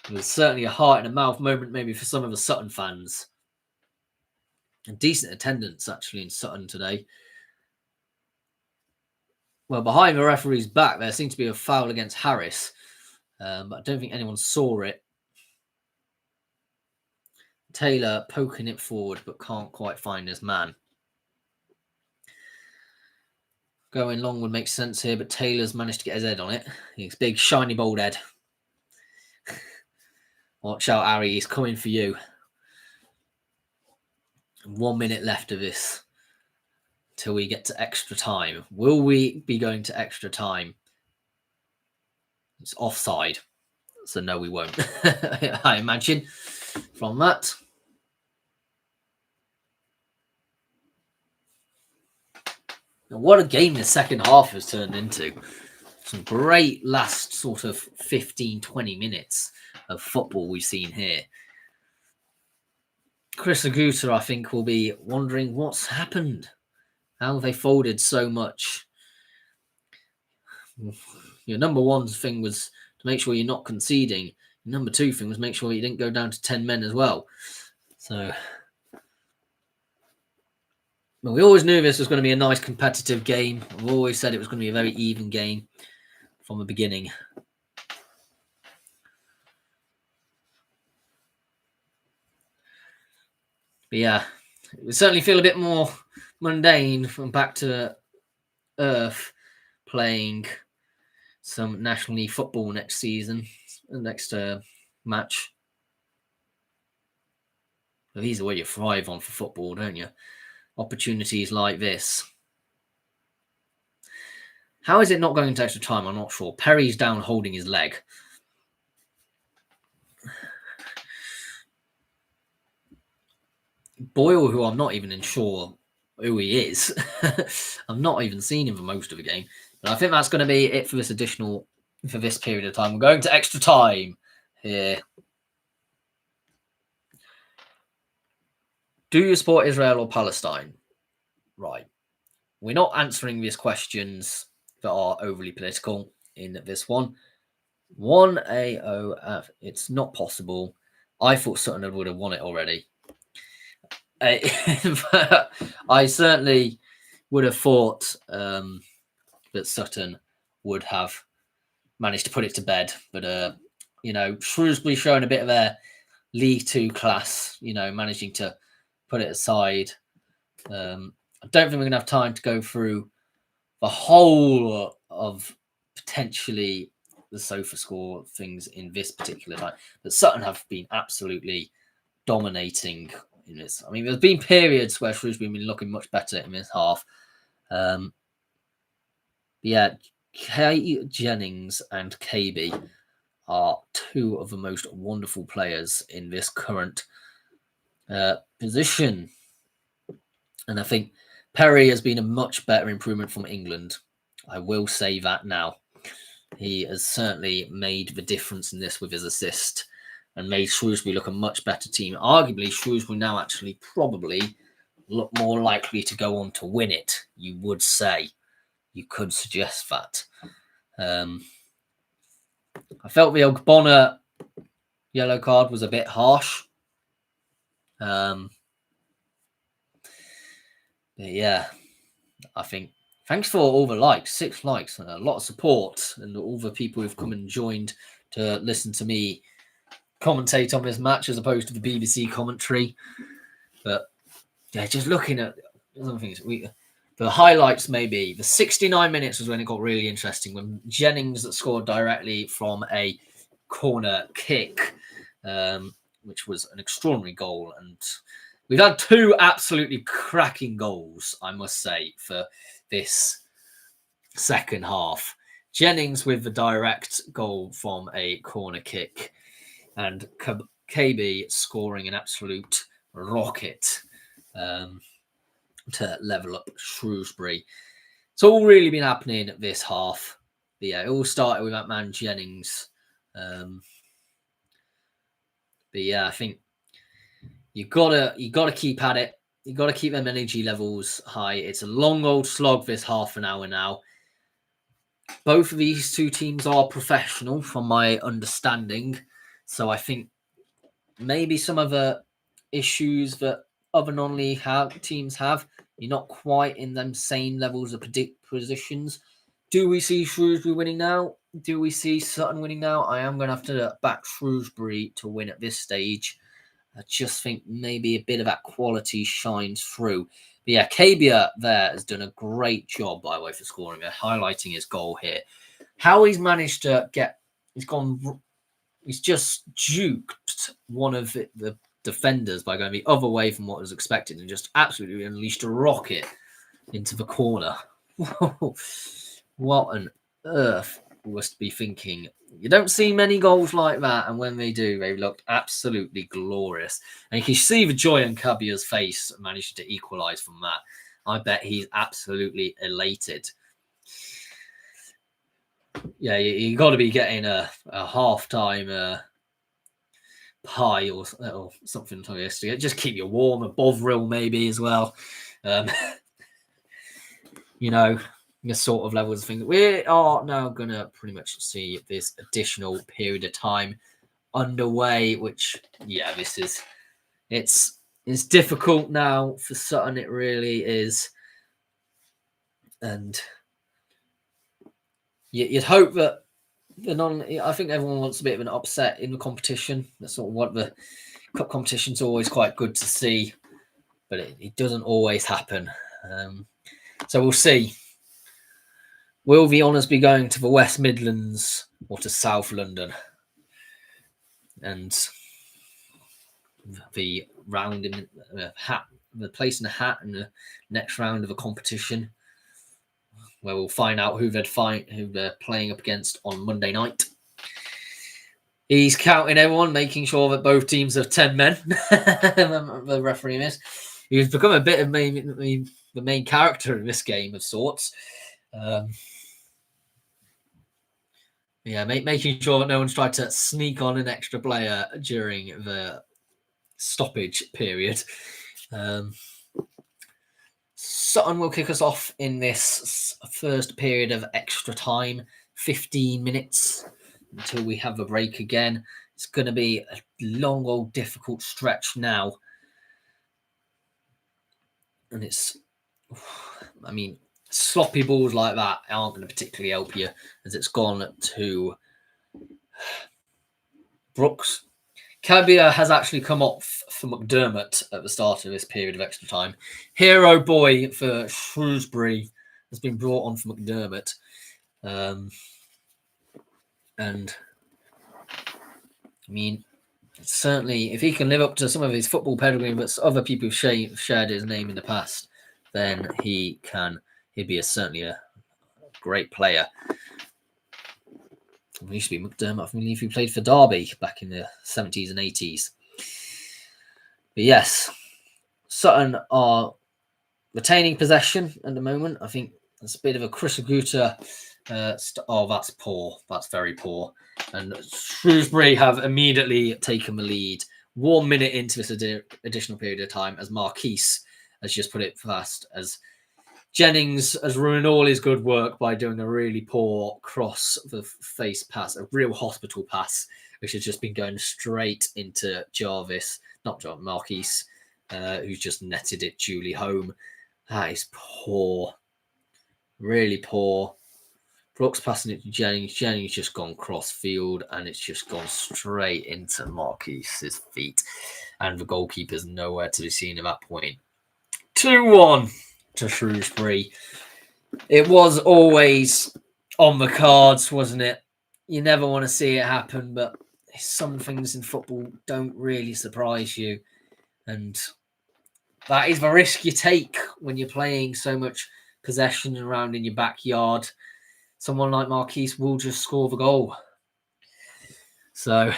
was certainly a heart and a mouth moment maybe for some of the Sutton fans. And decent attendance actually in Sutton today. Well, behind the referee's back, there seemed to be a foul against Harris, but I don't think anyone saw it. Taylor poking it forward, but can't quite find his man. Going long would make sense here, but Taylor's managed to get his head on it. His big, shiny, bold head. Watch out, Harry. He's coming for you. 1 minute left of this till we get to extra time. Will we be going to extra time? It's offside. So no, we won't. I imagine from that. Now, what a game the second half has turned into. Some great last sort of 15, 20 minutes of football we've seen here. Chris Aguta, I think, will be wondering what's happened. How have they folded so much? Your number one thing was to make sure you're not conceding. Number two thing was make sure you didn't go down to 10 men as well. So, well, we always knew this was going to be a nice competitive game. I've always said it was going to be a very even game from the beginning. But yeah, it would certainly feel a bit more mundane from back to earth playing some National League football next season, next match. But these are where you thrive on for football, don't you? Opportunities like this. How is it not going into extra time? I'm not sure. Perry's down holding his leg. Boyle, who I'm not even sure who he is. I've not even seen him for most of the game. But I think that's going to be it for this period of time. We're going to extra time here. Do you support Israel or Palestine? Right. We're not answering these questions that are overly political in this one. 1-AOF. It's not possible. I thought Sutton would have won it already. I certainly would have thought that Sutton would have managed to put it to bed. But, Shrewsbury showing a bit of their League Two class, managing to put it aside. I don't think we're going to have time to go through the whole of potentially the sofa score things in this particular time. But Sutton have been absolutely dominating in this. I mean, there's been periods where Shrewsbury have been looking much better in this half. Kay Jennings and KB are two of the most wonderful players in this current position. And I think Perry has been a much better improvement from England. I will say that now. He has certainly made the difference in this with his assist and made Shrewsbury look a much better team. Arguably, Shrewsbury now actually probably look more likely to go on to win it, you would say. You could suggest that. I felt the Ogbonna yellow card was a bit harsh. Yeah, I think thanks for all the likes, 6 likes, and a lot of support, and all the people who've come and joined to listen to me commentate on this match as opposed to the BBC commentary. But yeah, just looking at other things, the the highlights maybe the 69 minutes was when it got really interesting, when Jennings scored directly from a corner kick, which was an extraordinary goal. And we've had two absolutely cracking goals, I must say, for this second half. Jennings with the direct goal from a corner kick, and KB scoring an absolute rocket to level up Shrewsbury. It's all really been happening this half. But yeah, it all started with that man Jennings. But yeah, I think you gotta keep at it. You gotta keep them energy levels high. It's a long old slog this half an hour now. Both of these two teams are professional, from my understanding. So I think maybe some of the issues that other non-league teams have, you're not quite in them same levels of positions. Do we see Shrewsbury winning now? Do we see Sutton winning now? I am going to have to back Shrewsbury to win at this stage. I just think maybe a bit of that quality shines through. But yeah, Kabia there has done a great job, by the way, for scoring. Highlighting his goal here. How he's managed to he's just duped one of the defenders by going the other way from what was expected and just absolutely unleashed a rocket into the corner. What on earth must be thinking? You don't see many goals like that, and when they do, they look absolutely glorious. And you can see the joy on Kabia's face managing to equalise from that. I bet he's absolutely elated. Yeah, you got to be getting a half-time pie or something to get. Just keep you warm, a bovril maybe as well. The sort of levels of things. We are now going to pretty much see this additional period of time underway, which, yeah, it's difficult now for Sutton. It really is. And you'd hope that I think everyone wants a bit of an upset in the competition. That's sort of what the cup competition's always quite good to see, but it doesn't always happen. So we'll see. Will the honours be going to the West Midlands or to South London? And the round in the hat, the place in the hat in the next round of a competition, where we'll find out who they're playing up against on Monday night. He's counting everyone, making sure that both teams have 10 men. The referee is. He's become a bit of the main character in this game of sorts. Making sure that no one's tried to sneak on an extra player during the stoppage period. Sutton will kick us off in this first period of extra time, 15 minutes until we have a break again. It's going to be a long, old, difficult stretch now. And sloppy balls like that aren't going to particularly help you, as it's gone to Brooks. Kabia has actually come off for McDermott at the start of this period of extra time. Hero boy for Shrewsbury has been brought on for McDermott. Certainly, if he can live up to some of his football pedigree, but other people have shared his name in the past, then he'd be certainly a great player. He used to be McDermott. I believe he played for Derby back in the 70s and 80s. But yes, Sutton are retaining possession at the moment. I think it's a bit of a Chris Aguta. That's poor. That's very poor. And Shrewsbury have immediately taken the lead 1 minute into this additional period of time, as Marquise has just put it fast, as Jennings has ruined all his good work by doing a really poor cross the face pass, a real hospital pass, which has just been going straight into Marquise, who's just netted it duly home. That is poor. Really poor. Brooks passing it to Jennings. Jennings just gone cross field, and it's just gone straight into Marquise's feet. And the goalkeeper's nowhere to be seen at that point. 2-1. to Shrewsbury. It was always on the cards, wasn't it? You never want to see it happen, but some things in football don't really surprise you. And that is the risk you take when you're playing so much possession around in your backyard. Someone like Marquise will just score the goal. So,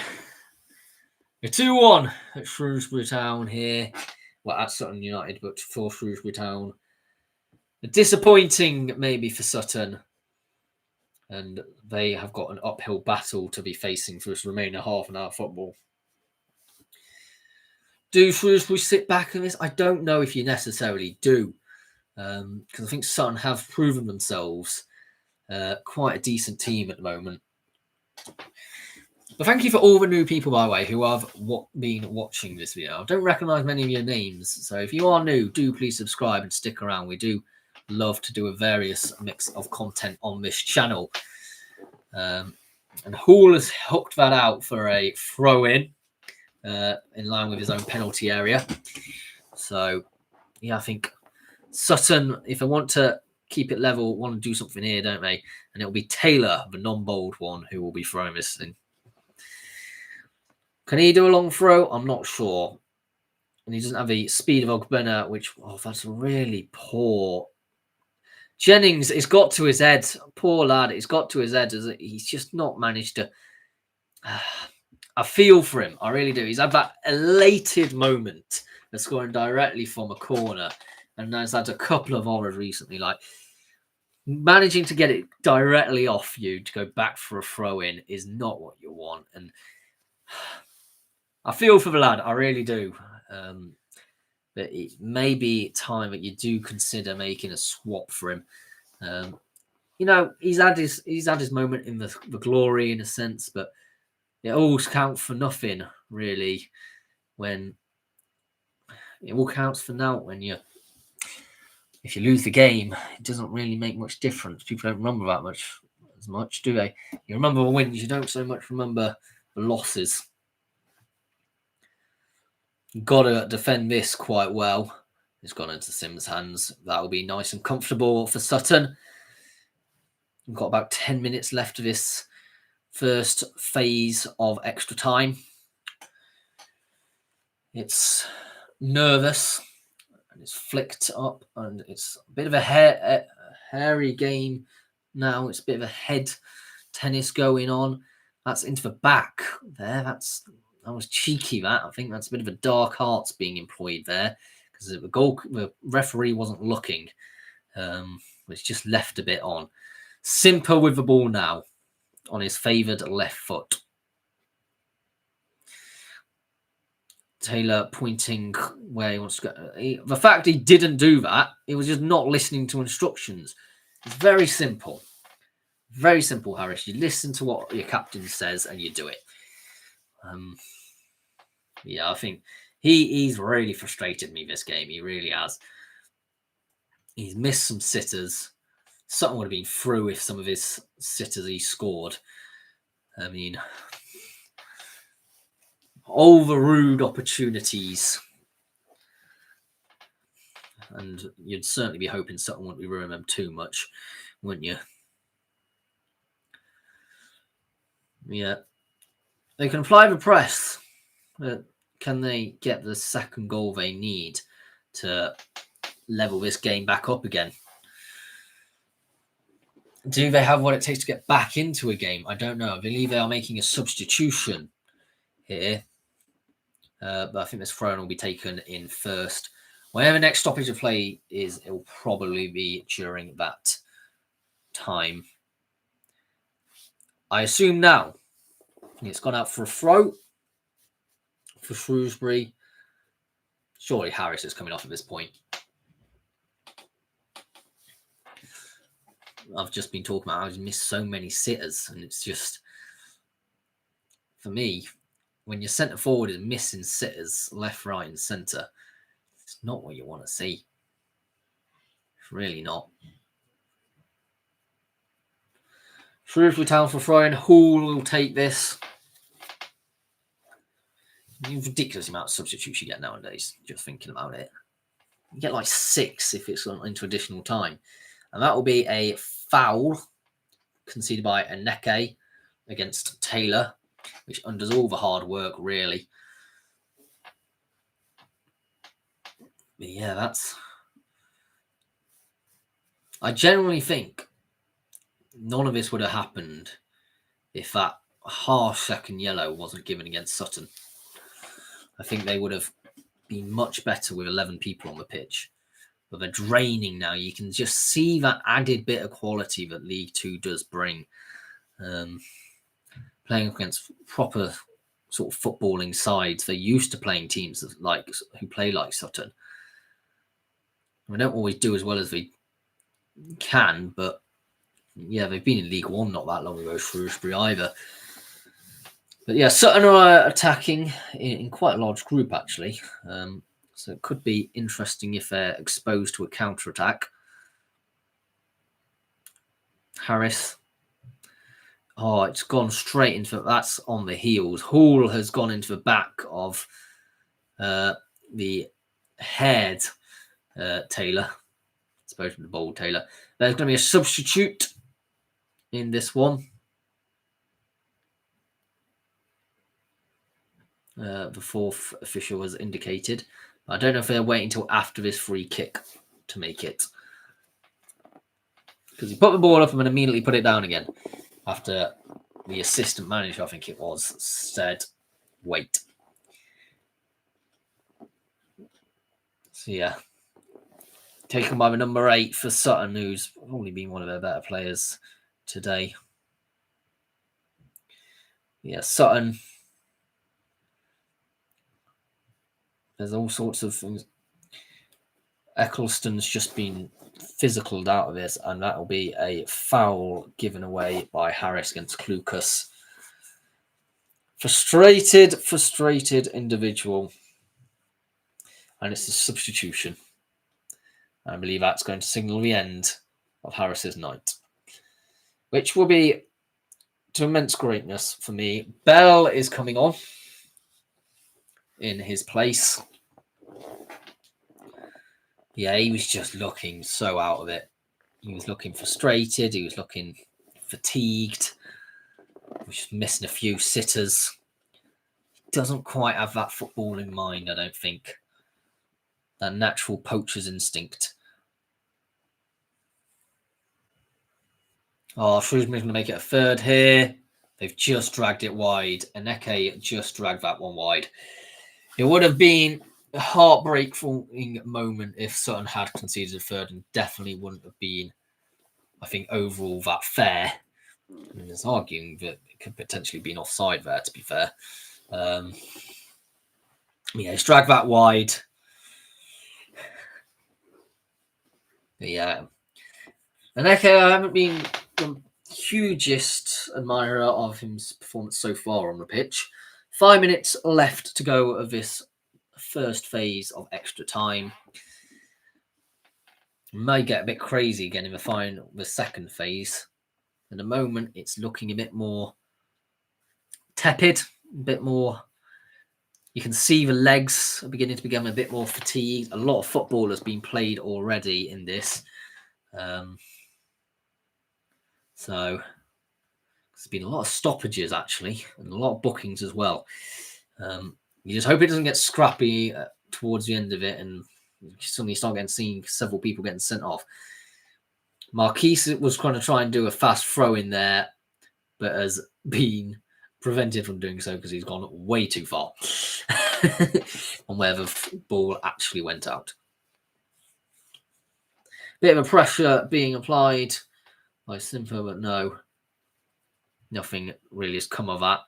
a 2-1 at Shrewsbury Town here. Well, at Sutton United, but for Shrewsbury Town. Disappointing, maybe, for Sutton. And they have got an uphill battle to be facing for this remaining half an hour football. Do Shrewsbury sit back in this? I don't know if you necessarily do. Because I think Sutton have proven themselves quite a decent team at the moment. But thank you for all the new people, by the way, who have been watching this video. I don't recognise many of your names. So if you are new, do please subscribe and stick around. We do love to do a various mix of content on this channel. And Hall has hooked that out for a throw-in line with his own penalty area. So, yeah, I think Sutton, if they want to keep it level, want to do something here, don't they? And it'll be Taylor, the non-bold one, who will be throwing this in. Can he do a long throw? I'm not sure. And he doesn't have the speed of Ogbonna, which, that's really poor. Jennings, it's got to his head. Poor lad, it's got to his head. He's just not managed to... I feel for him. I really do. He's had that elated moment of scoring directly from a corner. And has had a couple of horrors recently. Like, managing to get it directly off you to go back for a throw-in is not what you want. And I feel for the lad. I really do. But it may be time that you do consider making a swap for him. He's had his moment in the glory in a sense, but it all counts for nothing really. When it all counts for now, if you lose the game, it doesn't really make much difference. People don't remember that as much, do they? You remember the wins. You don't so much remember the losses. Got to defend this quite well. It's gone into Sim's hands. That will be nice and comfortable for Sutton. We've got about 10 minutes left of this first phase of extra time. It's nervous and it's flicked up and it's a bit of a hairy game now. It's a bit of a head tennis going on. That's into the back there. That was cheeky, that. I think that's a bit of a dark arts being employed there because the referee wasn't looking. It's just left a bit on. Simper with the ball now on his favoured left foot. Taylor pointing where he wants to go. The fact he didn't do that, he was just not listening to instructions. It's very simple. Very simple, Harris. You listen to what your captain says and you do it. Yeah, I think he's really frustrated me this game. He really has. He's missed some sitters. Sutton would have been through if some of his sitters he scored. I mean, all the rude opportunities. And you'd certainly be hoping Sutton wouldn't be ruining them too much, wouldn't you? Yeah. They can apply the press. But can they get the second goal they need to level this game back up again? Do they have what it takes to get back into a game? I don't know. I believe they are making a substitution here. But I think this throw-in will be taken in first. Whenever next stoppage of play is, it will probably be during that time. I assume now it's gone out for a throw for Shrewsbury. Surely Harris is coming off at this point. I've just been talking about I've missed so many sitters, and it's just, for me, when your centre forward is missing sitters left, right, and centre, it's not what you want to see. It's really not. Shrewsbury Town for throwing. Hall will take this. Ridiculous amount of substitutes you get nowadays, just thinking about it. You get like 6 if it's into additional time. And that will be a foul conceded by Aneke against Taylor, which undoes all the hard work, really. But yeah, I generally think none of this would have happened if that harsh second yellow wasn't given against Sutton. I think they would have been much better with 11 people on the pitch. But they're draining now. You can just see that added bit of quality that League Two does bring. Playing against proper sort of footballing sides, they're used to playing teams who play like Sutton. They don't always do as well as they can, but yeah, they've been in League One not that long ago, Shrewsbury either. But yeah, Sutton are attacking in quite a large group, actually. So it could be interesting if they're exposed to a counter-attack. Harris. Oh, it's gone straight into... That's on the heels. Hall has gone into the back of the haired Taylor. It's supposed to be the bold Taylor. There's going to be a substitute in this one. The fourth official has indicated. I don't know if they're waiting until after this free kick to make it. Because he put the ball up and then immediately put it down again. After the assistant manager, I think it was, said, wait. So yeah. Taken by the number 8 for Sutton, who's probably been one of their better players today. Yeah, Sutton. There's all sorts of things. Eccleston's just been physicaled out of this, and that will be a foul given away by Harris against Clucas. Frustrated individual. And it's a substitution. I believe that's going to signal the end of Harris's night, which will be to immense greatness for me. Bell is coming on in his place. Yeah, he was just looking so out of it. He was looking frustrated. He was looking fatigued. He was missing a few sitters. He doesn't quite have that footballing mind, I don't think. That natural poacher's instinct. Oh, Shrewsbury's going to make it a third here. They've just dragged it wide. Aneke just dragged that one wide. It would have been a heartbreaking moment if Sutton had conceded a third, and definitely wouldn't have been, I think, overall that fair. I mean, there's arguing that it could potentially be an offside there, to be fair. Yeah, he's dragged that wide. But yeah. Aneke, I haven't been the hugest admirer of his performance so far on the pitch. 5 minutes left to go of this first phase of extra time. May get a bit crazy again in the second phase. At the moment, it's looking a bit more tepid, a bit more. You can see the legs are beginning to become a bit more fatigued. A lot of football has been played already in this. So there's been a lot of stoppages, actually, and a lot of bookings as well. You just hope it doesn't get scrappy towards the end of it and you suddenly start seeing several people getting sent off. Marquise was going to try and do a fast throw in there, but has been prevented from doing so because he's gone way too far on where the ball actually went out. Bit of a pressure being applied by Simfer, but no, nothing really has come of that.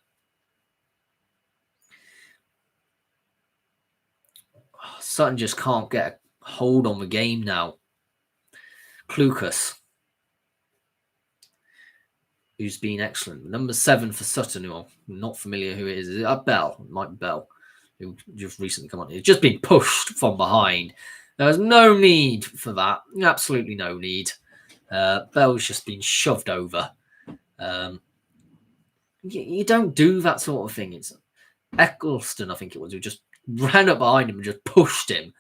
Sutton just can't get a hold on the game now. Clucas, who's been excellent. Number 7 for Sutton, who I'm not familiar who it is. Is it Bell? It might be Bell, who just recently come on. He's just been pushed from behind. There's no need for that. Absolutely no need. Bell's just been shoved over. You don't do that sort of thing. It's Eccleston, I think it was, who just ran up behind him and just pushed him.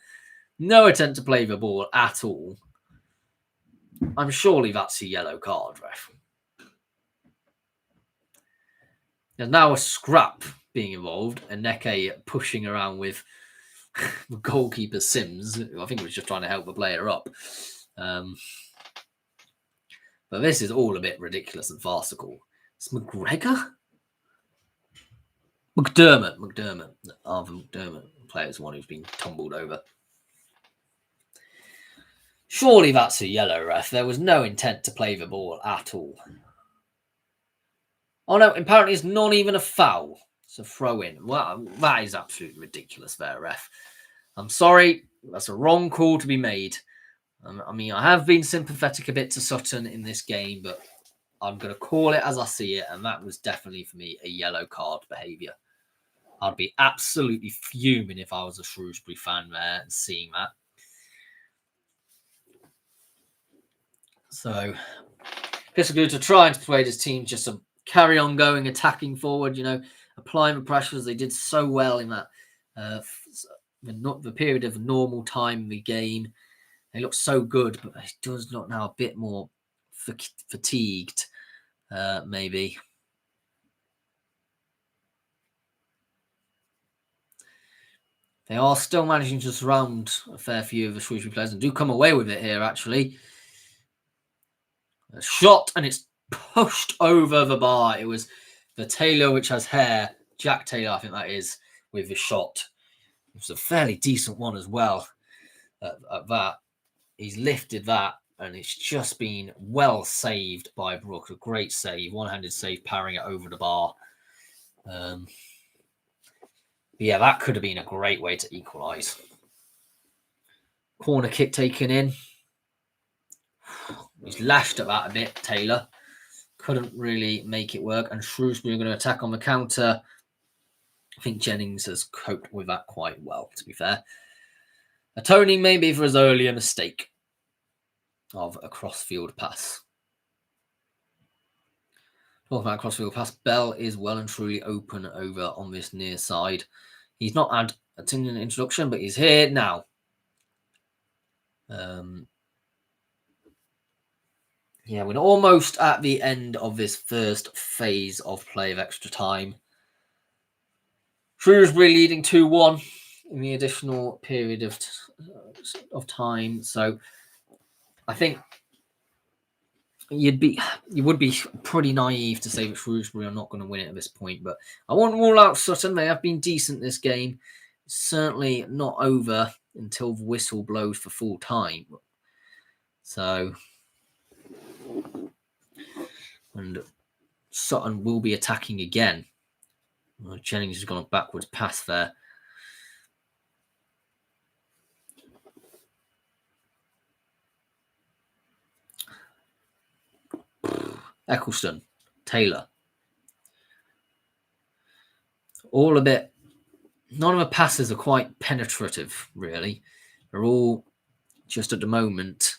No attempt to play the ball at all. I'm surely that's a yellow card, ref. There's now a scrap being involved, and Neke pushing around with the goalkeeper Sims, who I think was just trying to help the player up. But this is all a bit ridiculous and farcical. It's McGregor? McDermott. Arthur McDermott, the player's one who's been tumbled over. Surely that's a yellow, ref. There was no intent to play the ball at all. Oh no, apparently it's not even a foul. It's a throw in. Well, that is absolutely ridiculous there, ref. I'm sorry. That's a wrong call to be made. I mean, I have been sympathetic a bit to Sutton in this game, but I'm going to call it as I see it, and that was definitely, for me, a yellow card behaviour. I'd be absolutely fuming if I was a Shrewsbury fan there and seeing that. So, Piscagoula to try and persuade his team just to carry on going, attacking forward, applying the pressures. They did so well in that the period of normal time in the game. They look so good, but it does look now a bit more fatigued, maybe. They are still managing to surround a fair few of the Shrewsbury players and do come away with it here, actually. A shot, and it's pushed over the bar. It was the Taylor, which has hair. Jack Taylor, I think that is, with the shot. It was a fairly decent one as well at that. He's lifted that, and it's just been well saved by Brook. A great save, one-handed save, parrying it over the bar. Yeah, that could have been a great way to equalise. Corner kick taken in. He's lashed at that a bit, Taylor. Couldn't really make it work. And Shrewsbury are going to attack on the counter. I think Jennings has coped with that quite well, to be fair. Atoning maybe for his earlier mistake of a crossfield pass. Talking about crossfield pass, Bell is well and truly open over on this near side. He's not had an introduction, but he's here now. Yeah, we're almost at the end of this first phase of play of extra time. Shrewsbury leading 2-1 in the additional period of time. So I think you would be pretty naive to say that Shrewsbury are not going to win it at this point. But I won't rule out Sutton. They have been decent this game. It's certainly not over until the whistle blows for full time. So, and Sutton will be attacking again. Jennings has gone a backwards pass there. Eccleston, Taylor. All a bit. None of the passes are quite penetrative, really. They're all just at the moment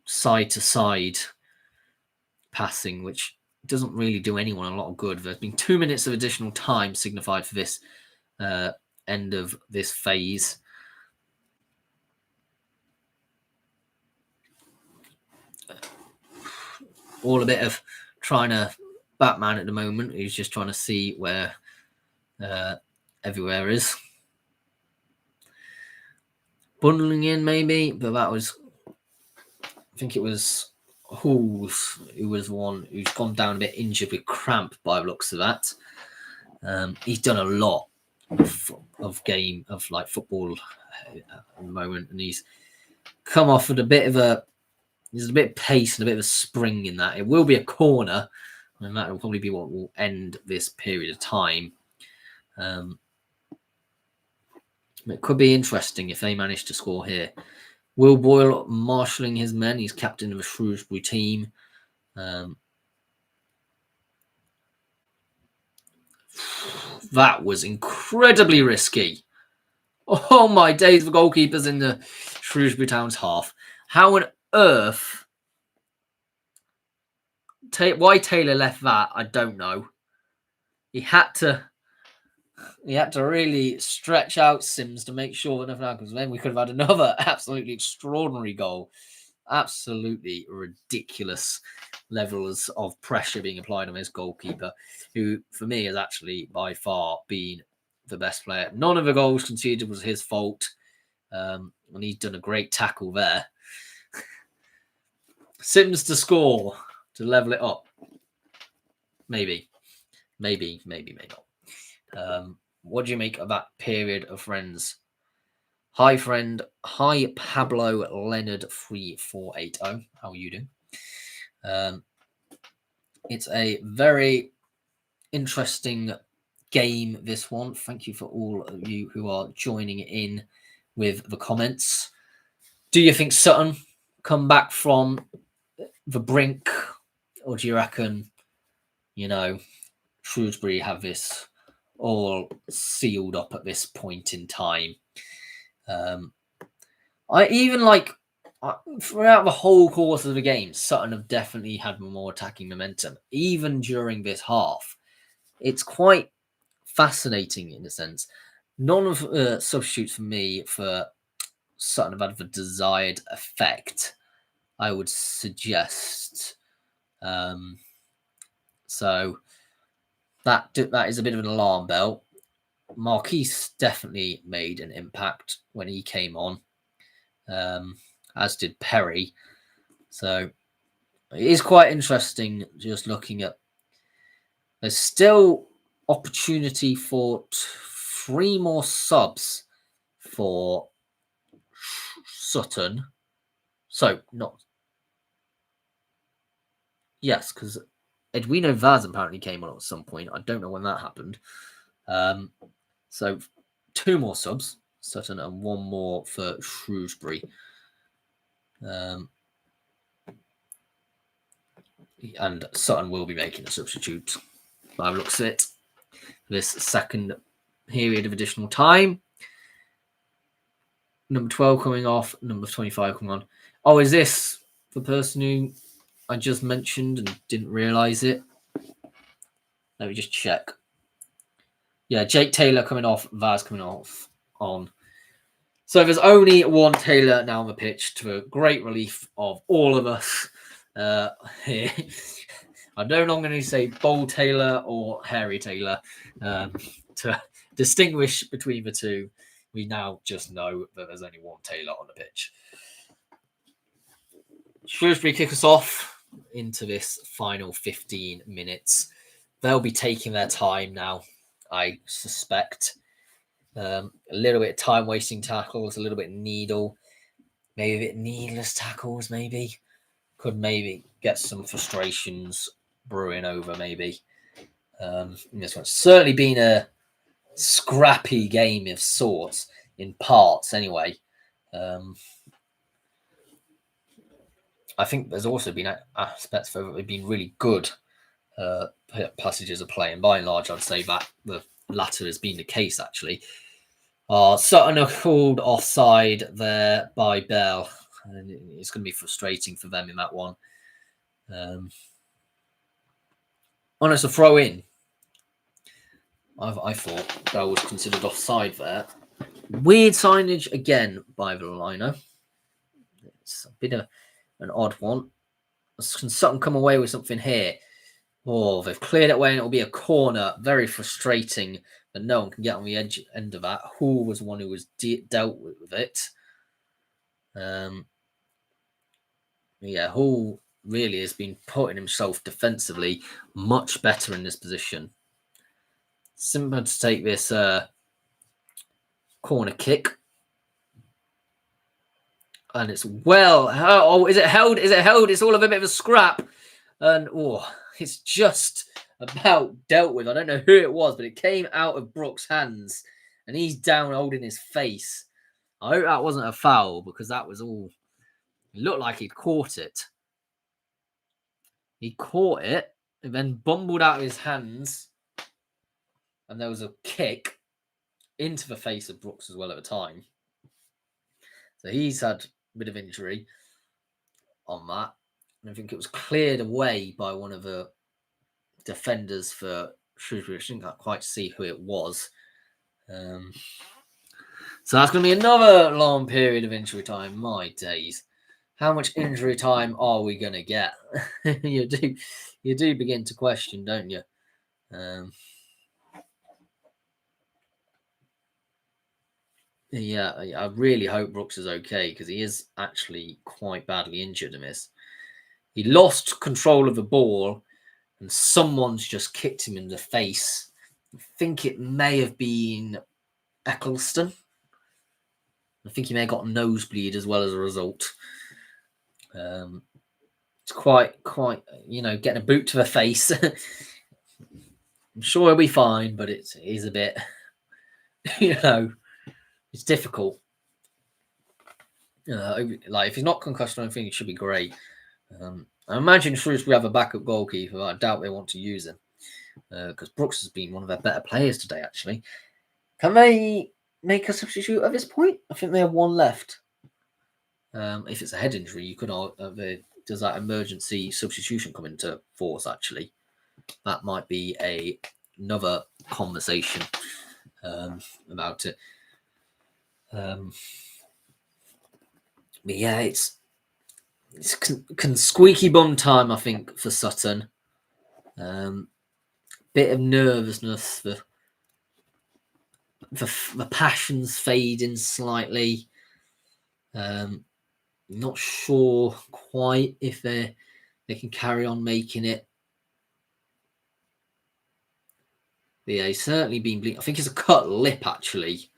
side to side passing, which doesn't really do anyone a lot of good. There's been 2 minutes of additional time signified for this end of this phase. All a bit of trying to Batman at the moment. He's just trying to see where everywhere is. Bundling in maybe, but that was, I think it was Halls who was one who's gone down a bit injured with cramp by the looks of that. He's done a lot of football at the moment, and he's come off with there's a bit of pace and a bit of a spring in that. It will be a corner, and that will probably be what will end this period of time. It could be interesting if they manage to score here. Will Boyle marshalling his men. He's captain of a Shrewsbury team. That was incredibly risky. Oh my days, the goalkeepers in the Shrewsbury Town's half. How on earth? Why Taylor left that, I don't know. He had to He had to really stretch out Sims to make sure that nothing happens. Then we could have had another absolutely extraordinary goal. Absolutely ridiculous levels of pressure being applied on this goalkeeper, who for me has actually by far been the best player. None of the goals conceded was his fault, and he's done a great tackle there. Sims to score to level it up. Maybe not. What do you make of that period of friends? Hi, friend. Hi, Pablo Leonard 3480. How are you doing? It's a very interesting game, this one. Thank you for all of you who are joining in with the comments. Do you think Sutton come back from the brink, or do you reckon, Shrewsbury have this all sealed up at this point in time? I even throughout the whole course of the game, Sutton have definitely had more attacking momentum, even during this half. It's quite fascinating in a sense. None of the substitutes for me for Sutton have had the desired effect, I would suggest. So that is a bit of an alarm bell. Marquise definitely made an impact when he came on, as did Perry. So it is quite interesting just looking at. There's still opportunity for 3 more subs for Sutton. So not. Yes, because Edwino Vaz apparently came on at some point. I don't know when that happened. So 2 more subs, Sutton, and 1 more for Shrewsbury. And Sutton will be making a substitute by the looks of it. This second period of additional time. Number 12 coming off, number 25 coming on. Oh, is this the person who I just mentioned and didn't realise it? Let me just check. Yeah, Jake Taylor coming off, Vaz coming off on. So there's only one Taylor now on the pitch, to the great relief of all of us here. I no longer need to say Bold Taylor or Hairy Taylor to distinguish between the two. We now just know that there's only one Taylor on the pitch. Shrewsbury kick us off into this final 15 minutes. They'll be taking their time now, I suspect. A little bit of time-wasting tackles, a little bit needle, maybe a bit needless tackles, maybe. Could maybe get some frustrations brewing over, maybe. This one's certainly been a scrappy game of sorts, in parts anyway. I think there's also been aspects where they've been really good passages of play, and by and large, I'd say that the latter has been the case, actually. Sutton are called offside there by Bell, and it's going to be frustrating for them in that one. It's a throw in. I thought Bell was considered offside there. Weird signage again by the liner. It's a bit of an odd one. Can Sutton come away with something here? Oh, they've cleared it away and it'll be a corner. Very frustrating that no one can get on the end of that. Hull was one who was dealt with it. Hull really has been putting himself defensively much better in this position. Simba to take this corner kick. And it's is it held? Is it held? It's all of a bit of a scrap. And it's just about dealt with. I don't know who it was, but it came out of Brooks' hands. And he's down holding his face. I hope that wasn't a foul, because that was all. It looked like he'd caught it. He caught it and then bumbled out of his hands. And there was a kick into the face of Brooks as well at the time. So he's had a bit of injury on that. And I think it was cleared away by one of the defenders for Shrewsbury. I didn't quite see who it was. So that's going to be another long period of injury time. My days. How much injury time are we going to get? you do begin to question, don't you? Yeah, I really hope Brooks is okay because he is actually quite badly injured in this. He lost control of the ball and someone's just kicked him in the face. I think it may have been Eccleston. I think he may have got a nosebleed as well as a result. It's quite, getting a boot to the face. I'm sure he'll be fine, but it is a bit, it's difficult. Like if he's not concussed or anything, it should be great. I imagine Shrewsbury have a backup goalkeeper, but I doubt they want to use him because Brooks has been one of their better players today. Actually, can they make a substitute at this point? I think they have one left. If it's a head injury, you could does that emergency substitution come into force? Actually, that might be another conversation about it. But yeah, it's squeaky bum time, I think, for Sutton. Bit of nervousness, the passions fading slightly. Not sure quite if they can carry on making it. But yeah, he's certainly been bleeding. I think it's a cut lip, actually,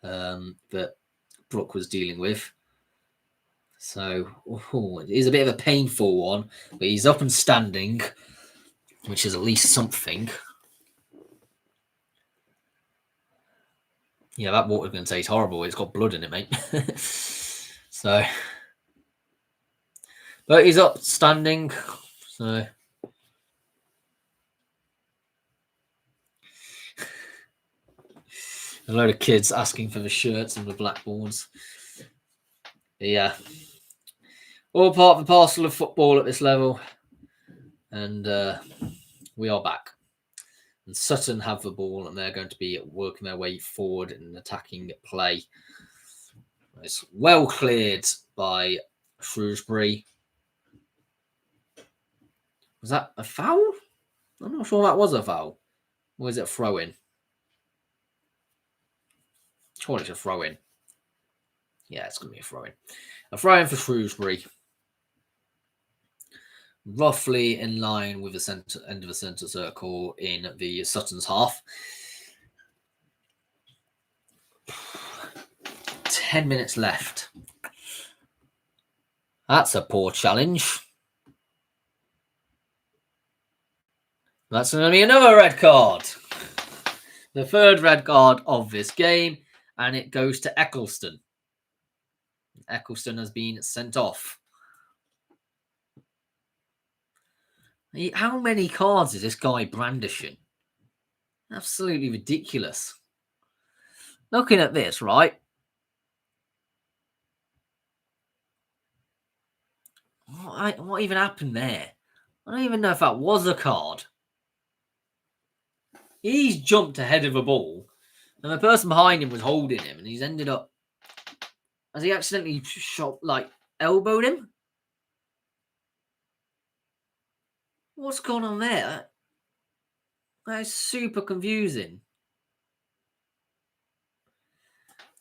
that Brooke was dealing with. So it is a bit of a painful one, but he's up and standing, which is at least something. Yeah, that water's going to taste horrible. It's got blood in it, mate. So, but he's up standing. So, a load of kids asking for the shirts and the blackboards. But yeah, all part of the parcel of football at this level, and we are back. And Sutton have the ball, and they're going to be working their way forward in attacking play. It's well cleared by Shrewsbury. Was that a foul? I'm not sure that was a foul. Or is it a throw-in? Surely it's a throw-in. Yeah, it's going to be a throw-in. A throw-in for Shrewsbury. Roughly in line with the end of the centre circle in the Sutton's half. 10 minutes left. That's a poor challenge. That's going to be another red card. The third red card of this game, and it goes to Eccleston. Eccleston has been sent off. How many cards is this guy brandishing? Absolutely ridiculous. Looking at this, right? What even happened there? I don't even know if that was a card. He's jumped ahead of a ball, and the person behind him was holding him, and he's ended up... Has he accidentally elbowed him? What's going on there? That is super confusing.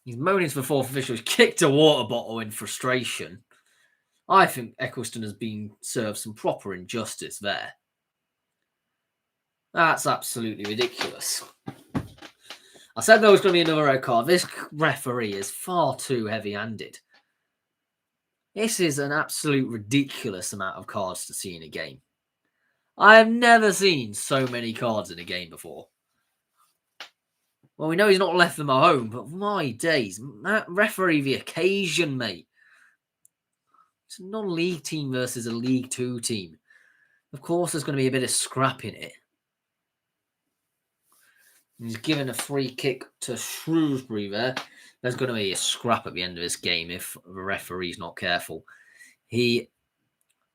He's moaning to the fourth official. He's kicked a water bottle in frustration. I think Eccleston has been served some proper injustice there. That's absolutely ridiculous. I said there was going to be another red card. This referee is far too heavy-handed. This is an absolute ridiculous amount of cards to see in a game. I have never seen so many cards in a game before. Well, we know he's not left them at home, but my days, referee the occasion, mate. It's a non-league team versus a League Two team. Of course, there's going to be a bit of scrap in it. He's given a free kick to Shrewsbury there. There's going to be a scrap at the end of this game if the referee's not careful. He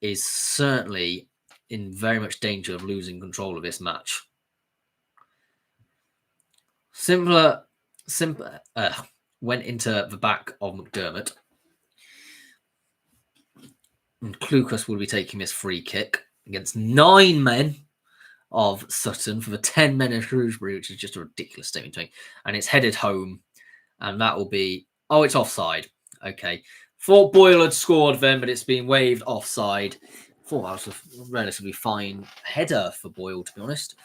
is certainly in very much danger of losing control of this match. Similar Simper went into the back of McDermott. And Klukas will be taking this free kick against 9 men of Sutton for the 10 men of Shrewsbury, which is just a ridiculous statement to make. And it's headed home. And that will be... Oh, it's offside. Okay. Thought Boyle had scored then, but it's been waved offside. Thought that was a relatively fine header for Boyle, to be honest.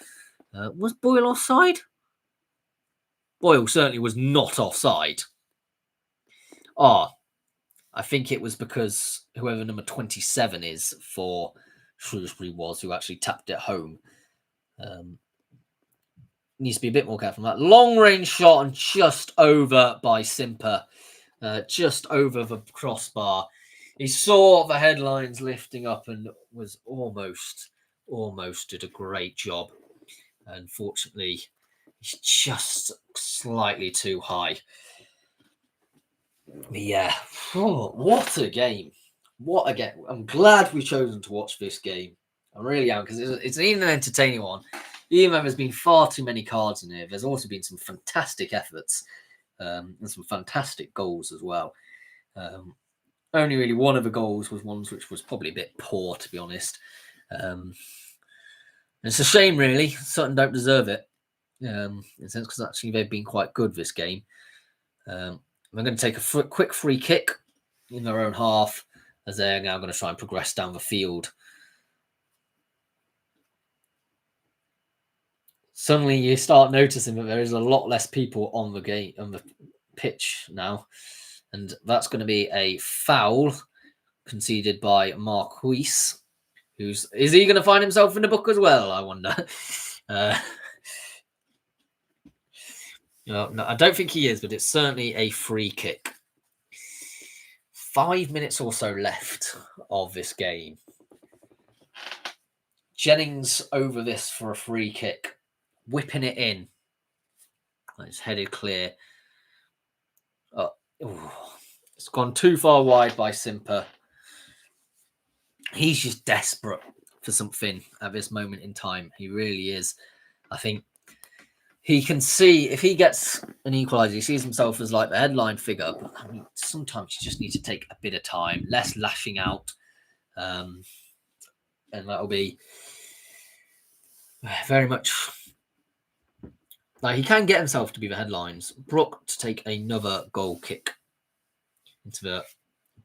Was Boyle offside? Boyle certainly was not offside. I think it was because whoever number 27 is for Shrewsbury was who actually tapped it home. Needs to be a bit more careful on that. Long range shot and just over by Simper. Just over the crossbar. He saw the headlines lifting up and was almost did a great job. Unfortunately, he's just slightly too high. Yeah, what a game. What a game. I'm glad we've chosen to watch this game. I really am, because it's even an entertaining one. Even though there's been far too many cards in here, there's also been some fantastic efforts and some fantastic goals as well. Only really one of the goals was one which was probably a bit poor, to be honest. It's a shame, really. Sutton don't deserve it, in a sense, because actually they've been quite good this game. They're going to take a quick free kick in their own half, as they're now going to try and progress down the field. Suddenly you start noticing that there is a lot less people on the pitch now. And that's going to be a foul conceded by Marquis. Is he going to find himself in the book as well, I wonder? No, I don't think he is, but it's certainly a free kick. 5 minutes or so left of this game. Jennings over this for a free kick. Whipping it in. It's headed clear. It's gone too far wide by Simper. He's just desperate for something at this moment in time. He really is. I think he can see, if he gets an equaliser, he sees himself as like the headline figure. But I mean, sometimes you just need to take a bit of time, less lashing out. And that'll be very much... Now, he can get himself to be the headlines. Brook to take another goal kick into the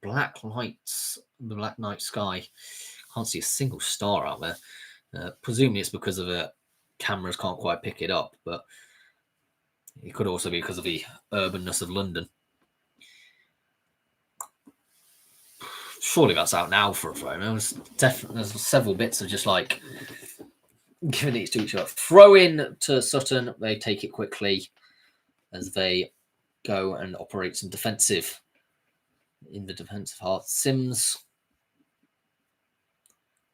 black lights, the black night sky. Can't see a single star out there. Presumably it's because of the cameras can't quite pick it up, but it could also be because of the urbanness of London. Surely that's out now for a throw. There's several bits of just like giving it to each other. Throw in to Sutton. They take it quickly as they go and operate some defensive in the defensive half. Sims.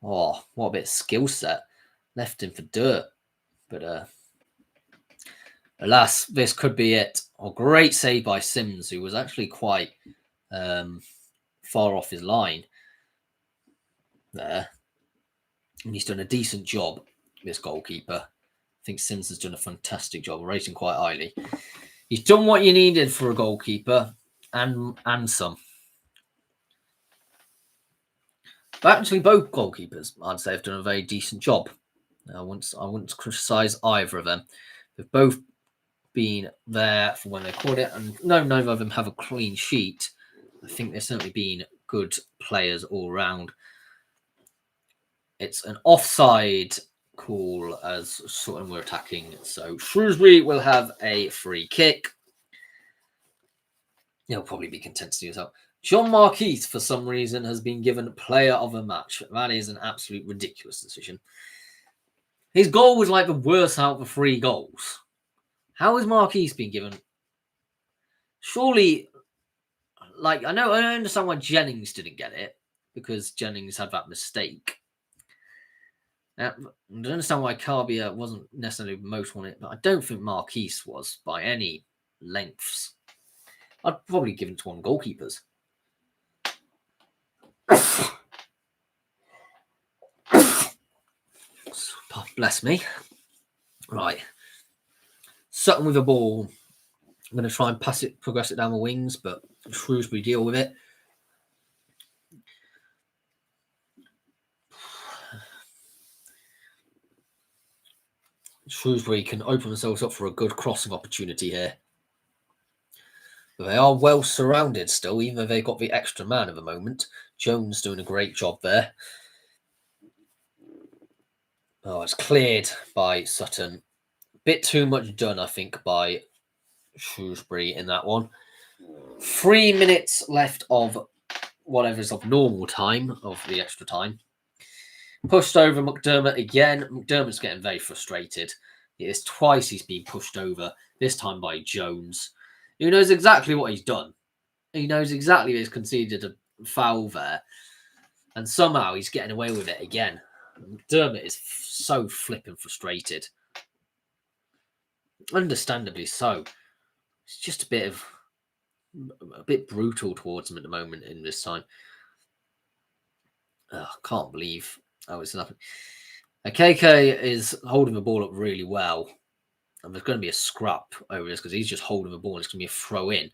Oh, what a bit of skill set. Left him for dirt. But alas, this could be it. A great save by Sims, who was actually quite far off his line there. And he's done a decent job, this goalkeeper. I think Sims has done a fantastic job, rating quite highly. He's done what you needed for a goalkeeper and some. But actually, both goalkeepers, I'd say, have done a very decent job. I wouldn't criticise either of them. They've both been there for when they caught it, and neither of them have a clean sheet. I think they've certainly been good players all round. It's an offside call as Sutton were attacking, so Shrewsbury will have a free kick. He'll probably be content to do so. John Marquis, for some reason, has been given player of the match. That is an absolute ridiculous decision. His goal was like the worst out of the 3 goals. How has Marquis been given? Surely, like, I understand why Jennings didn't get it, because Jennings had that mistake. Now, I understand why Carbia wasn't necessarily the most wanted, but I don't think Marquis was by any lengths. I'd probably give it to one goalkeepers. Bless me. Right. Sutton with the ball. I'm going to try and progress it down the wings, but Shrewsbury deal with it. Shrewsbury can open themselves up for a good crossing opportunity here. But they are well surrounded still, even though they've got the extra man at the moment. Jones doing a great job there. Oh, it's cleared by Sutton. Bit too much done, I think, by Shrewsbury in that one. 3 minutes left of whatever is of normal time, of the extra time. Pushed over McDermott again. McDermott's getting very frustrated. It's twice he's been pushed over, this time by Jones, who knows exactly what he's done. He knows exactly he's conceded a foul there. And somehow he's getting away with it again. McDermott is so flipping frustrated. Understandably so. It's just a bit brutal towards him at the moment in this time. I can't believe how it's nothing. KK is holding the ball up really well. And there's going to be a scrap over this because he's just holding the ball and it's going to be a throw in.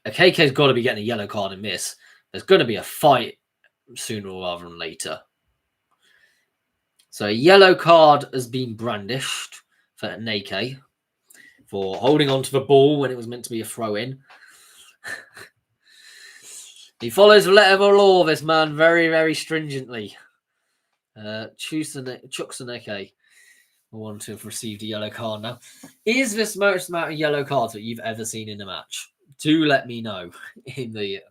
KK's got to be getting a yellow card in this. There's going to be a fight sooner rather than later. So a yellow card has been brandished for Nake for holding onto the ball when it was meant to be a throw in. He follows the letter of the law, this man, very, very stringently. Chucksaneke will want to have received a yellow card now. Is this most amount of yellow cards that you've ever seen in a match? Do let me know in the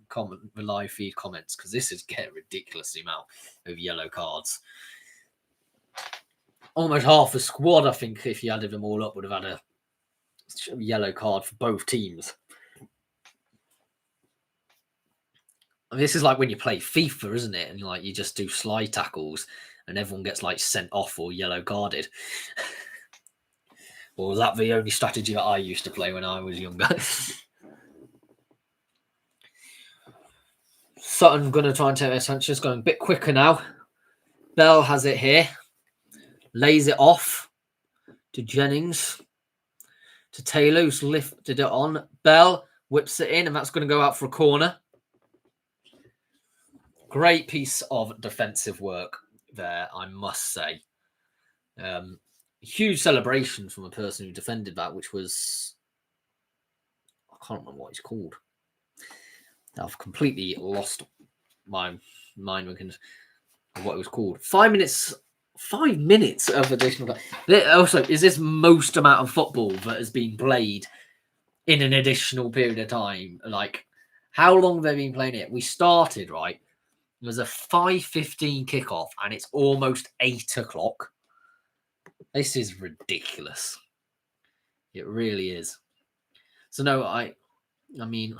live feed comments, because this is getting a ridiculous amount of yellow cards. Almost half the squad, I think, if you added them all up, would have had a yellow card for both teams. This is like when you play FIFA, isn't it? And you just do slide tackles and everyone gets sent off or yellow carded. Or was that the only strategy that I used to play when I was younger? Sutton going to try and take their chances, going a bit quicker now. Bell has it here. Lays it off to Jennings. To Taylor, who's lifted it on. Bell whips it in, and that's going to go out for a corner. Great piece of defensive work there, I must say. Huge celebration from a person who defended that, which was... I can't remember what he's called. I've completely lost my mind of what it was called. 5 minutes... 5 minutes of additional time. Also, is this most amount of football that has been played in an additional period of time? How long have they been playing it? We started, right? It was a 5:15 kickoff, and it's almost 8 o'clock. This is ridiculous. It really is. So no, I mean,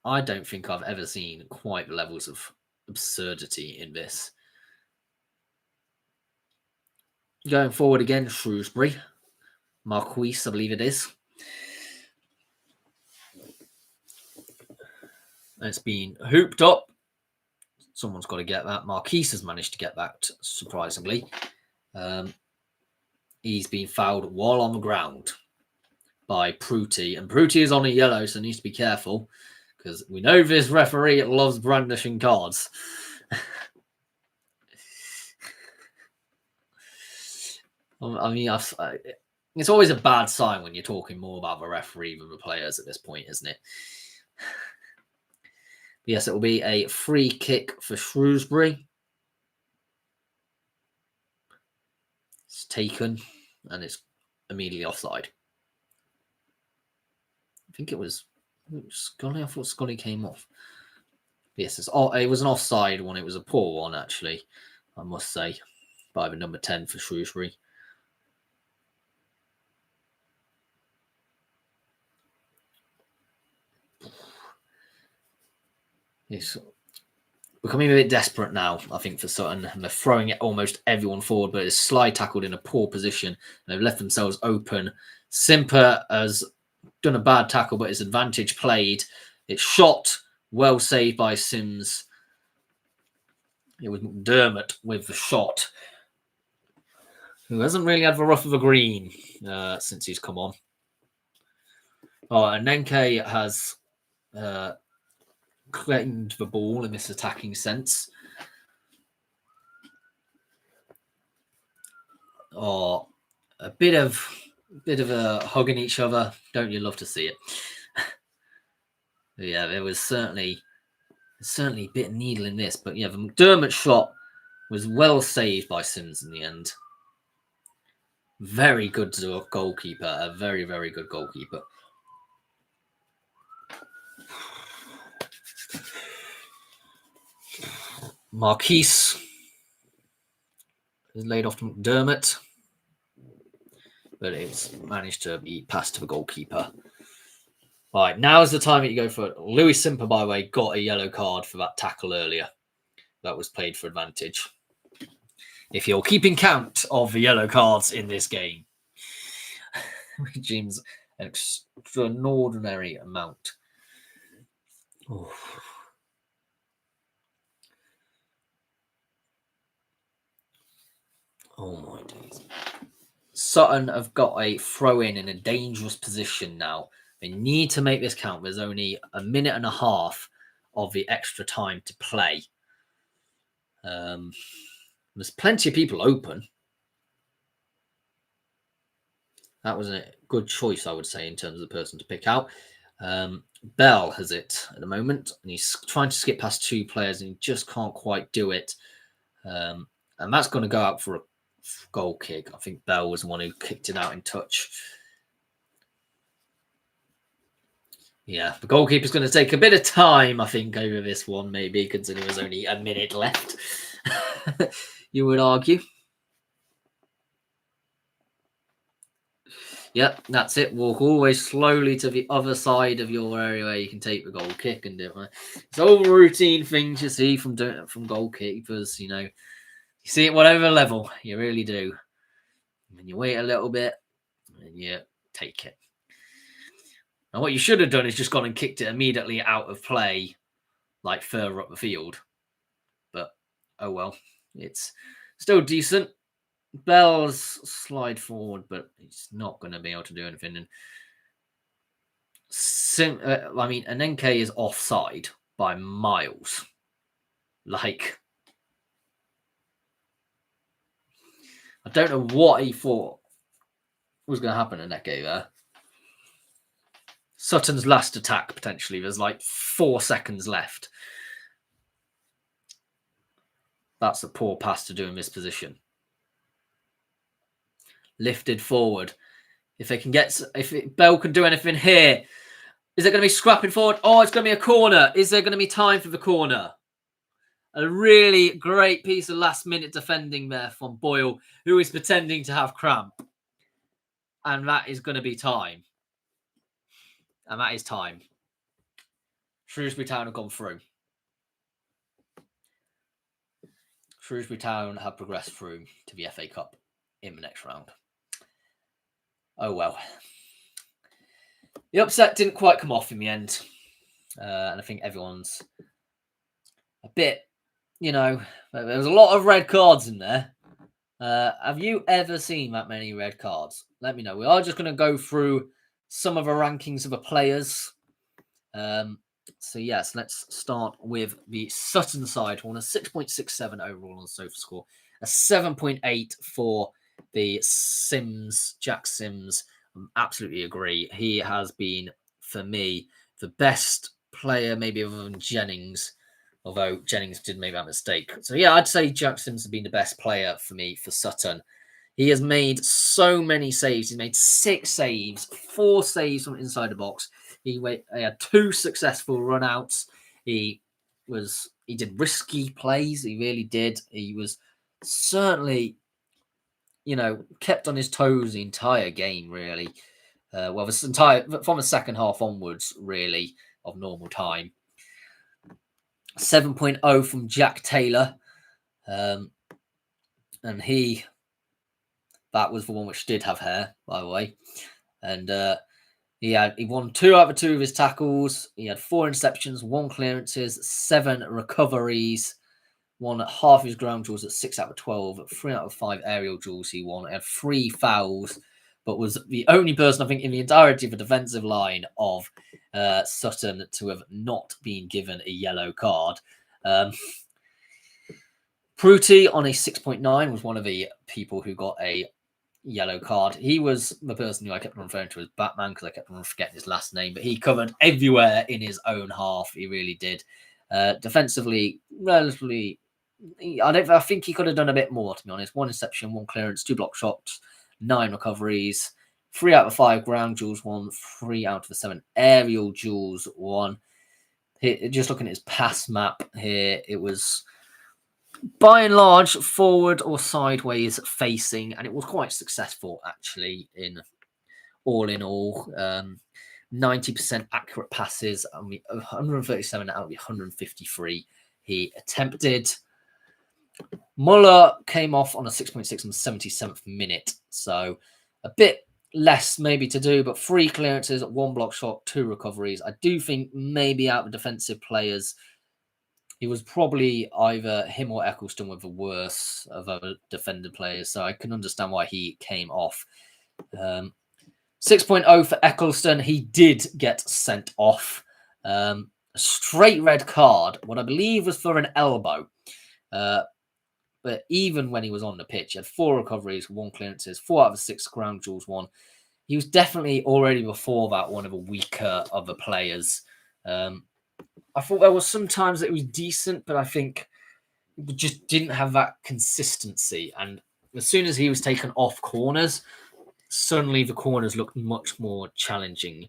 I don't think I've ever seen quite the levels of absurdity in this. Going forward again, Shrewsbury. Marquis, I believe it is. It's been hooped up. Someone's got to get that. Marquis has managed to get that, surprisingly. He's been fouled while on the ground by Pruti. And Pruti is on a yellow, so needs to be careful. Because we know this referee loves brandishing cards. It's always a bad sign when you're talking more about the referee than the players at this point, isn't it? Yes, it will be a free kick for Shrewsbury. It's taken, and it's immediately offside. I think it was Scully. I thought Scully came off. Yes, it was an offside one. It was a poor one, actually, I must say, by the number 10 for Shrewsbury. It's becoming a bit desperate now, I think, for Sutton. And they're throwing almost everyone forward, but it's slide tackled in a poor position. And they've left themselves open. Simper has done a bad tackle, but his advantage played. It's shot, well saved by Sims. It was McDermott with the shot. who hasn't really had the rough of a green since he's come on. Oh, and Nenke has claimed the ball in this attacking sense. Oh, a bit of a hugging each other. Don't you love to see it? Yeah, there was certainly a bit of needle in this, but yeah, the McDermott shot was well saved by Sims in the end. Very good goalkeeper, a very, very good goalkeeper. Marquise is laid off to McDermott, but it's managed to be passed to the goalkeeper. Right, now is the time that you go for it. Louis Simper, by the way, got a yellow card for that tackle earlier. That was played for advantage. If you're keeping count of the yellow cards in this game, which seems an extraordinary amount. Oh. Oh my days. Sutton have got a throw in a dangerous position now. They need to make this count. There's only a minute and a half of the extra time to play. There's plenty of people open. That was a good choice, I would say, in terms of the person to pick out. Bell has it at the moment, and he's trying to skip past two players, and he just can't quite do it. And that's going to go out for a goal kick. I think Bell was the one who kicked it out in touch. Yeah, the goalkeeper's going to take a bit of time, I think, over this one, maybe, considering there's only a minute left, you would argue. Yep, that's it. Walk always slowly to the other side of your area where you can take the goal kick and do it. It's all routine things you see from goalkeepers, you know. You see it whatever level, you really do. And you wait a little bit and you take it. And what you should have done is just gone and kicked it immediately out of play, like further up the field. But, oh well, it's still decent. Bell's slide forward, but he's not going to be able to do anything. And Anenke is offside by miles. Like, I don't know what he thought was going to happen to Anenke there. Sutton's last attack, potentially. There's like 4 seconds left. That's a poor pass to do in this position. Lifted forward. If Bell can do anything here, is it going to be scrapping forward? Oh, it's going to be a corner. Is there going to be time for the corner? A really great piece of last-minute defending there from Boyle, who is pretending to have cramp. And that is going to be time. And that is time. Shrewsbury Town have gone through. Shrewsbury Town have progressed through to the FA Cup in the next round. Oh, well. The upset didn't quite come off in the end. And I think everyone's a bit, there was a lot of red cards in there. Have you ever seen that many red cards? Let me know. We are just going to go through some of the rankings of the players. So, yes, let's start with the Sutton side. On a 6.67 overall on the sofa score. A 7.8 for the Jack Sims. I absolutely agree. He has been, for me, the best player, maybe other than Jennings. Although Jennings did make that mistake. So, yeah, I'd say Jack Sims has been the best player for me for Sutton. He has made so many saves. He's made 6 saves, 4 saves from inside the box. He had 2 successful run-outs. He did risky plays. He really did. He was certainly, kept on his toes the entire game, really. From the second half onwards, really, of normal time. 7.0 from Jack Taylor. And that was the one which did have hair, by the way. And he won 2 out of 2 of his tackles. He had 4 interceptions, 1 clearances, 7 recoveries. won half his ground duels at 6 out of 12, 3 out of 5 aerial duels he won, had 3 fouls, but was the only person, I think, in the entirety of the defensive line of Sutton to have not been given a yellow card. Pruti on a 6.9 was one of the people who got a yellow card. He was the person who I kept on referring to as Batman because I kept on forgetting his last name, but he covered everywhere in his own half. He really did. Defensively, relatively, I think he could have done a bit more, to be honest. 1 interception, 1 clearance, 2 block shots, 9 recoveries, 3 out of 5 ground duels won, 3 out of the 7 aerial duels won. Just looking at his pass map here, it was by and large forward or sideways facing, and it was quite successful actually in all. 90% accurate passes, 137 out of 153 he attempted. Muller came off on a 6.6 on the 77th minute, so a bit less maybe to do, but 3 clearances, 1 block shot, 2 recoveries. I do think maybe out of defensive players, he was probably either him or Eccleston were the worst of other defender players, so I can understand why he came off. 6.0 for Eccleston. He did get sent off. A straight red card, what I believe was for an elbow. But even when he was on the pitch, he had 4 recoveries, 1 clearances, 4 out of 6 ground duels won. He was definitely already before that one of the weaker of the players. I thought there was sometimes it was decent, but I think it just didn't have that consistency. And as soon as he was taken off corners, suddenly the corners looked much more challenging.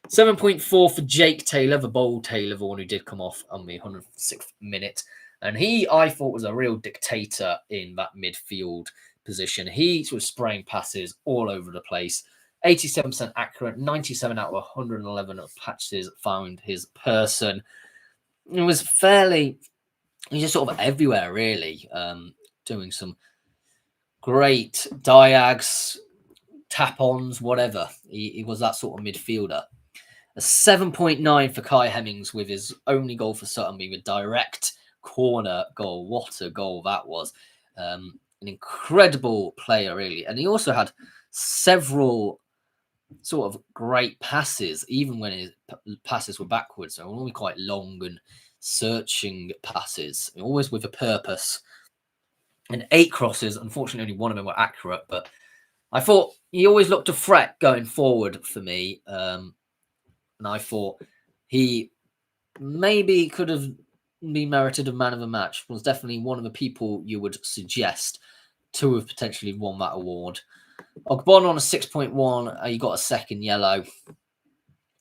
7.4 for Jake Taylor, the bold Taylor, the one who did come off on the 106th minute. And he, I thought, was a real dictator in that midfield position. He was spraying passes all over the place. 87% accurate, 97 out of 111 patches found his person. It was fairly, he's just sort of everywhere, really, doing some great diags, tap-ons, whatever. He was that sort of midfielder. A 7.9 for Kai Hemmings with his only goal for Sutton being a direct corner goal. What a goal that was. An incredible player, really. And he also had several sort of great passes, even when his passes were backwards. They were only quite long and searching passes, always with a purpose. And 8 crosses, unfortunately, only 1 of them were accurate, but I thought he always looked a threat going forward for me. And I thought he maybe could have been merited a man of the match. Was definitely one of the people you would suggest to have potentially won that award. Ogbon on a 6.1, he got a second yellow.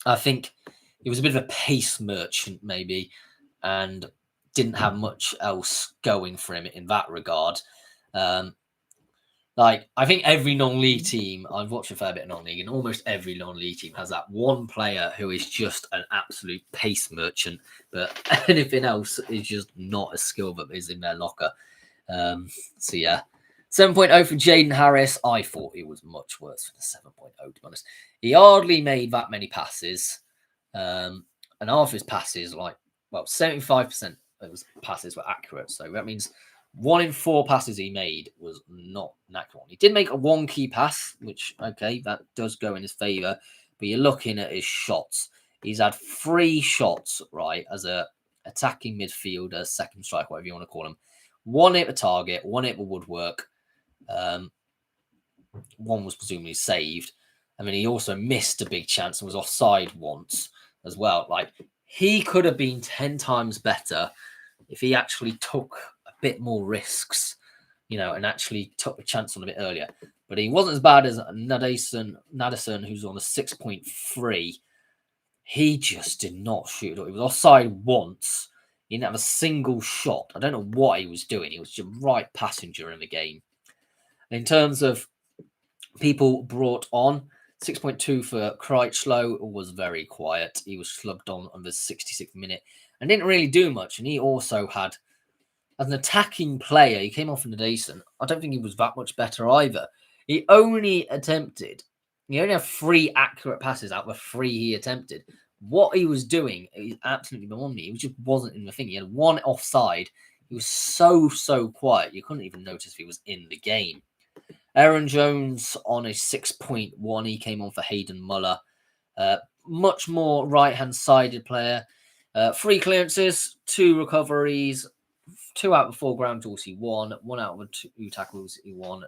I think he was a bit of a pace merchant, maybe, and didn't have much else going for him in that regard. I think every non-league team, I've watched a fair bit of non-league, and almost every non-league team has that one player who is just an absolute pace merchant, but anything else is just not a skill that is in their locker. So yeah, 7.0 for Jaden Harris. I thought it was much worse for the 7.0, to be honest. He hardly made that many passes, and half his passes, 75% of his passes were accurate, so that means 1 in 4 passes he made was not an accurate one. He did make a 1 key pass, which, okay, that does go in his favour. But you're looking at his shots. He's had 3 shots, right, as a attacking midfielder, second strike, whatever you want to call him. 1 hit the target, 1 hit the woodwork. 1 was presumably saved. I mean, he also missed a big chance and was offside once as well. He could have been 10 times better if he actually took bit more risks, and actually took a chance on a bit earlier. But he wasn't as bad as Nadison, who's on a 6.3. He just did not shoot. He was offside once. He didn't have a single shot. I don't know what he was doing. He was just right passenger in the game. And in terms of people brought on, 6.2 for Critchlow was very quiet. He was slugged on the 66th minute and didn't really do much. And he also had, as an attacking player, he came off in the decent. I don't think he was that much better either. He only had 3 accurate passes out of the 3 he attempted. What he was doing is absolutely beyond me. He just wasn't in the thing. He had 1 offside. He was so quiet. You couldn't even notice if he was in the game. Aaron Jones on a 6.1. He came on for Hayden Muller. Much more right-hand-sided player. 3 clearances, 2 recoveries, 2 out of 4 ground duels he won, 1 out of 2 tackles he won.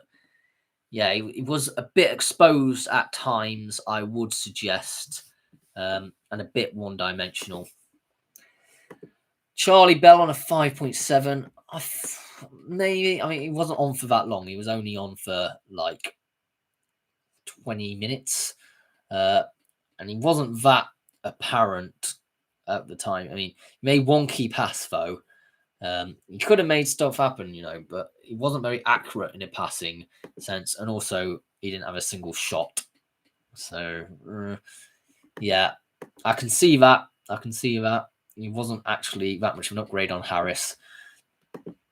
Yeah, he was a bit exposed at times, I would suggest, and a bit one-dimensional. Charlie Bell on a 5.7. Maybe, I mean, he wasn't on for that long. He was only on for like 20 minutes. And he wasn't that apparent at the time. I mean, he made 1 key pass, though. He could have made stuff happen, but he wasn't very accurate in a passing sense. And also, he didn't have a single shot. So, yeah, I can see that. He wasn't actually that much of an upgrade on Harris.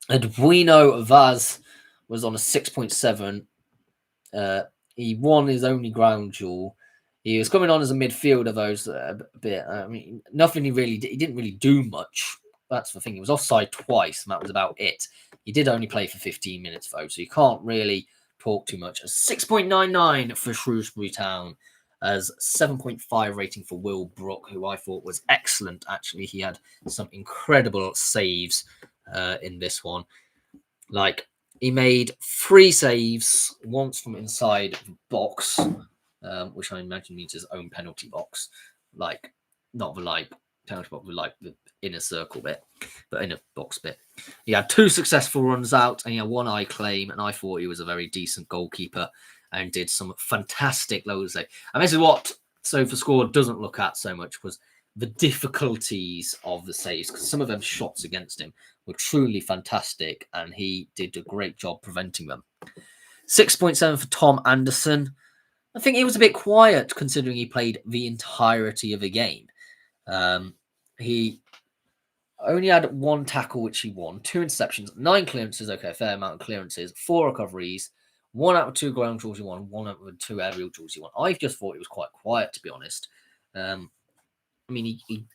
Edwino Vaz was on a 6.7. He won his only ground duel. He was coming on as a midfielder, though, a bit. I mean, nothing he really did. He didn't really do much. That's the thing. He was offside twice, and that was about it. He did only play for 15 minutes, though, so you can't really talk too much. A 6.99 for Shrewsbury Town, as 7.5 rating for Will Brook, who I thought was excellent, actually. He had some incredible saves in this one. Like, he made 3 saves, once from inside the box, which I imagine means his own penalty box. Like, not the penalty box, but the inner circle bit, but inner box bit. He had 2 successful runs out, and he had 1 eye claim, and I thought he was a very decent goalkeeper and did some fantastic loads. And this is what SofaScore doesn't look at so much, was the difficulties of the saves, because some of them shots against him were truly fantastic, and he did a great job preventing them. 6.7 for Tom Anderson. I think he was a bit quiet considering he played the entirety of the game. He only had 1 tackle, which he won, 2 interceptions, 9 clearances, okay, a fair amount of clearances, 4 recoveries, 1 out of 2 ground duels he won, 1 out of 2 aerial duels he won. I just thought he was quite quiet, to be honest. I mean, he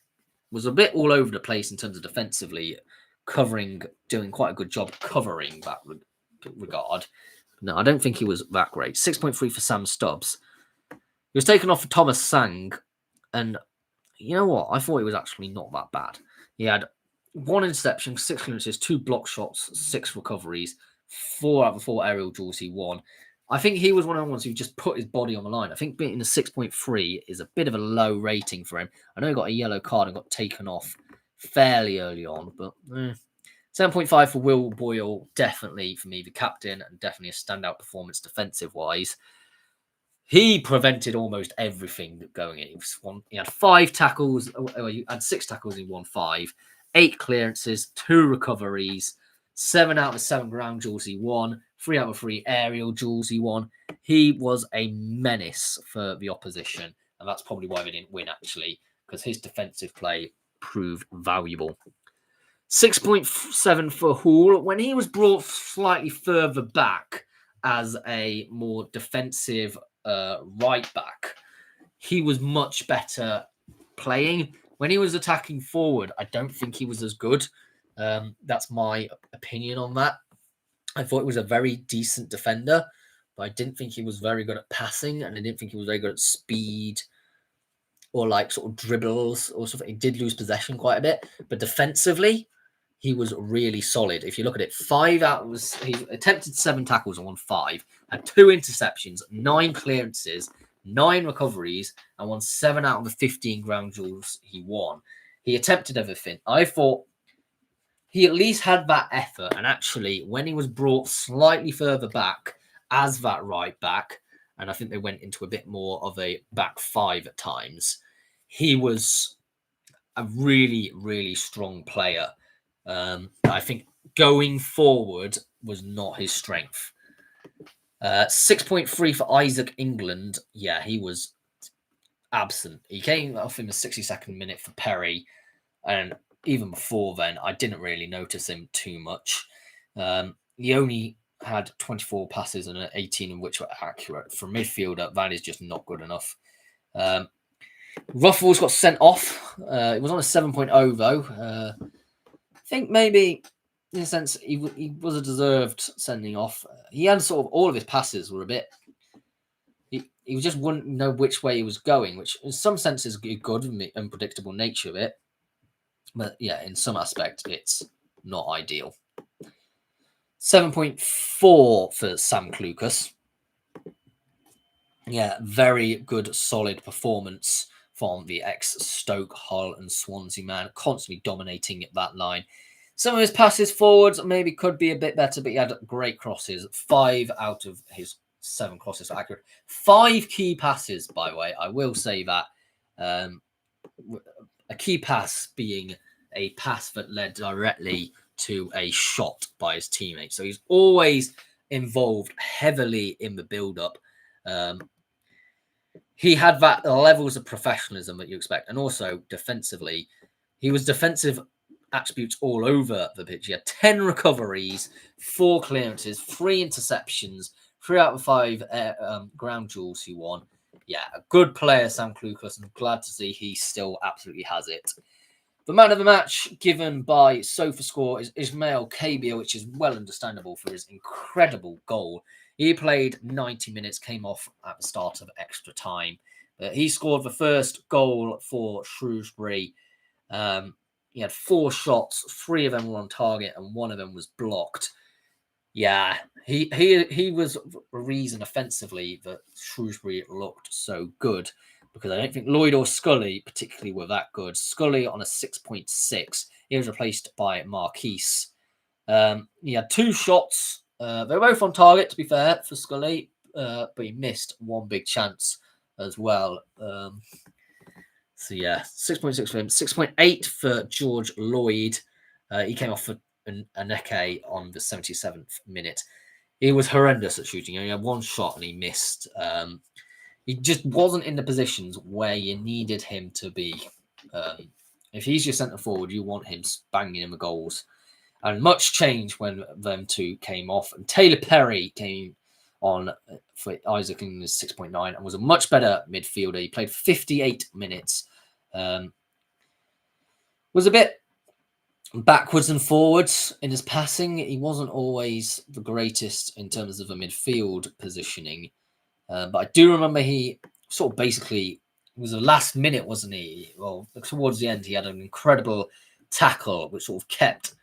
was a bit all over the place in terms of defensively, doing quite a good job covering that regard. No, I don't think he was that great. 6.3 for Sam Stubbs. He was taken off for Thomas Sang, and you know what? I thought he was actually not that bad. He had 1 interception, 6 clearances, 2 block shots, 6 recoveries, 4 out of 4 aerial duels he won. I think he was one of the ones who just put his body on the line. I think being a 6.3 is a bit of a low rating for him. I know he got a yellow card and got taken off fairly early on, but 7.5 for Will Boyle, definitely for me, the captain, and definitely a standout performance defensive-wise. He prevented almost everything going in. He had 5 tackles. He had 6 tackles. He won 5. 8 clearances, 2 recoveries, 7 out of 7 ground duels he won. 3 out of 3 aerial duels he won. He was a menace for the opposition, and that's probably why they didn't win, actually, because his defensive play proved valuable. 6.7 for Hall. When he was brought slightly further back as a more defensive right back, he was much better playing. When he was attacking forward, I don't think he was as good. That's my opinion on that. I thought he was a very decent defender, but I didn't think he was very good at passing, and I didn't think he was very good at speed or sort of dribbles or something. He did lose possession quite a bit, but defensively, he was really solid. If you look at it, he attempted 7 tackles and won 5, had 2 interceptions, 9 clearances, 9 recoveries, and won 7 out of the 15 ground duels he won. He attempted everything. I thought he at least had that effort, and actually, when he was brought slightly further back as that right back, and I think they went into a bit more of a back 5 at times, he was a really, really strong player. I think going forward was not his strength. 6.3 for Isaac England. Yeah, he was absent. He came off in the 62nd minute for Perry, and even before then, I didn't really notice him too much. He only had 24 passes and 18 of which were accurate. For a midfielder, that is just not good enough. Ruffles got sent off. It was on a 7.0 though. I think maybe in a sense, he was a deserved sending off. He had sort of all of his passes were a bit. He just wouldn't know which way he was going, which in some sense is good in the unpredictable nature of it. But yeah, in some aspects, it's not ideal. 7.4 for Sam Clucas. Yeah, very good, solid performance from the ex-Stoke, Hull and Swansea man, constantly dominating that line. Some of his passes forwards maybe could be a bit better, but he had great crosses. 5 out of his 7 crosses were accurate. 5 key passes, by the way. I will say that. A key pass being a pass that led directly to a shot by his teammate. So he's always involved heavily in the build-up. He had that levels of professionalism that you expect. And also defensively, he was defensive attributes all over the pitch. He had 10 recoveries, 4 clearances, 3 interceptions, 3 out of 5 ground duels he won. Yeah, a good player, Sam Clucas, and I'm glad to see he still absolutely has it. The man of the match given by SofaScore is Ismail Kabir, which is well understandable for his incredible goal. He played 90 minutes, came off at the start of extra time. He scored the first goal for Shrewsbury. He had 4 shots, 3 of them were on target, and 1 of them was blocked. Yeah, he was a reason offensively that Shrewsbury looked so good, because I don't think Lloyd or Scully particularly were that good. Scully on a 6.6. He was replaced by Marquise. He had 2 shots. They were both on target, to be fair, for Scully, but he missed 1 big chance as well. So yeah, 6.6 for him. 6.8 for George Lloyd. He came off for Aneke on the 77th minute. He was horrendous at shooting. He only had 1 shot and he missed. He just wasn't in the positions where you needed him to be. If he's your centre forward, you want him banging in the goals. And much change when them 2 came off. And Taylor Perry came on for Isaac in 6.9 and was a much better midfielder. He played 58 minutes. Was a bit backwards and forwards in his passing. He wasn't always the greatest in terms of the midfield positioning. But I do remember he sort of basically, it was the last minute, wasn't he? Well, towards the end, he had an incredible tackle, which sort of kept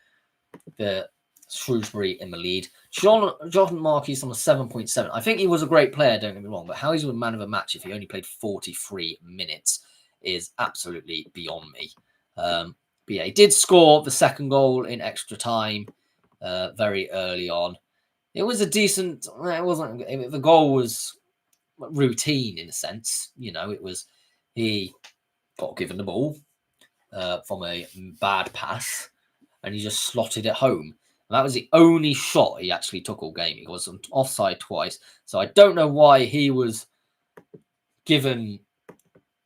the Shrewsbury in the lead. Jonathan Marquis on a 7.7. I think he was a great player, don't get me wrong, but how he's a man of a match if he only played 43 minutes is absolutely beyond me. But yeah, he did score the second goal in extra time very early on. It was a decent, it wasn't, the goal was routine in a sense. You know, it was, he got given the ball from a bad pass and he just slotted it home. And that was the only shot he actually took all game. He was offside twice. So I don't know why he was given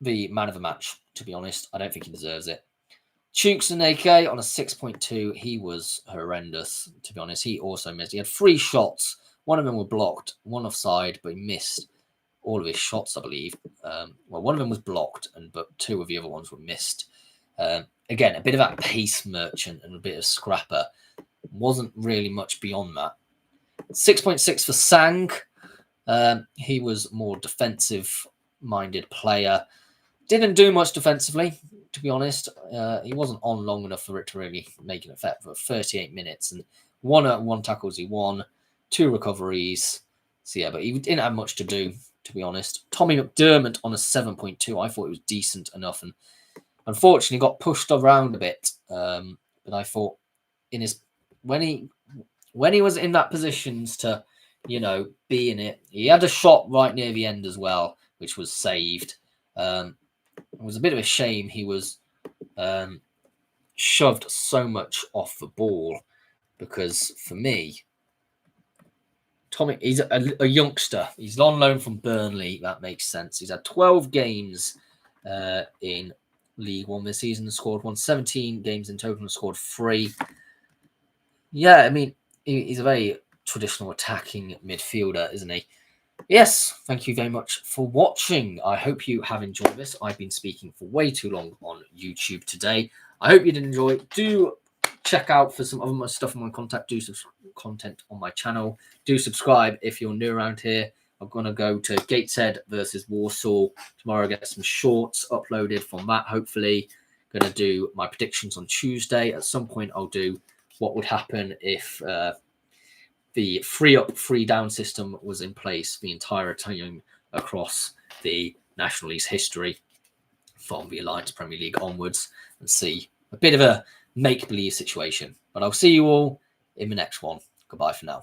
the man of the match, to be honest. I don't think he deserves it. Chukwuemeka on a 6.2. He was horrendous, to be honest. He also missed. He had 3 shots. 1 of them were blocked, 1 offside, but he missed all of his shots, I believe. Well, 1 of them was blocked, but 2 of the other ones were missed. Again, a bit of that pace merchant and a bit of scrapper. Wasn't really much beyond that. 6.6 for Sang. He was more defensive-minded player. Didn't do much defensively, to be honest. He wasn't on long enough for it to really make an effect for 38 minutes. And 1 tackles he won, 2 recoveries. So yeah, but he didn't have much to do, to be honest. Tommy McDermott on a 7.2. I thought it was decent enough, and unfortunately got pushed around a bit. But I thought in his when he was in that positions to, you know, be in it, he had a shot right near the end as well, which was saved. It was a bit of a shame he was shoved so much off the ball, because for me, Tommy, he's a youngster. He's on loan from Burnley. That makes sense. He's had 12 games in League One this season and scored 17 games in total and scored 3. Yeah, I mean, he's a very traditional attacking midfielder, isn't he? Yes, thank you very much for watching. I hope you have enjoyed this. I've been speaking for way too long on YouTube today. I hope you did enjoy. Do check out for some other stuff on my content on my channel. Do subscribe if you're new around here. I'm going to go to Gateshead versus Warsaw tomorrow. Get some shorts uploaded from that, hopefully. Going to do my predictions on Tuesday. At some point, I'll do what would happen if the free up, free down system was in place the entire time across the National League's history from the Alliance Premier League onwards, and see a bit of a make-believe situation. But I'll see you all in the next one. Goodbye for now.